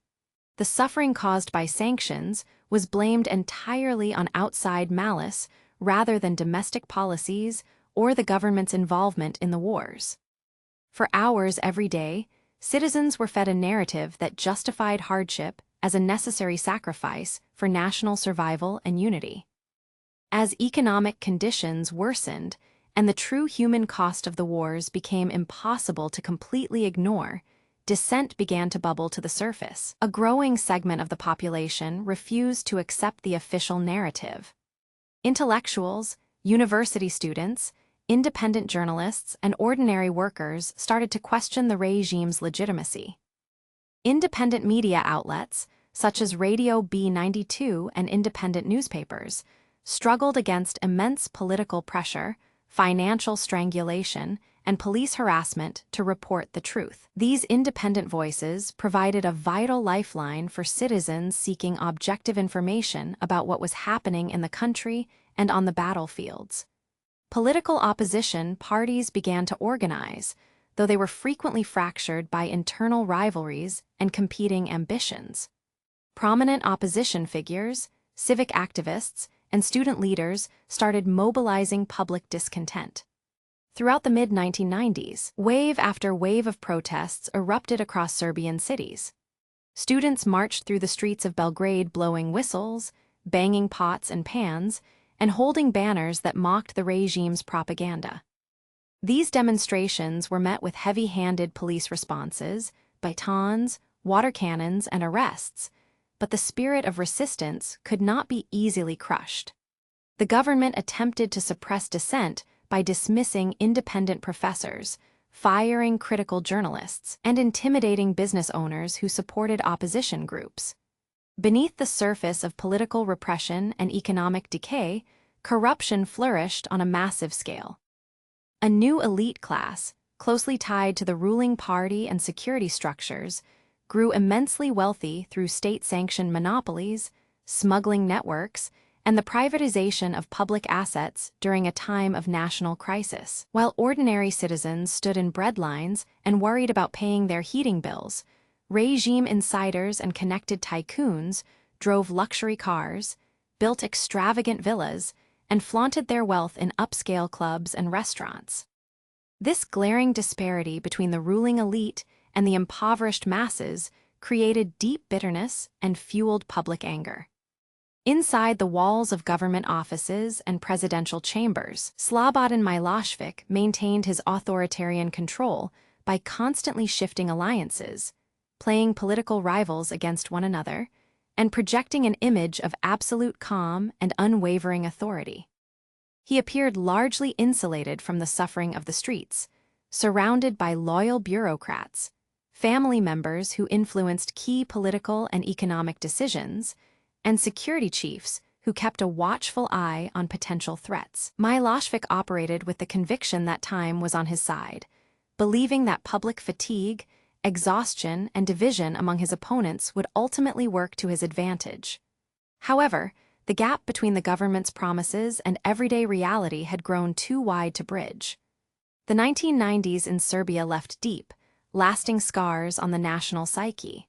The suffering caused by sanctions was blamed entirely on outside malice rather than domestic policies or the government's involvement in the wars. For hours every day, citizens were fed a narrative that justified hardship as a necessary sacrifice for national survival and unity. As economic conditions worsened and the true human cost of the wars became impossible to completely ignore, dissent began to bubble to the surface. A growing segment of the population refused to accept the official narrative. Intellectuals, university students, independent journalists, and ordinary workers started to question the regime's legitimacy. Independent media outlets, such as Radio B92 and independent newspapers, struggled against immense political pressure, financial strangulation, and police harassment to report the truth. These independent voices provided a vital lifeline for citizens seeking objective information about what was happening in the country and on the battlefields. Political opposition parties began to organize, though they were frequently fractured by internal rivalries and competing ambitions. Prominent opposition figures, civic activists, and student leaders started mobilizing public discontent. Throughout the mid-1990s, wave after wave of protests erupted across Serbian cities. Students marched through the streets of Belgrade blowing whistles, banging pots and pans, and holding banners that mocked the regime's propaganda. These demonstrations were met with heavy-handed police responses, batons, water cannons, and arrests, but the spirit of resistance could not be easily crushed. The government attempted to suppress dissent by dismissing independent professors, firing critical journalists, and intimidating business owners who supported opposition groups. Beneath the surface of political repression and economic decay, corruption flourished on a massive scale. A new elite class, closely tied to the ruling party and security structures, grew immensely wealthy through state-sanctioned monopolies, smuggling networks, and the privatization of public assets during a time of national crisis. While ordinary citizens stood in breadlines and worried about paying their heating bills, regime insiders and connected tycoons drove luxury cars, built extravagant villas, and flaunted their wealth in upscale clubs and restaurants. This glaring disparity between the ruling elite and the impoverished masses created deep bitterness and fueled public anger. Inside the walls of government offices and presidential chambers, Slobodan Milošević maintained his authoritarian control by constantly shifting alliances, playing political rivals against one another, and projecting an image of absolute calm and unwavering authority. He appeared largely insulated from the suffering of the streets, surrounded by loyal bureaucrats, family members who influenced key political and economic decisions, and security chiefs who kept a watchful eye on potential threats. Milošević operated with the conviction that time was on his side, believing that public fatigue, exhaustion, and division among his opponents would ultimately work to his advantage. However, the gap between the government's promises and everyday reality had grown too wide to bridge. The 1990s in Serbia left deep, lasting scars on the national psyche.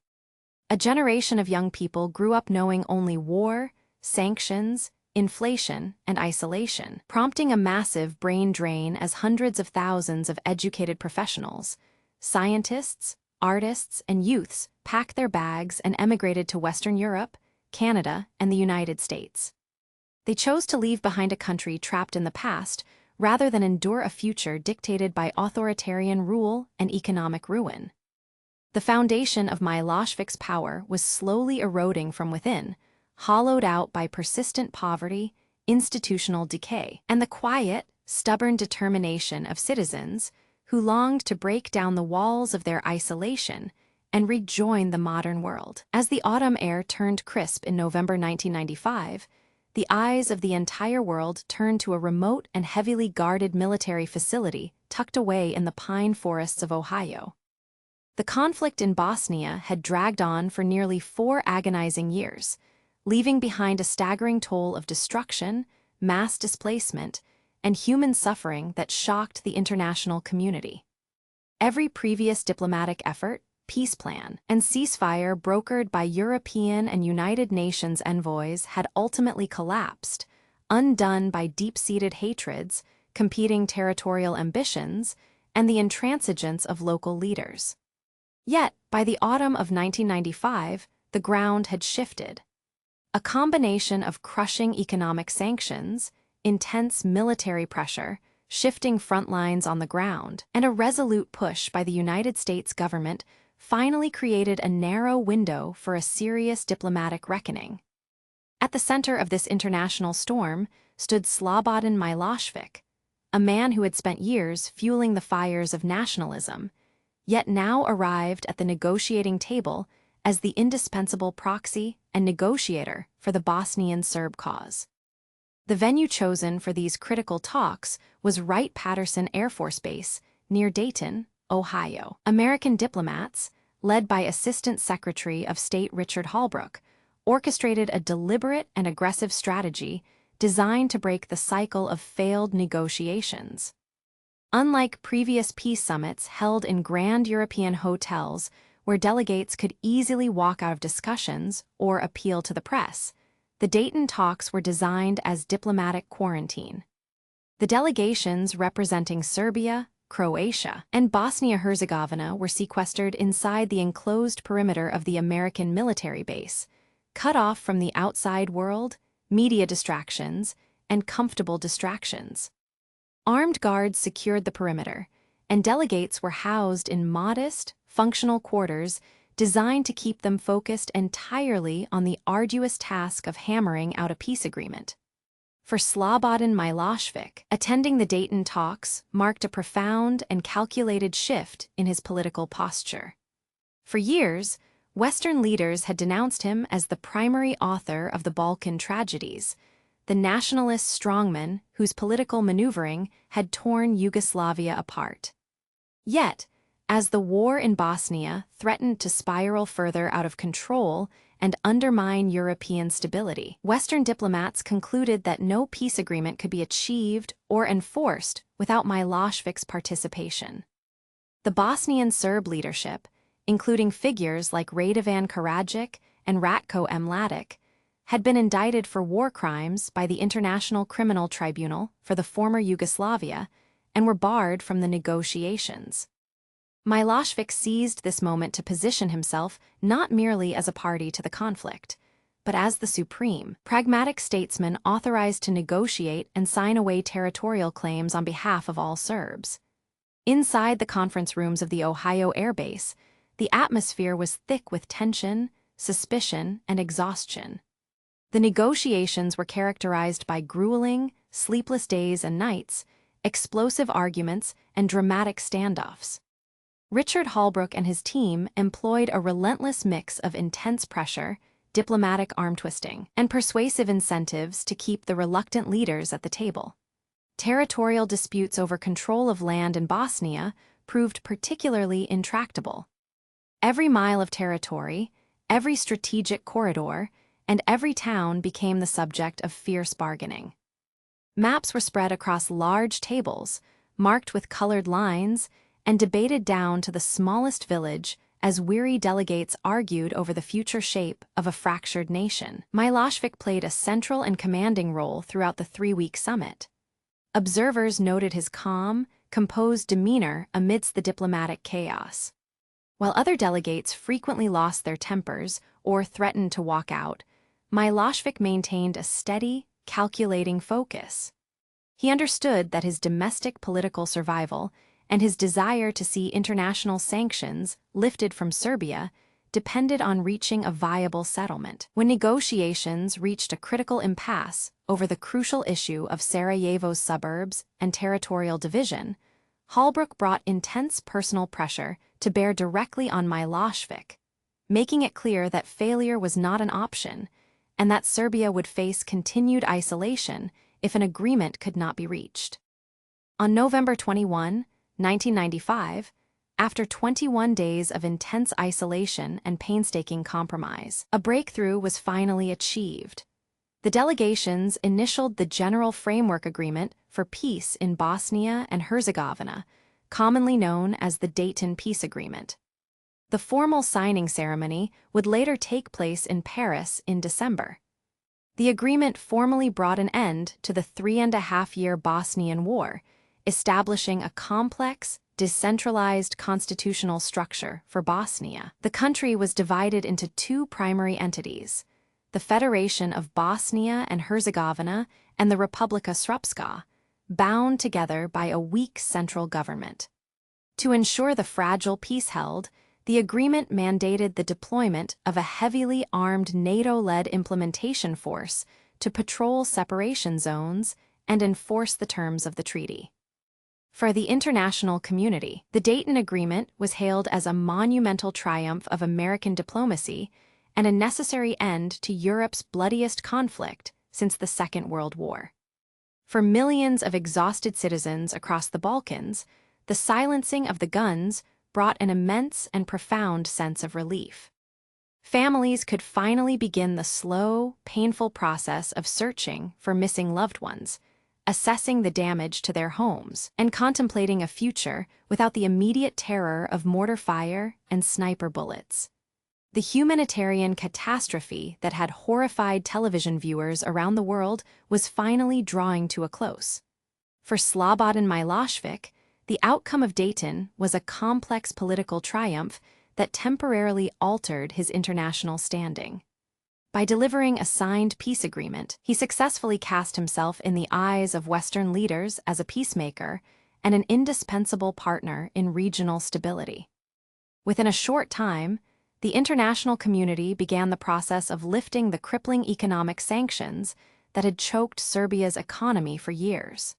A generation of young people grew up knowing only war, sanctions, inflation, and isolation, prompting a massive brain drain as hundreds of thousands of educated professionals, scientists, artists, and youths packed their bags and emigrated to Western Europe, Canada, and the United States. They chose to leave behind a country trapped in the past rather than endure a future dictated by authoritarian rule and economic ruin. The foundation of Milošević's power was slowly eroding from within, hollowed out by persistent poverty, institutional decay, and the quiet, stubborn determination of citizens who longed to break down the walls of their isolation and rejoin the modern world. As the autumn air turned crisp in November 1995, the eyes of the entire world turned to a remote and heavily guarded military facility tucked away in the pine forests of Ohio. The conflict in Bosnia had dragged on for nearly 4 agonizing years, leaving behind a staggering toll of destruction, mass displacement, and human suffering that shocked the international community. Every previous diplomatic effort, peace plan, and ceasefire brokered by European and United Nations envoys had ultimately collapsed, undone by deep-seated hatreds, competing territorial ambitions, and the intransigence of local leaders. Yet, by the autumn of 1995, the ground had shifted. A combination of crushing economic sanctions, intense military pressure, shifting front lines on the ground, and a resolute push by the United States government finally created a narrow window for a serious diplomatic reckoning. At the center of this international storm stood Slobodan Milošević, a man who had spent years fueling the fires of nationalism, yet now arrived at the negotiating table as the indispensable proxy and negotiator for the Bosnian Serb cause. The venue chosen for these critical talks was Wright-Patterson Air Force Base near Dayton, Ohio. American diplomats, led by Assistant Secretary of State Richard Holbrooke, orchestrated a deliberate and aggressive strategy designed to break the cycle of failed negotiations. Unlike previous peace summits held in grand European hotels where delegates could easily walk out of discussions or appeal to the press, the Dayton talks were designed as diplomatic quarantine. The delegations representing Serbia, Croatia, and Bosnia-Herzegovina were sequestered inside the enclosed perimeter of the American military base, cut off from the outside world, media distractions, and comfortable distractions. Armed guards secured the perimeter, and delegates were housed in modest, functional quarters designed to keep them focused entirely on the arduous task of hammering out a peace agreement. For Slobodan Milošević, attending the Dayton talks marked a profound and calculated shift in his political posture. For years, Western leaders had denounced him as the primary author of the Balkan tragedies, the nationalist strongman whose political maneuvering had torn Yugoslavia apart. Yet, as the war in Bosnia threatened to spiral further out of control and undermine European stability, Western diplomats concluded that no peace agreement could be achieved or enforced without Milošević's participation. The Bosnian Serb leadership, including figures like Radovan Karadzic and Ratko Mladic, had been indicted for war crimes by the International Criminal Tribunal for the former Yugoslavia and were barred from the negotiations. Milošević seized this moment to position himself not merely as a party to the conflict, but as the supreme, pragmatic statesman authorized to negotiate and sign away territorial claims on behalf of all Serbs. Inside the conference rooms of the Ohio Air Base, the atmosphere was thick with tension, suspicion, and exhaustion. The negotiations were characterized by grueling, sleepless days and nights, explosive arguments, and dramatic standoffs. Richard Holbrooke and his team employed a relentless mix of intense pressure, diplomatic arm-twisting, and persuasive incentives to keep the reluctant leaders at the table. Territorial disputes over control of land in Bosnia proved particularly intractable. Every mile of territory, every strategic corridor, and every town became the subject of fierce bargaining. Maps were spread across large tables, marked with colored lines, and debated down to the smallest village as weary delegates argued over the future shape of a fractured nation. Milošević played a central and commanding role throughout the three-week summit. Observers noted his calm, composed demeanor amidst the diplomatic chaos. While other delegates frequently lost their tempers or threatened to walk out, Milošević maintained a steady, calculating focus. He understood that his domestic political survival and his desire to see international sanctions lifted from Serbia depended on reaching a viable settlement. When negotiations reached a critical impasse over the crucial issue of Sarajevo's suburbs and territorial division, Holbrooke brought intense personal pressure to bear directly on Milošević, making it clear that failure was not an option and that Serbia would face continued isolation if an agreement could not be reached. On November 21, 1995, after 21 days of intense isolation and painstaking compromise, a breakthrough was finally achieved. The delegations initialed the General Framework Agreement for Peace in Bosnia and Herzegovina, commonly known as the Dayton Peace Agreement. The formal signing ceremony would later take place in Paris in December. The agreement formally brought an end to the 3.5-year Bosnian War, establishing a complex, decentralized constitutional structure for Bosnia. The country was divided into two primary entities, the Federation of Bosnia and Herzegovina and the Republika Srpska, bound together by a weak central government. To ensure the fragile peace held, the agreement mandated the deployment of a heavily armed NATO-led implementation force to patrol separation zones and enforce the terms of the treaty. For the international community, the Dayton Agreement was hailed as a monumental triumph of American diplomacy and a necessary end to Europe's bloodiest conflict since the Second World War. For millions of exhausted citizens across the Balkans, the silencing of the guns brought an immense and profound sense of relief. Families could finally begin the slow, painful process of searching for missing loved ones, assessing the damage to their homes, and contemplating a future without the immediate terror of mortar fire and sniper bullets. The humanitarian catastrophe that had horrified television viewers around the world was finally drawing to a close. For Slobodan Milošević, the outcome of Dayton was a complex political triumph that temporarily altered his international standing. By delivering a signed peace agreement, he successfully cast himself in the eyes of Western leaders as a peacemaker and an indispensable partner in regional stability. Within a short time, the international community began the process of lifting the crippling economic sanctions that had choked Serbia's economy for years.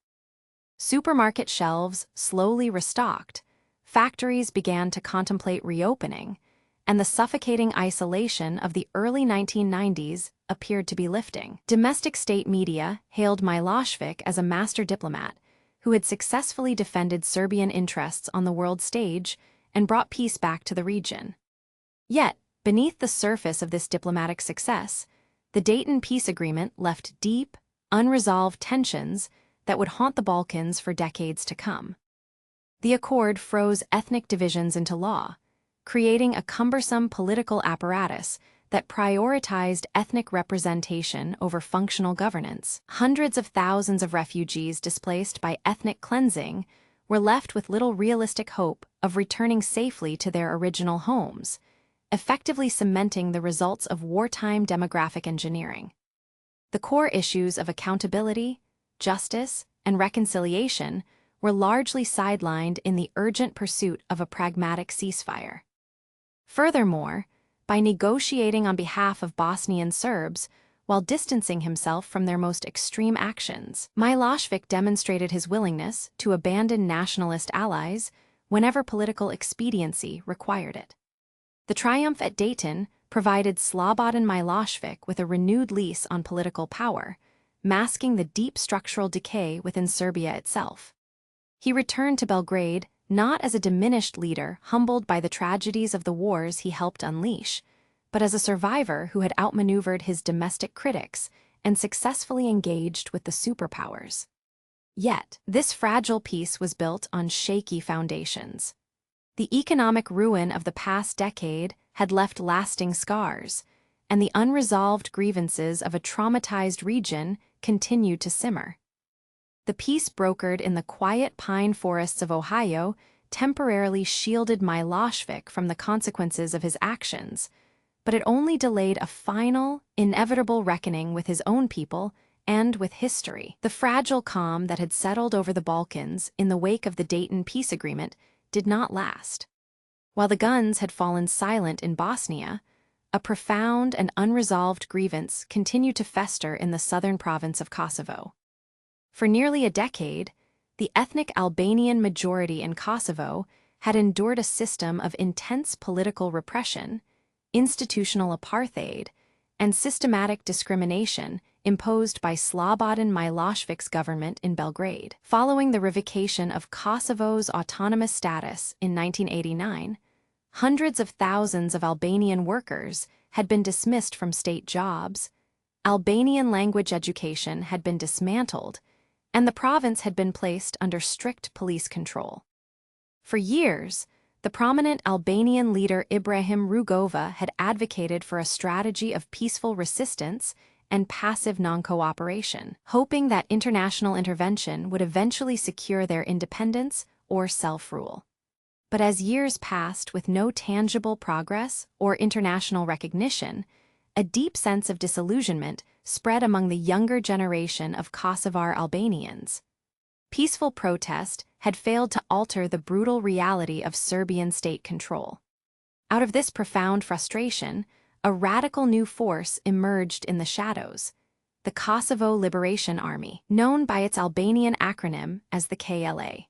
Supermarket shelves slowly restocked, factories began to contemplate reopening, and the suffocating isolation of the early 1990s appeared to be lifting. Domestic state media hailed Milošević as a master diplomat who had successfully defended Serbian interests on the world stage and brought peace back to the region. Yet, beneath the surface of this diplomatic success, the Dayton Peace Agreement left deep, unresolved tensions that would haunt the Balkans for decades to come. The accord froze ethnic divisions into law, creating a cumbersome political apparatus that prioritized ethnic representation over functional governance. Hundreds of thousands of refugees displaced by ethnic cleansing were left with little realistic hope of returning safely to their original homes, effectively cementing the results of wartime demographic engineering. The core issues of accountability, justice, and reconciliation were largely sidelined in the urgent pursuit of a pragmatic ceasefire. Furthermore, by negotiating on behalf of Bosnian Serbs while distancing himself from their most extreme actions, Milošević demonstrated his willingness to abandon nationalist allies whenever political expediency required it. The triumph at Dayton provided Slobodan Milošević with a renewed lease on political power, masking the deep structural decay within Serbia itself. He returned to Belgrade not as a diminished leader humbled by the tragedies of the wars he helped unleash, but as a survivor who had outmaneuvered his domestic critics and successfully engaged with the superpowers. Yet, this fragile peace was built on shaky foundations. The economic ruin of the past decade had left lasting scars, and the unresolved grievances of a traumatized region continued to simmer. The peace brokered in the quiet pine forests of Ohio temporarily shielded Milošević from the consequences of his actions, but it only delayed a final, inevitable reckoning with his own people and with history. The fragile calm that had settled over the Balkans in the wake of the Dayton peace agreement did not last. While the guns had fallen silent in Bosnia, a profound and unresolved grievance continued to fester in the southern province of Kosovo. For nearly a decade, the ethnic Albanian majority in Kosovo had endured a system of intense political repression, institutional apartheid, and systematic discrimination imposed by Slobodan Milošević's government in Belgrade. Following the revocation of Kosovo's autonomous status in 1989, hundreds of thousands of Albanian workers had been dismissed from state jobs, Albanian language education had been dismantled, and the province had been placed under strict police control. For years, the prominent Albanian leader Ibrahim Rugova had advocated for a strategy of peaceful resistance and passive non-cooperation, hoping that international intervention would eventually secure their independence or self-rule. But as years passed with no tangible progress or international recognition, a deep sense of disillusionment spread among the younger generation of Kosovar Albanians. Peaceful protest had failed to alter the brutal reality of Serbian state control. Out of this profound frustration, a radical new force emerged in the shadows: the Kosovo Liberation Army, known by its Albanian acronym as the KLA.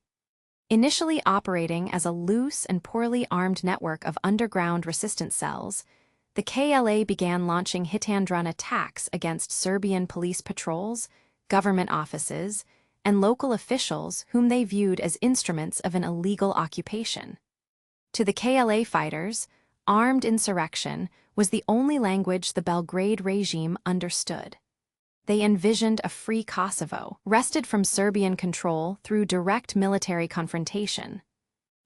Initially operating as a loose and poorly armed network of underground resistance cells, the KLA began launching hit-and-run attacks against Serbian police patrols, government offices, and local officials whom they viewed as instruments of an illegal occupation. To the KLA fighters, armed insurrection was the only language the Belgrade regime understood. They envisioned a free Kosovo, wrested from Serbian control through direct military confrontation.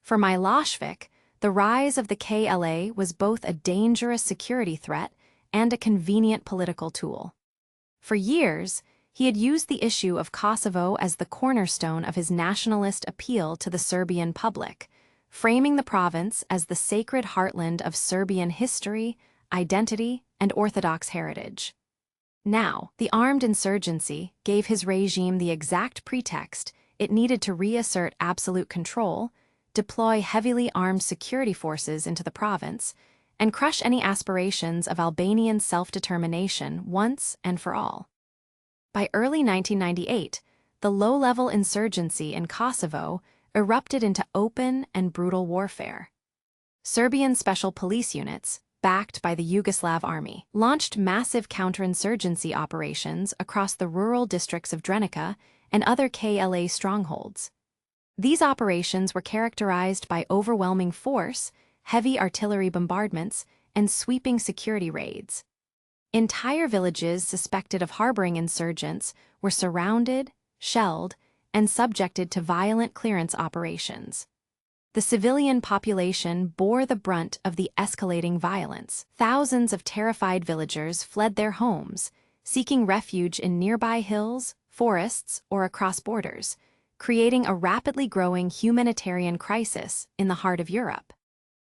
For Milošević, the rise of the KLA was both a dangerous security threat and a convenient political tool. For years, he had used the issue of Kosovo as the cornerstone of his nationalist appeal to the Serbian public, framing the province as the sacred heartland of Serbian history, identity, and Orthodox heritage. Now, the armed insurgency gave his regime the exact pretext it needed to reassert absolute control, deploy heavily armed security forces into the province, and crush any aspirations of Albanian self-determination once and for all. By early 1998, the low-level insurgency in Kosovo erupted into open and brutal warfare. Serbian special police units, backed by the Yugoslav army, launched massive counterinsurgency operations across the rural districts of Drenica and other KLA strongholds. These operations were characterized by overwhelming force, heavy artillery bombardments, and sweeping security raids. Entire villages suspected of harboring insurgents were surrounded, shelled, and subjected to violent clearance operations. The civilian population bore the brunt of the escalating violence. Thousands of terrified villagers fled their homes, seeking refuge in nearby hills, forests, or across borders, creating a rapidly growing humanitarian crisis in the heart of Europe.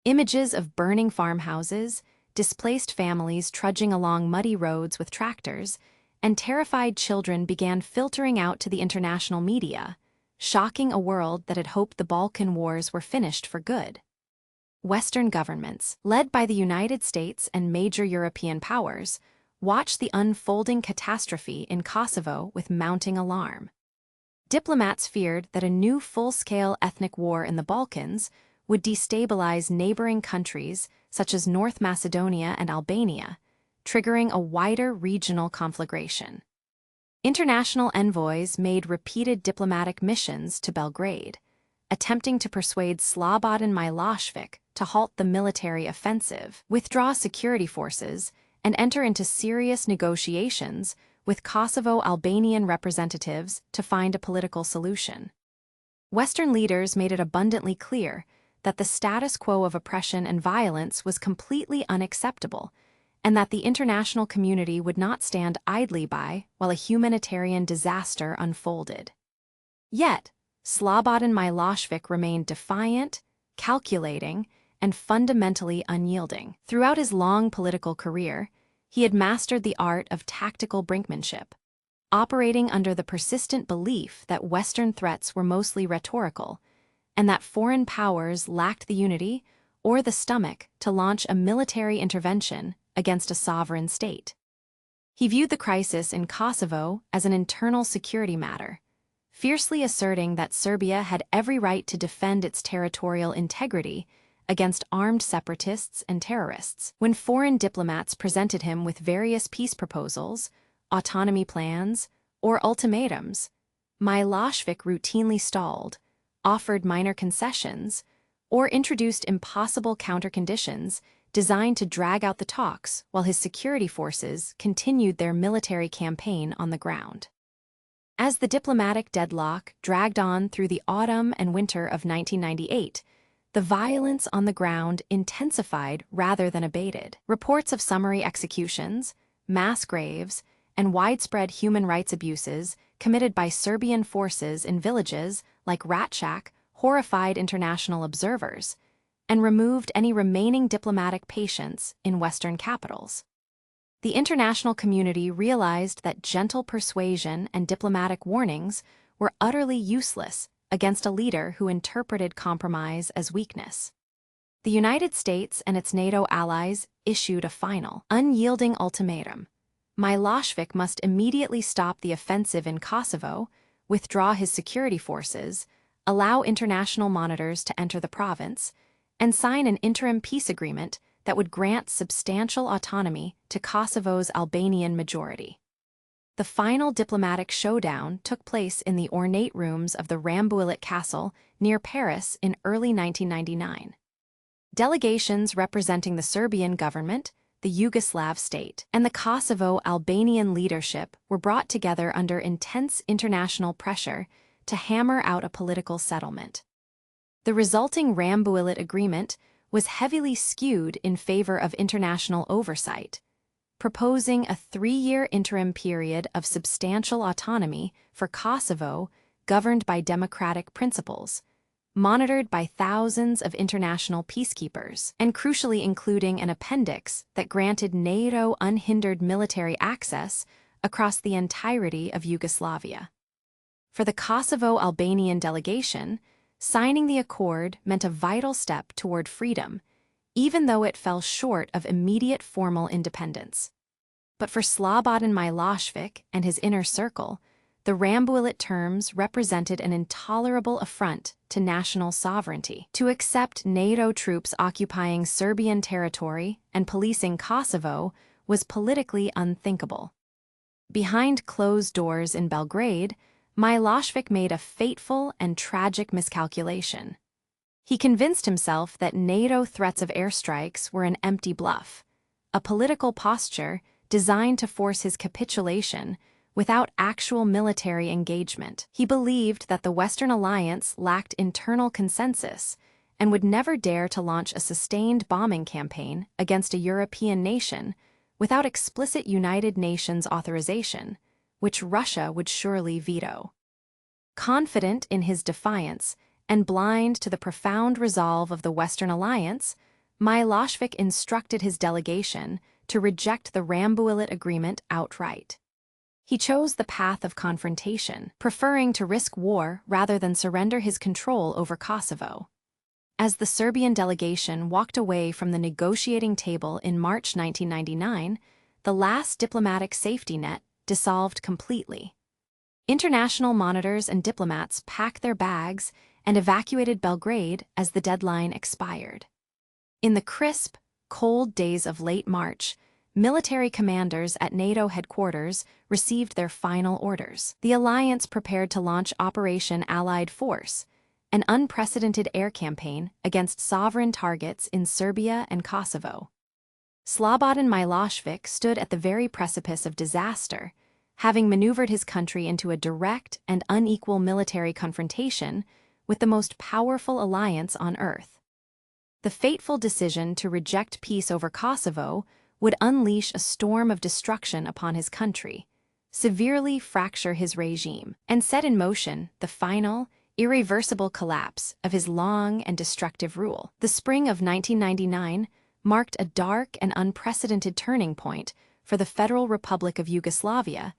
Images of burning farmhouses, displaced families trudging along muddy roads with tractors, and terrified children began filtering out to the international media, shocking a world that had hoped the Balkan Wars were finished for good. Western governments, led by the United States and major European powers, watched the unfolding catastrophe in Kosovo with mounting alarm. Diplomats feared that a new full-scale ethnic war in the Balkans would destabilize neighboring countries such as North Macedonia and Albania, triggering a wider regional conflagration. International envoys made repeated diplomatic missions to Belgrade, attempting to persuade Slobodan Milošević to halt the military offensive, withdraw security forces, and enter into serious negotiations with Kosovo Albanian representatives to find a political solution. Western leaders made it abundantly clear that the status quo of oppression and violence was completely unacceptable, and that the international community would not stand idly by while a humanitarian disaster unfolded. Yet, Slobodan Milošević remained defiant, calculating, and fundamentally unyielding. Throughout his long political career, he had mastered the art of tactical brinkmanship, operating under the persistent belief that Western threats were mostly rhetorical, and that foreign powers lacked the unity or the stomach to launch a military intervention against a sovereign state. He viewed the crisis in Kosovo as an internal security matter, fiercely asserting that Serbia had every right to defend its territorial integrity against armed separatists and terrorists. When foreign diplomats presented him with various peace proposals, autonomy plans, or ultimatums, Milošević routinely stalled, offered minor concessions, or introduced impossible counterconditions designed to drag out the talks while his security forces continued their military campaign on the ground. As the diplomatic deadlock dragged on through the autumn and winter of 1998, the violence on the ground intensified rather than abated. Reports of summary executions, mass graves, and widespread human rights abuses committed by Serbian forces in villages like Ratchak horrified international observers and removed any remaining diplomatic patience in Western capitals. The international community realized that gentle persuasion and diplomatic warnings were utterly useless against a leader who interpreted compromise as weakness. The United States and its NATO allies issued a final, unyielding ultimatum. Milošević must immediately stop the offensive in Kosovo, withdraw his security forces, allow international monitors to enter the province, and sign an interim peace agreement that would grant substantial autonomy to Kosovo's Albanian majority. The final diplomatic showdown took place in the ornate rooms of the Rambouillet Castle near Paris in early 1999. Delegations representing the Serbian government, the Yugoslav state, and the Kosovo Albanian leadership were brought together under intense international pressure to hammer out a political settlement. The resulting Rambouillet agreement was heavily skewed in favor of international oversight, proposing a 3-year interim period of substantial autonomy for Kosovo governed by democratic principles, monitored by thousands of international peacekeepers, and crucially including an appendix that granted NATO unhindered military access across the entirety of Yugoslavia. For the Kosovo Albanian delegation, signing the accord meant a vital step toward freedom, even though it fell short of immediate formal independence. But for Slobodan Milošević and his inner circle, the Rambouillet terms represented an intolerable affront to national sovereignty. To accept NATO troops occupying Serbian territory and policing Kosovo was politically unthinkable. Behind closed doors in Belgrade, Milošević made a fateful and tragic miscalculation. He convinced himself that NATO threats of airstrikes were an empty bluff, a political posture designed to force his capitulation without actual military engagement. He believed that the Western alliance lacked internal consensus and would never dare to launch a sustained bombing campaign against a European nation without explicit United Nations authorization, which Russia would surely veto. Confident in his defiance and blind to the profound resolve of the Western Alliance, Milošević instructed his delegation to reject the Rambouillet Agreement outright. He chose the path of confrontation, preferring to risk war rather than surrender his control over Kosovo. As the Serbian delegation walked away from the negotiating table in March 1999, the last diplomatic safety net dissolved completely. International monitors and diplomats packed their bags and evacuated Belgrade as the deadline expired. In the crisp, cold days of late March, military commanders at NATO headquarters received their final orders. The alliance prepared to launch Operation Allied Force, an unprecedented air campaign against sovereign targets in Serbia and Kosovo. Slobodan Milošević stood at the very precipice of disaster, having maneuvered his country into a direct and unequal military confrontation with the most powerful alliance on earth. The fateful decision to reject peace over Kosovo would unleash a storm of destruction upon his country, severely fracture his regime, and set in motion the final, irreversible collapse of his long and destructive rule. The spring of 1999 marked a dark and unprecedented turning point for the Federal Republic of Yugoslavia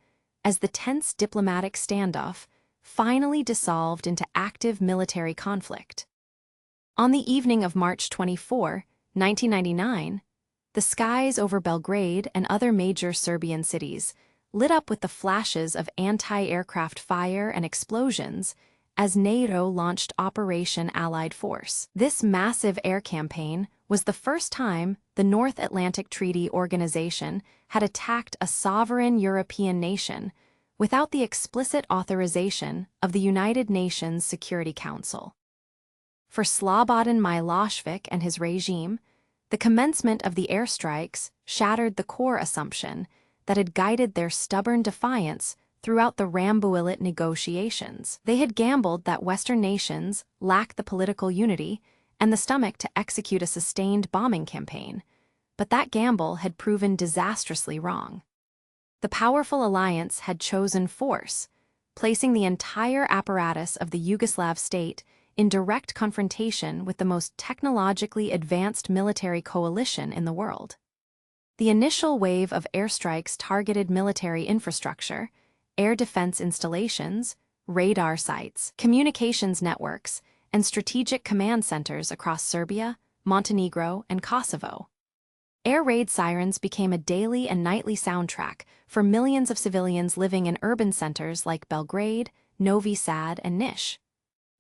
as the tense diplomatic standoff finally dissolved into active military conflict. On the evening of March 24, 1999, the skies over Belgrade and other major Serbian cities lit up with the flashes of anti-aircraft fire and explosions as NATO launched Operation Allied Force. This massive air campaign was the first time the North Atlantic Treaty Organization had attacked a sovereign European nation without the explicit authorization of the United Nations Security Council. For Slobodan Milošević and his regime, the commencement of the airstrikes shattered the core assumption that had guided their stubborn defiance throughout the Rambouillet negotiations. They had gambled that Western nations lacked the political unity and the stomach to execute a sustained bombing campaign, but that gamble had proven disastrously wrong. The powerful alliance had chosen force, placing the entire apparatus of the Yugoslav state in direct confrontation with the most technologically advanced military coalition in the world. The initial wave of airstrikes targeted military infrastructure, air defense installations, radar sites, communications networks, and strategic command centers across Serbia, Montenegro, and Kosovo. Air raid sirens became a daily and nightly soundtrack for millions of civilians living in urban centers like Belgrade, Novi Sad, and Niš.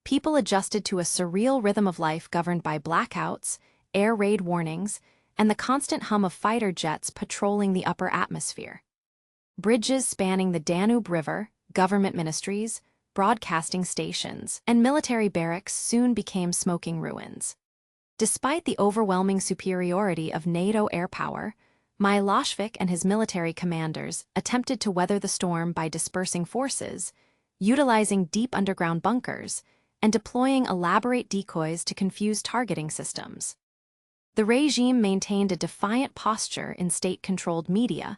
People adjusted to a surreal rhythm of life governed by blackouts, air raid warnings, and the constant hum of fighter jets patrolling the upper atmosphere. Bridges spanning the Danube River, government ministries, broadcasting stations, and military barracks soon became smoking ruins. Despite the overwhelming superiority of NATO air power, Milošević and his military commanders attempted to weather the storm by dispersing forces, utilizing deep underground bunkers, and deploying elaborate decoys to confuse targeting systems. The regime maintained a defiant posture in state-controlled media,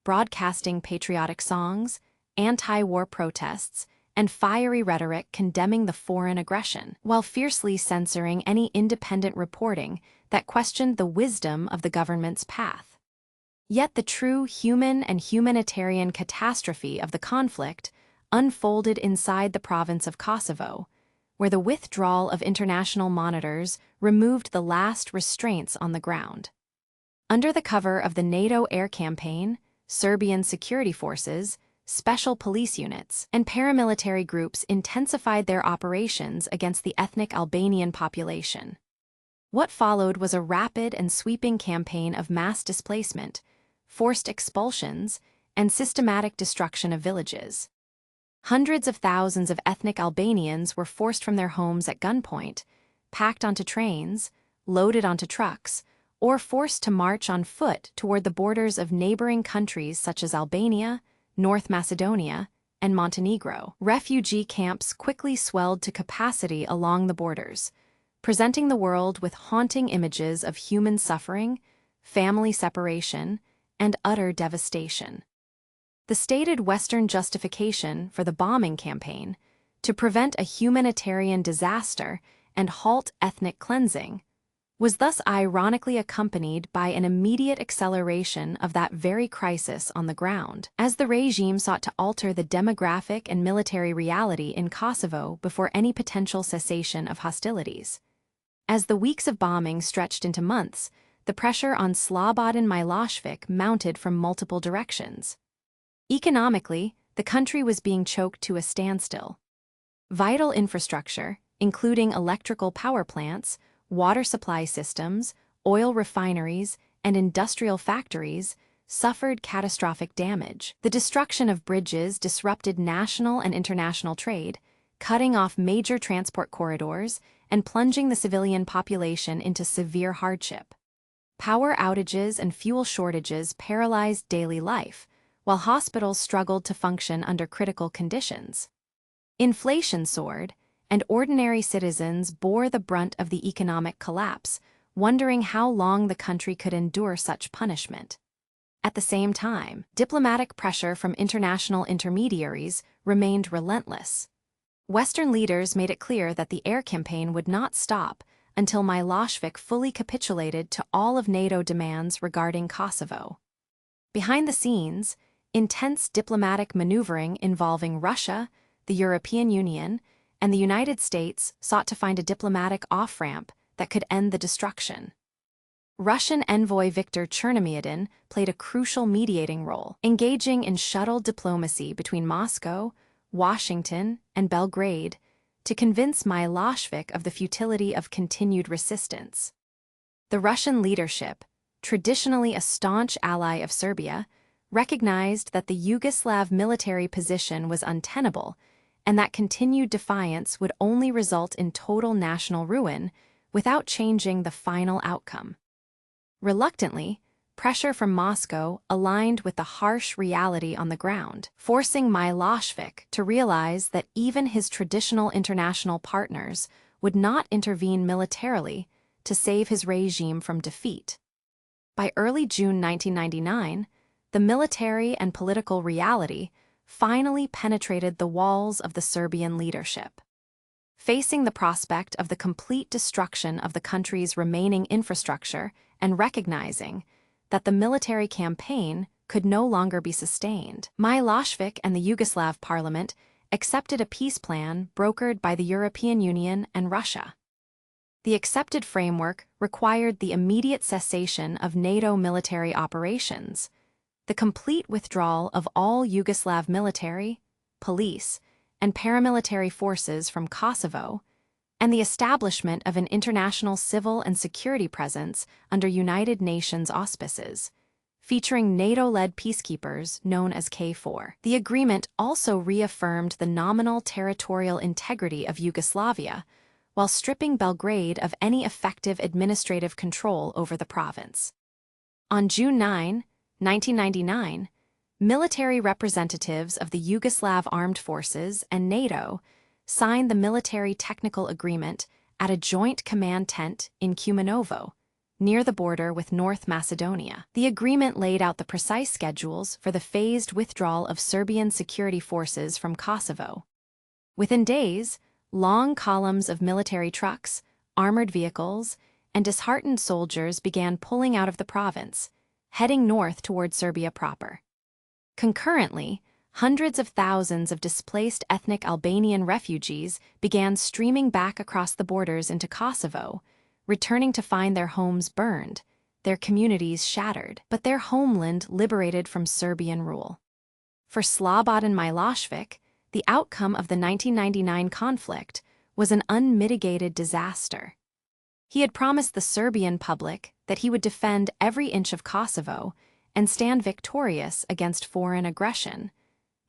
broadcasting patriotic songs, anti-war protests, and fiery rhetoric condemning the foreign aggression, while fiercely censoring any independent reporting that questioned the wisdom of the government's path. Yet the true human and humanitarian catastrophe of the conflict unfolded inside the province of Kosovo, where the withdrawal of international monitors removed the last restraints on the ground. Under the cover of the NATO air campaign, Serbian security forces, special police units, and paramilitary groups intensified their operations against the ethnic Albanian population. What followed was a rapid and sweeping campaign of mass displacement, forced expulsions, and systematic destruction of villages. Hundreds of thousands of ethnic Albanians were forced from their homes at gunpoint, packed onto trains, loaded onto trucks, or forced to march on foot toward the borders of neighboring countries such as Albania, North Macedonia, and Montenegro. Refugee camps quickly swelled to capacity along the borders, presenting the world with haunting images of human suffering, family separation, and utter devastation. The stated Western justification for the bombing campaign, to prevent a humanitarian disaster and halt ethnic cleansing, was thus ironically accompanied by an immediate acceleration of that very crisis on the ground, as the regime sought to alter the demographic and military reality in Kosovo before any potential cessation of hostilities. As the weeks of bombing stretched into months, the pressure on Slobodan Milošević mounted from multiple directions. Economically, the country was being choked to a standstill. Vital infrastructure, including electrical power plants, water supply systems, oil refineries, and industrial factories, suffered catastrophic damage. The destruction of bridges disrupted national and international trade, cutting off major transport corridors and plunging the civilian population into severe hardship. Power outages and fuel shortages paralyzed daily life, while hospitals struggled to function under critical conditions. Inflation soared, and ordinary citizens bore the brunt of the economic collapse, wondering how long the country could endure such punishment. At the same time, diplomatic pressure from international intermediaries remained relentless. Western leaders made it clear that the air campaign would not stop until Milošević fully capitulated to all of NATO demands regarding Kosovo. Behind the scenes, intense diplomatic maneuvering involving Russia, the European Union, and the United States sought to find a diplomatic off-ramp that could end the destruction. Russian envoy Viktor Chernomyrdin played a crucial mediating role, engaging in shuttle diplomacy between Moscow, Washington, and Belgrade to convince Milošević of the futility of continued resistance. The Russian leadership, traditionally a staunch ally of Serbia, recognized that the Yugoslav military position was untenable and that continued defiance would only result in total national ruin without changing the final outcome. Reluctantly, pressure from Moscow aligned with the harsh reality on the ground, forcing Milošević to realize that even his traditional international partners would not intervene militarily to save his regime from defeat. By early June 1999, the military and political reality finally penetrated the walls of the Serbian leadership. Facing the prospect of the complete destruction of the country's remaining infrastructure and recognizing that the military campaign could no longer be sustained, Milošević and the Yugoslav parliament accepted a peace plan brokered by the European Union and Russia. The accepted framework required the immediate cessation of NATO military operations, the complete withdrawal of all Yugoslav military, police, and paramilitary forces from Kosovo, and the establishment of an international civil and security presence under United Nations auspices, featuring NATO-led peacekeepers known as KFOR. The agreement also reaffirmed the nominal territorial integrity of Yugoslavia, while stripping Belgrade of any effective administrative control over the province. On June 9, 1999, military representatives of the Yugoslav Armed Forces and NATO signed the military technical agreement at a joint command tent in Kumanovo, near the border with North Macedonia. The agreement laid out the precise schedules for the phased withdrawal of Serbian security forces from Kosovo. Within days, long columns of military trucks, armored vehicles, and disheartened soldiers began pulling out of the province, heading north toward Serbia proper. Concurrently, hundreds of thousands of displaced ethnic Albanian refugees began streaming back across the borders into Kosovo, returning to find their homes burned, their communities shattered, but their homeland liberated from Serbian rule. For Slobodan Milošević, the outcome of the 1999 conflict was an unmitigated disaster. He had promised the Serbian public that he would defend every inch of Kosovo and stand victorious against foreign aggression,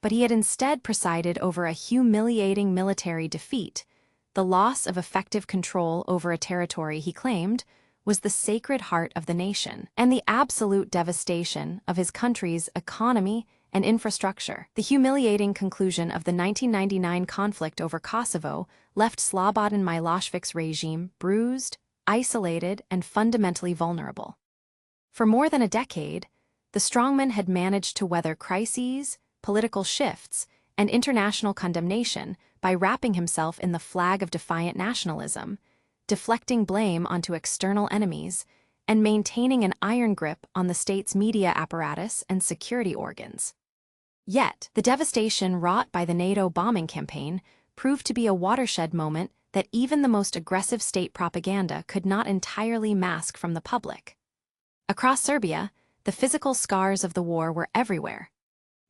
but he had instead presided over a humiliating military defeat. The loss of effective control over a territory he claimed was the sacred heart of the nation, and the absolute devastation of his country's economy and infrastructure. The humiliating conclusion of the 1999 conflict over Kosovo left Slobodan Milošević's regime bruised, isolated, and fundamentally vulnerable. For more than a decade, the Strongman had managed to weather crises, political shifts, and international condemnation by wrapping himself in the flag of defiant nationalism, deflecting blame onto external enemies, and maintaining an iron grip on the state's media apparatus and security organs. Yet, the devastation wrought by the NATO bombing campaign proved to be a watershed moment that even the most aggressive state propaganda could not entirely mask from the public. Across Serbia, the physical scars of the war were everywhere.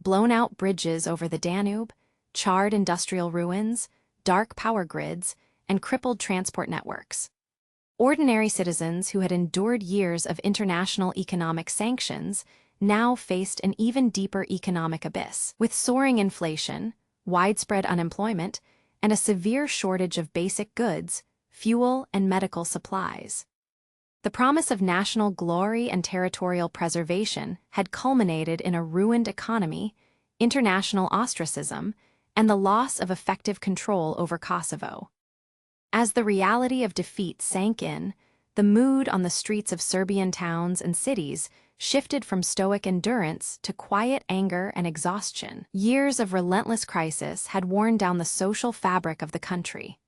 Blown-out bridges over the Danube, charred industrial ruins, dark power grids, and crippled transport networks. Ordinary citizens who had endured years of international economic sanctions now faced an even deeper economic abyss, with soaring inflation, widespread unemployment, and a severe shortage of basic goods, fuel, and medical supplies. The promise of national glory and territorial preservation had culminated in a ruined economy, international ostracism, and the loss of effective control over Kosovo. As the reality of defeat sank in, the mood on the streets of Serbian towns and cities shifted from stoic endurance to quiet anger and exhaustion. Years of relentless crisis had worn down the social fabric of the country.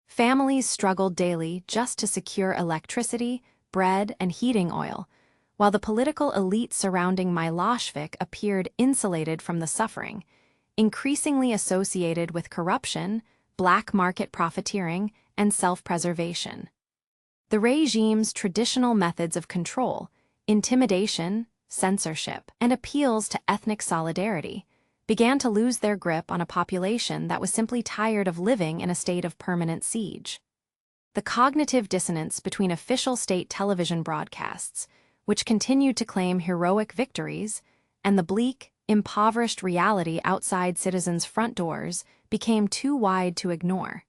Families struggled daily just to secure electricity, bread, and heating oil, while the political elite surrounding Milošević appeared insulated from the suffering, increasingly associated with corruption, black market profiteering, and self-preservation. The regime's traditional methods of control, intimidation, censorship, and appeals to ethnic solidarity, began to lose their grip on a population that was simply tired of living in a state of permanent siege. The cognitive dissonance between official state television broadcasts, which continued to claim heroic victories, and the bleak, impoverished reality outside citizens' front doors became too wide to ignore.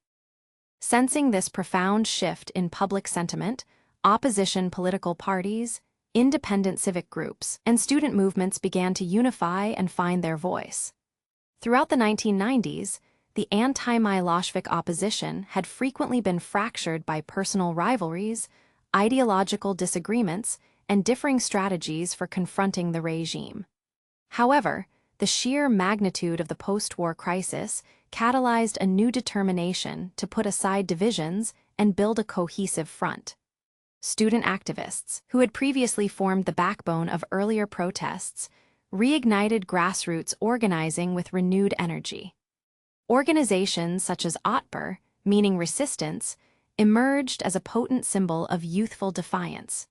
Sensing this profound shift in public sentiment, opposition political parties, independent civic groups, and student movements began to unify and find their voice. Throughout the 1990s, the anti-Milošević opposition had frequently been fractured by personal rivalries, ideological disagreements, and differing strategies for confronting the regime. However, the sheer magnitude of the post-war crisis catalyzed a new determination to put aside divisions and build a cohesive front. Student activists, who had previously formed the backbone of earlier protests, reignited grassroots organizing with renewed energy. Organizations such as Otpor, meaning resistance, emerged as a potent symbol of youthful defiance.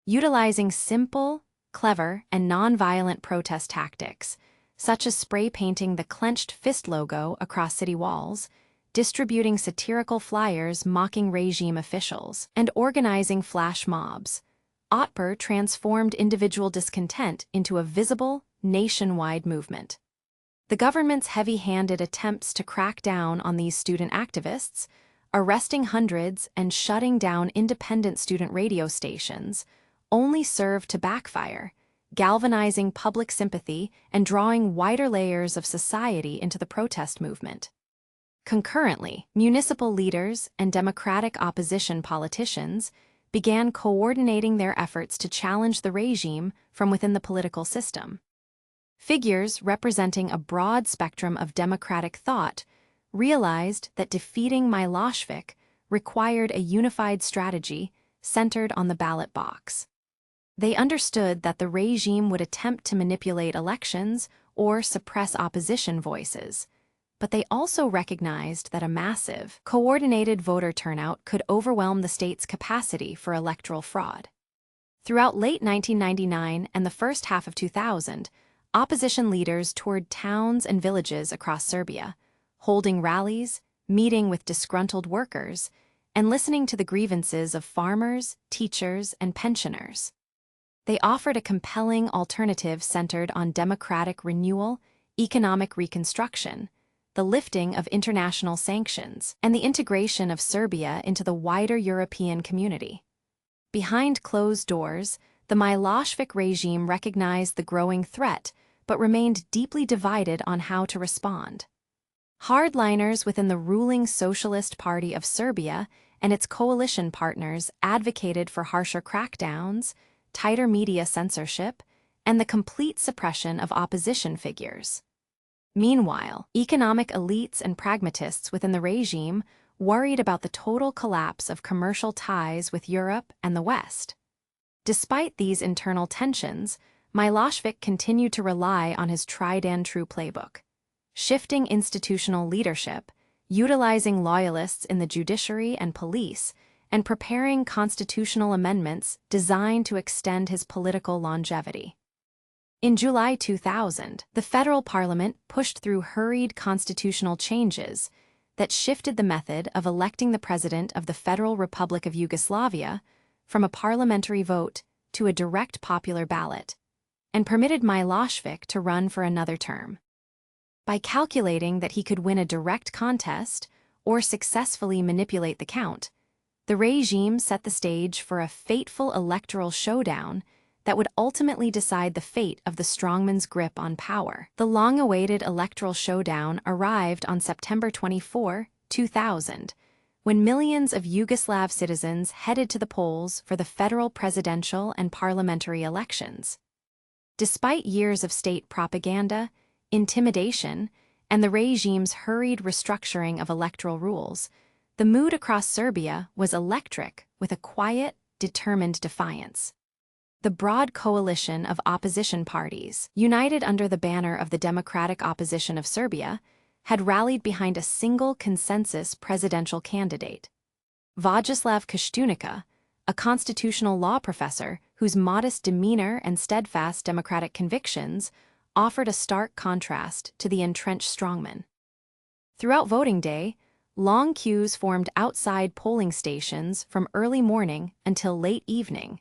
Utilizing simple, clever, and non-violent protest tactics, such as spray painting the clenched fist logo across city walls, distributing satirical flyers mocking regime officials, and organizing flash mobs, Otpor transformed individual discontent into a visible, nationwide movement. The government's heavy-handed attempts to crack down on these student activists, arresting hundreds and shutting down independent student radio stations, only served to backfire, galvanizing public sympathy and drawing wider layers of society into the protest movement. Concurrently, municipal leaders and democratic opposition politicians began coordinating their efforts to challenge the regime from within the political system. Figures representing a broad spectrum of democratic thought realized that defeating Milošević required a unified strategy centered on the ballot box. They understood that the regime would attempt to manipulate elections or suppress opposition voices, but they also recognized that a massive, coordinated voter turnout could overwhelm the state's capacity for electoral fraud. Throughout late 1999 and the first half of 2000, opposition leaders toured towns and villages across Serbia, holding rallies, meeting with disgruntled workers, and listening to the grievances of farmers, teachers, and pensioners. They offered a compelling alternative centered on democratic renewal, economic reconstruction, the lifting of international sanctions, and the integration of Serbia into the wider European community. Behind closed doors, the Milošević regime recognized the growing threat but remained deeply divided on how to respond. Hardliners within the ruling Socialist Party of Serbia and its coalition partners advocated for harsher crackdowns, tighter media censorship, and the complete suppression of opposition figures. Meanwhile, economic elites and pragmatists within the regime worried about the total collapse of commercial ties with Europe and the West. Despite these internal tensions, Milošević continued to rely on his tried-and-true playbook, shifting institutional leadership, utilizing loyalists in the judiciary and police, and preparing constitutional amendments designed to extend his political longevity. In July 2000, the federal parliament pushed through hurried constitutional changes that shifted the method of electing the president of the Federal Republic of Yugoslavia from a parliamentary vote to a direct popular ballot, and permitted Milošević to run for another term. By calculating that he could win a direct contest or successfully manipulate the count, the regime set the stage for a fateful electoral showdown that would ultimately decide the fate of the strongman's grip on power. The long-awaited electoral showdown arrived on September 24, 2000, when millions of Yugoslav citizens headed to the polls for the federal presidential and parliamentary elections. Despite years of state propaganda, intimidation, and the regime's hurried restructuring of electoral rules, the mood across Serbia was electric with a quiet, determined defiance. The broad coalition of opposition parties, united under the banner of the Democratic Opposition of Serbia, had rallied behind a single consensus presidential candidate. Vojislav Koštunica, a constitutional law professor whose modest demeanor and steadfast democratic convictions offered a stark contrast to the entrenched strongman. Throughout voting day, long queues formed outside polling stations from early morning until late evening,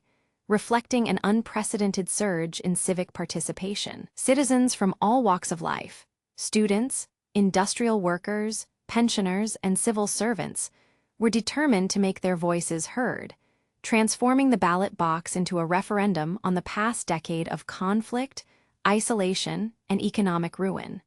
reflecting an unprecedented surge in civic participation. Citizens from all walks of life, students, industrial workers, pensioners, and civil servants, were determined to make their voices heard, transforming the ballot box into a referendum on the past decade of conflict, isolation, and economic ruin.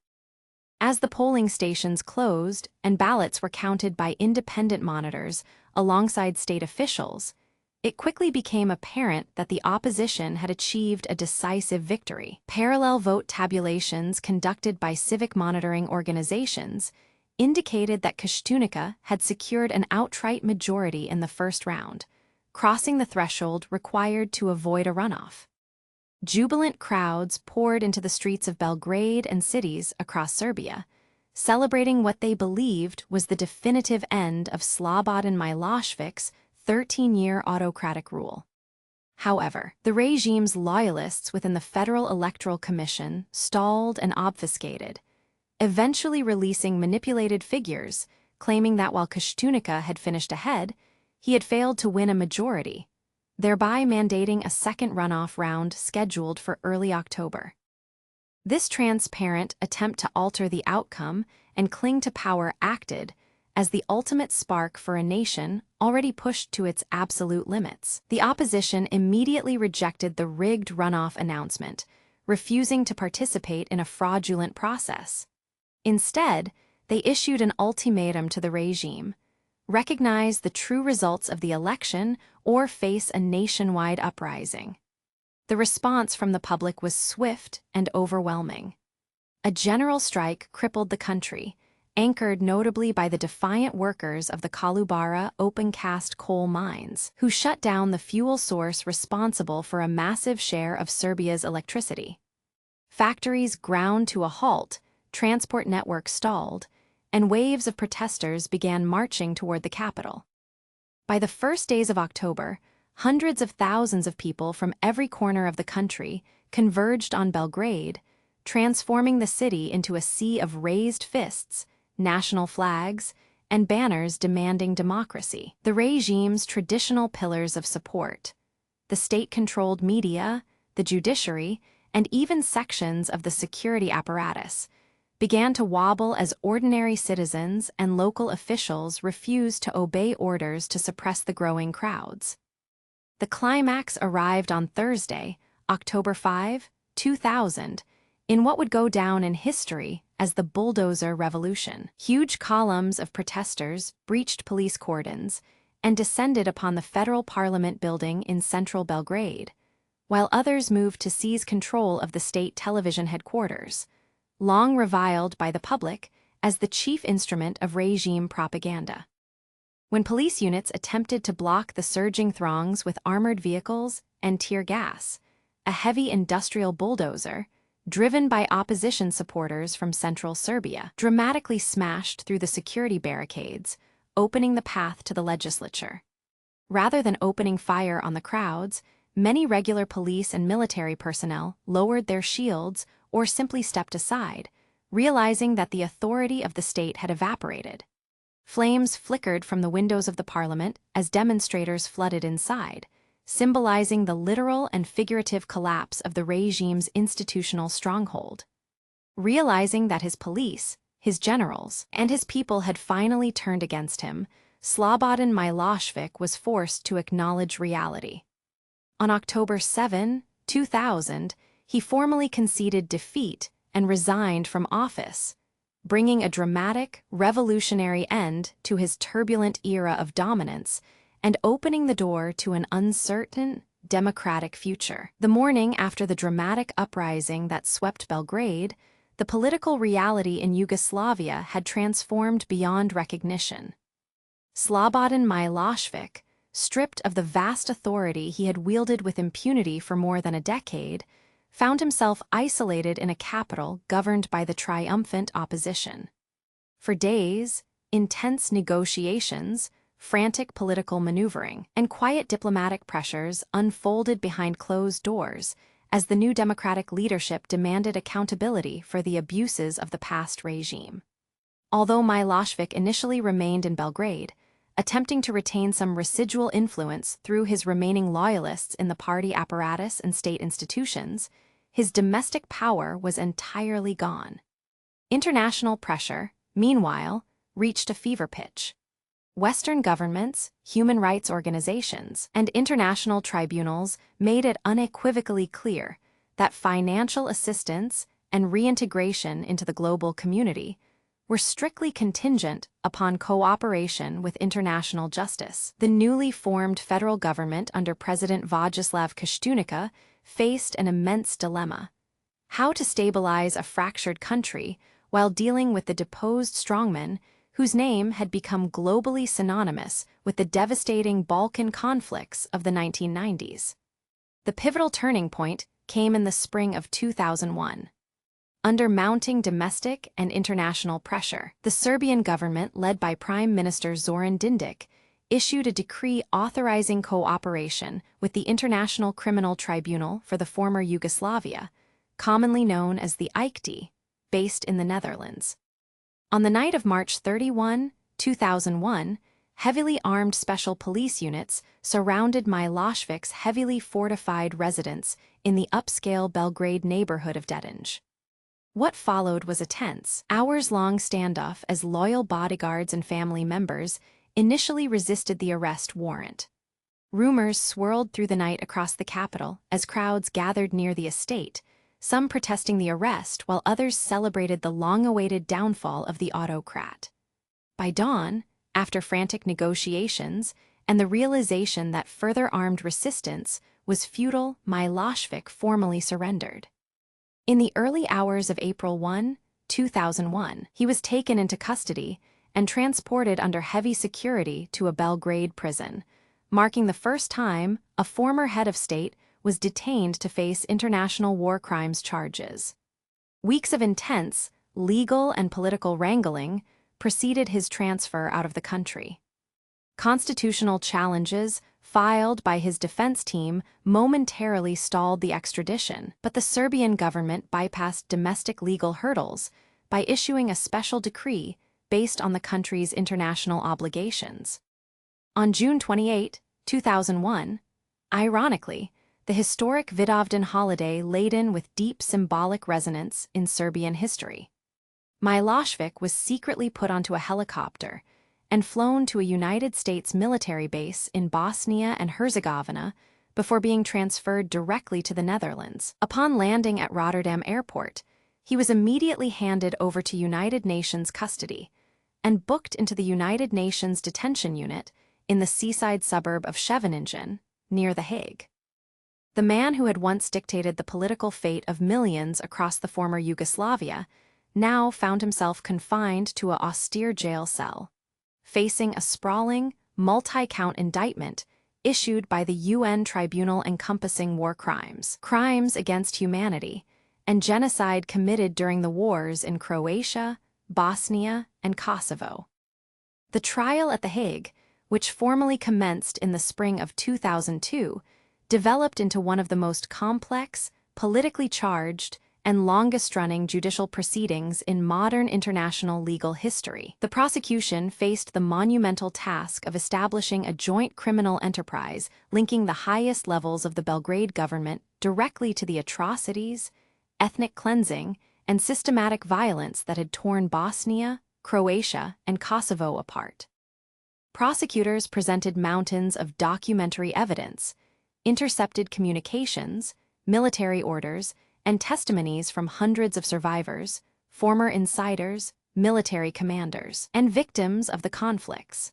As the polling stations closed and ballots were counted by independent monitors alongside state officials, it quickly became apparent that the opposition had achieved a decisive victory. Parallel vote tabulations conducted by civic monitoring organizations indicated that Koštunica had secured an outright majority in the first round, crossing the threshold required to avoid a runoff. Jubilant crowds poured into the streets of Belgrade and cities across Serbia, celebrating what they believed was the definitive end of Slobodan Milošević's 13-year autocratic rule. However, the regime's loyalists within the Federal Electoral Commission stalled and obfuscated, eventually releasing manipulated figures, claiming that while Koštunica had finished ahead, he had failed to win a majority, thereby mandating a second runoff round scheduled for early October. This transparent attempt to alter the outcome and cling to power acted as the ultimate spark for a nation already pushed to its absolute limits. The opposition immediately rejected the rigged runoff announcement, refusing to participate in a fraudulent process. Instead, they issued an ultimatum to the regime: recognize the true results of the election or face a nationwide uprising. The response from the public was swift and overwhelming. A general strike crippled the country, anchored notably by the defiant workers of the Kolubara open-cast coal mines, who shut down the fuel source responsible for a massive share of Serbia's electricity. Factories ground to a halt, transport networks stalled, and waves of protesters began marching toward the capital. By the first days of October, hundreds of thousands of people from every corner of the country converged on Belgrade, transforming the city into a sea of raised fists, national flags, and banners demanding democracy. The regime's traditional pillars of support, the state-controlled media, the judiciary, and even sections of the security apparatus, began to wobble as ordinary citizens and local officials refused to obey orders to suppress the growing crowds. The climax arrived on Thursday, October 5, 2000, in what would go down in history as the bulldozer revolution. Huge columns of protesters breached police cordons and descended upon the federal parliament building in central Belgrade, while others moved to seize control of the state television headquarters, long reviled by the public as the chief instrument of regime propaganda. When police units attempted to block the surging throngs with armored vehicles and tear gas, a heavy industrial bulldozer, driven by opposition supporters from central Serbia, dramatically smashed through the security barricades, opening the path to the legislature. Rather than opening fire on the crowds, many regular police and military personnel lowered their shields or simply stepped aside, realizing that the authority of the state had evaporated. Flames flickered from the windows of the parliament as demonstrators flooded inside, symbolizing the literal and figurative collapse of the regime's institutional stronghold. Realizing that his police, his generals, and his people had finally turned against him, Slobodan Milošević was forced to acknowledge reality. On October 7, 2000, he formally conceded defeat and resigned from office, bringing a dramatic, revolutionary end to his turbulent era of dominance and opening the door to an uncertain, democratic future. The morning after the dramatic uprising that swept Belgrade, the political reality in Yugoslavia had transformed beyond recognition. Slobodan Milošević, stripped of the vast authority he had wielded with impunity for more than a decade, found himself isolated in a capital governed by the triumphant opposition. For days, intense negotiations, frantic political maneuvering, and quiet diplomatic pressures unfolded behind closed doors as the new democratic leadership demanded accountability for the abuses of the past regime. Although Milošević initially remained in Belgrade, attempting to retain some residual influence through his remaining loyalists in the party apparatus and state institutions, his domestic power was entirely gone. International pressure, meanwhile, reached a fever pitch. Western governments, human rights organizations, and international tribunals made it unequivocally clear that financial assistance and reintegration into the global community were strictly contingent upon cooperation with international justice. The newly formed federal government under President Vojislav Koštunica faced an immense dilemma: how to stabilize a fractured country while dealing with the deposed strongman whose name had become globally synonymous with the devastating Balkan conflicts of the 1990s. The pivotal turning point came in the spring of 2001. Under mounting domestic and international pressure, the Serbian government, led by Prime Minister Zoran Đinđić, issued a decree authorizing cooperation with the International Criminal Tribunal for the former Yugoslavia, commonly known as the ICTY, based in the Netherlands. On the night of March 31, 2001, heavily armed special police units surrounded Milošević's heavily fortified residence in the upscale Belgrade neighborhood of Dayton. What followed was a tense, hours-long standoff as loyal bodyguards and family members initially resisted the arrest warrant. Rumors swirled through the night across the capital as crowds gathered near the estate, some protesting the arrest while others celebrated the long-awaited downfall of the autocrat. By dawn, after frantic negotiations and the realization that further armed resistance was futile, Milošević formally surrendered. In the early hours of April 1, 2001, he was taken into custody and transported under heavy security to a Belgrade prison, marking the first time a former head of state was detained to face international war crimes charges. Weeks of intense, legal and political wrangling preceded his transfer out of the country. Constitutional challenges filed by his defense team momentarily stalled the extradition, but the Serbian government bypassed domestic legal hurdles by issuing a special decree based on the country's international obligations. On June 28, 2001, ironically, the historic Vidovdan holiday laden with deep symbolic resonance in Serbian history. Milošević was secretly put onto a helicopter and flown to a United States military base in Bosnia and Herzegovina before being transferred directly to the Netherlands. Upon landing at Rotterdam Airport, He was immediately handed over to United Nations custody and booked into the United Nations detention unit in the seaside suburb of Scheveningen, near The Hague. The man who had once dictated the political fate of millions across the former Yugoslavia now found himself confined to an austere jail cell, facing a sprawling, multi-count indictment issued by the UN tribunal encompassing war crimes against humanity, and genocide committed during the wars in Croatia, Bosnia, and Kosovo. The trial at The Hague, which formally commenced in the spring of 2002, developed into one of the most complex, politically charged, and longest-running judicial proceedings in modern international legal history. The prosecution faced the monumental task of establishing a joint criminal enterprise linking the highest levels of the Belgrade government directly to the atrocities, ethnic cleansing, and systematic violence that had torn Bosnia, Croatia, and Kosovo apart. Prosecutors presented mountains of documentary evidence, intercepted communications, military orders, and testimonies from hundreds of survivors, former insiders, military commanders, and victims of the conflicts.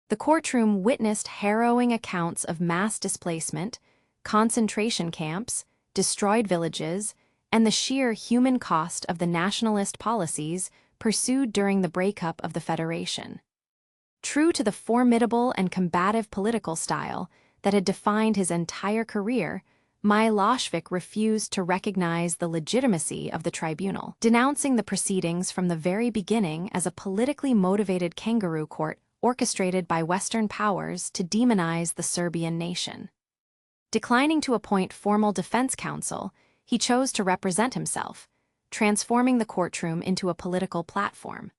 The courtroom witnessed harrowing accounts of mass displacement, concentration camps, destroyed villages, and the sheer human cost of the nationalist policies pursued during the breakup of the Federation. True to the formidable and combative political style that had defined his entire career, Milošević refused to recognize the legitimacy of the tribunal, denouncing the proceedings from the very beginning as a politically motivated kangaroo court orchestrated by Western powers to demonize the Serbian nation. Declining to appoint formal defense counsel, he chose to represent himself, transforming the courtroom into a political platform.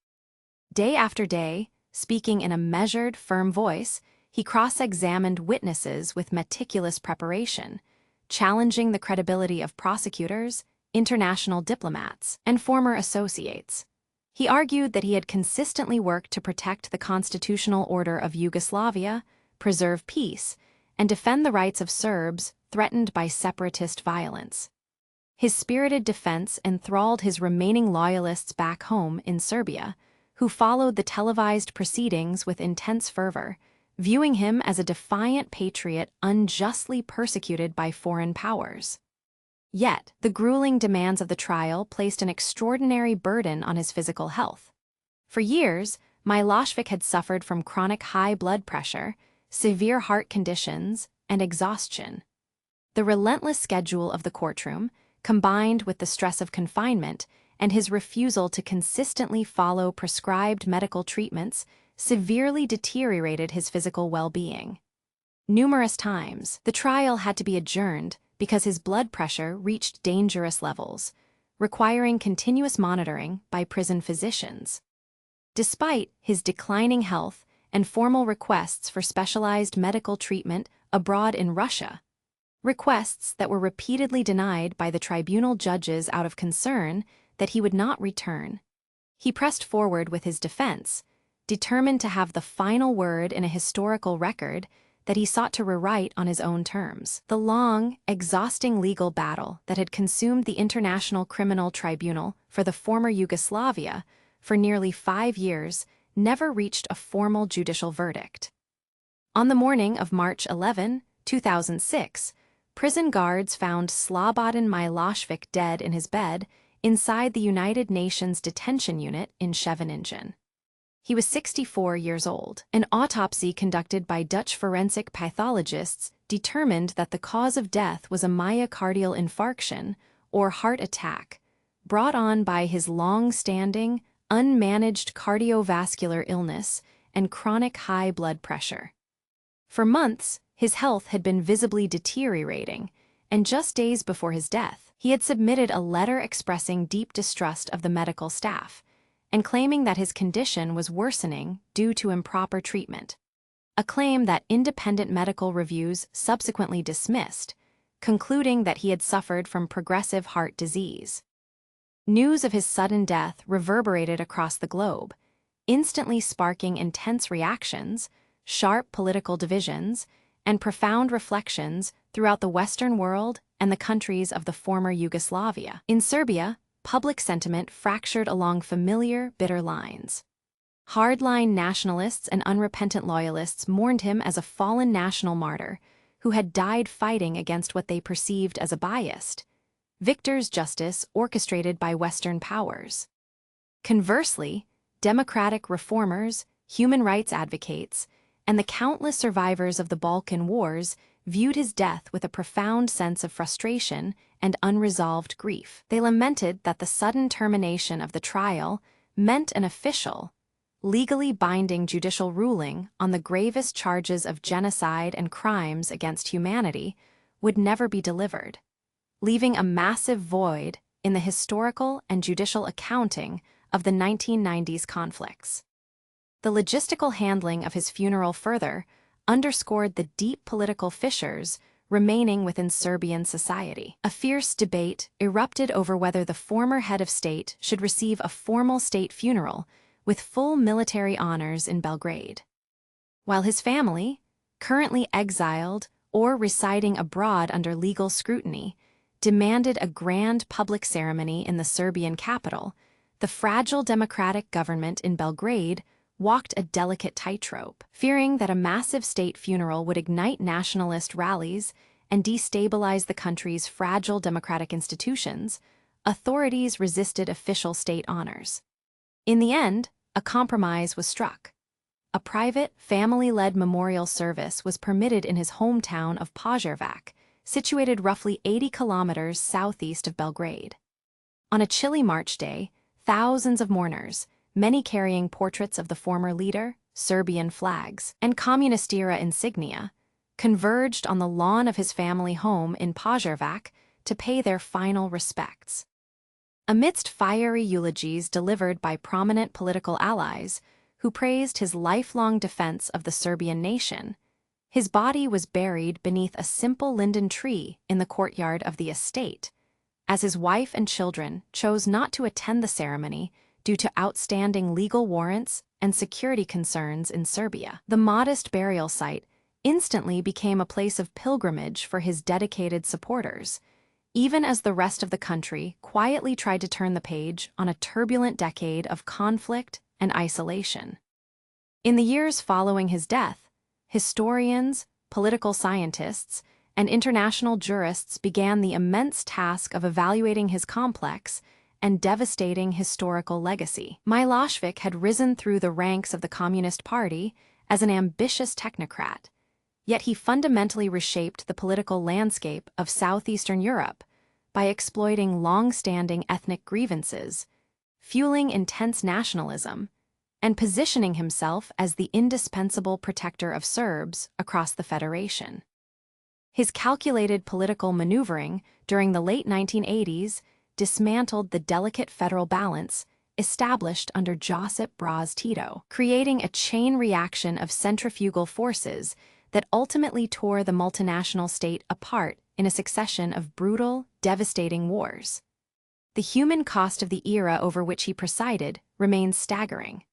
Day after day, speaking in a measured, firm voice, he cross-examined witnesses with meticulous preparation, challenging the credibility of prosecutors, international diplomats, and former associates. He argued that he had consistently worked to protect the constitutional order of Yugoslavia, preserve peace, and defend the rights of Serbs threatened by separatist violence. His spirited defense enthralled his remaining loyalists back home in Serbia, who followed the televised proceedings with intense fervor, viewing him as a defiant patriot unjustly persecuted by foreign powers. Yet, the grueling demands of the trial placed an extraordinary burden on his physical health. For years, Milošević had suffered from chronic high blood pressure, severe heart conditions, and exhaustion. The relentless schedule of the courtroom, combined with the stress of confinement and his refusal to consistently follow prescribed medical treatments, severely deteriorated his physical well-being. Numerous times, the trial had to be adjourned because his blood pressure reached dangerous levels, requiring continuous monitoring by prison physicians. Despite his declining health and formal requests for specialized medical treatment abroad in Russia, requests that were repeatedly denied by the tribunal judges out of concern that he would not return, he pressed forward with his defense, determined to have the final word in a historical record that he sought to rewrite on his own terms. The long, exhausting legal battle that had consumed the International Criminal Tribunal for the former Yugoslavia for nearly 5 years never reached a formal judicial verdict. On the morning of March 11, 2006, prison guards found Slobodan Milošević dead in his bed inside the United Nations detention unit in Scheveningen. He was 64 years old. An autopsy conducted by Dutch forensic pathologists determined that the cause of death was a myocardial infarction, or heart attack, brought on by his long-standing, unmanaged cardiovascular illness and chronic high blood pressure. For months, his health had been visibly deteriorating, and just days before his death, he had submitted a letter expressing deep distrust of the medical staff and claiming that his condition was worsening due to improper treatment, a claim that independent medical reviews subsequently dismissed, concluding that he had suffered from progressive heart disease. News of his sudden death reverberated across the globe, instantly sparking intense reactions, sharp political divisions, and profound reflections throughout the Western world and the countries of the former Yugoslavia. In Serbia, public sentiment fractured along familiar, bitter lines. Hardline nationalists and unrepentant loyalists mourned him as a fallen national martyr who had died fighting against what they perceived as a biased, victor's justice orchestrated by Western powers. Conversely, democratic reformers, human rights advocates, and the countless survivors of the Balkan Wars viewed his death with a profound sense of frustration and unresolved grief. They lamented that the sudden termination of the trial meant an official, legally binding judicial ruling on the gravest charges of genocide and crimes against humanity would never be delivered, leaving a massive void in the historical and judicial accounting of the 1990s conflicts. The logistical handling of his funeral further underscored the deep political fissures remaining within Serbian society. A fierce debate erupted over whether the former head of state should receive a formal state funeral with full military honors in Belgrade, while his family, currently exiled or residing abroad under legal scrutiny, demanded a grand public ceremony in the Serbian capital. The fragile democratic government in Belgrade walked a delicate tightrope, fearing that a massive state funeral would ignite nationalist rallies and destabilize the country's fragile democratic institutions. Authorities resisted official state honors. In the end, a compromise was struck. A private, family-led memorial service was permitted in his hometown of Požarevac, situated roughly 80 kilometers southeast of Belgrade. On a chilly March day, thousands of mourners, many carrying portraits of the former leader, Serbian flags, and communist-era insignia, converged on the lawn of his family home in Požarevac to pay their final respects. Amidst fiery eulogies delivered by prominent political allies who praised his lifelong defense of the Serbian nation, his body was buried beneath a simple linden tree in the courtyard of the estate, as his wife and children chose not to attend the ceremony due to outstanding legal warrants and security concerns in Serbia. The modest burial site instantly became a place of pilgrimage for his dedicated supporters, even as the rest of the country quietly tried to turn the page on a turbulent decade of conflict and isolation. In the years following his death, historians, political scientists, and international jurists began the immense task of evaluating his complex and devastating historical legacy. Milošević had risen through the ranks of the Communist Party as an ambitious technocrat, yet he fundamentally reshaped the political landscape of southeastern Europe by exploiting long-standing ethnic grievances, fueling intense nationalism, and positioning himself as the indispensable protector of Serbs across the Federation. His calculated political maneuvering during the late 1980s dismantled the delicate federal balance established under Josip Broz Tito, creating a chain reaction of centrifugal forces that ultimately tore the multinational state apart in a succession of brutal, devastating wars. The human cost of the era over which he presided remains staggering.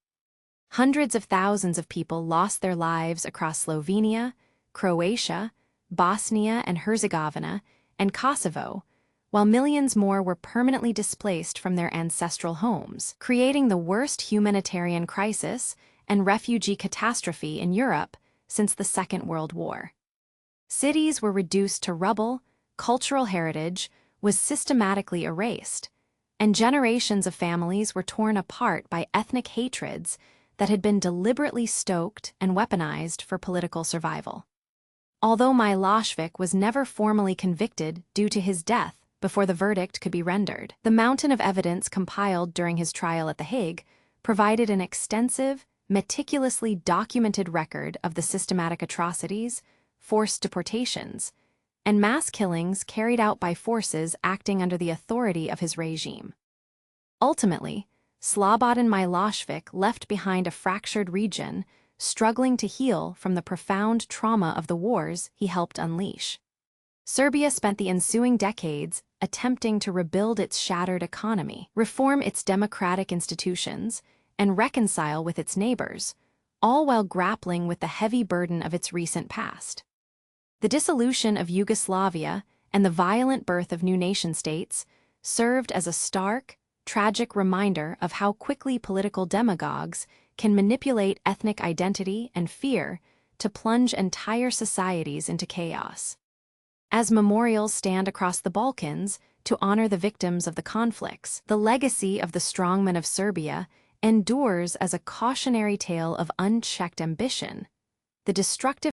Hundreds of thousands of people lost their lives across Slovenia, Croatia, Bosnia and Herzegovina, and Kosovo, while millions more were permanently displaced from their ancestral homes, creating the worst humanitarian crisis and refugee catastrophe in Europe since the Second World War. Cities were reduced to rubble, cultural heritage was systematically erased, and generations of families were torn apart by ethnic hatreds that had been deliberately stoked and weaponized for political survival. Although Milošević was never formally convicted due to his death before the verdict could be rendered, the mountain of evidence compiled during his trial at The Hague provided an extensive, meticulously documented record of the systematic atrocities, forced deportations, and mass killings carried out by forces acting under the authority of his regime. Ultimately, Slobodan Milošević left behind a fractured region, struggling to heal from the profound trauma of the wars he helped unleash. Serbia spent the ensuing decades attempting to rebuild its shattered economy, reform its democratic institutions, and reconcile with its neighbors, all while grappling with the heavy burden of its recent past. The dissolution of Yugoslavia and the violent birth of new nation-states served as a stark, tragic reminder of how quickly political demagogues can manipulate ethnic identity and fear to plunge entire societies into chaos. As memorials stand across the Balkans to honor the victims of the conflicts, the legacy of the Strongman of Serbia endures as a cautionary tale of unchecked ambition, the destructive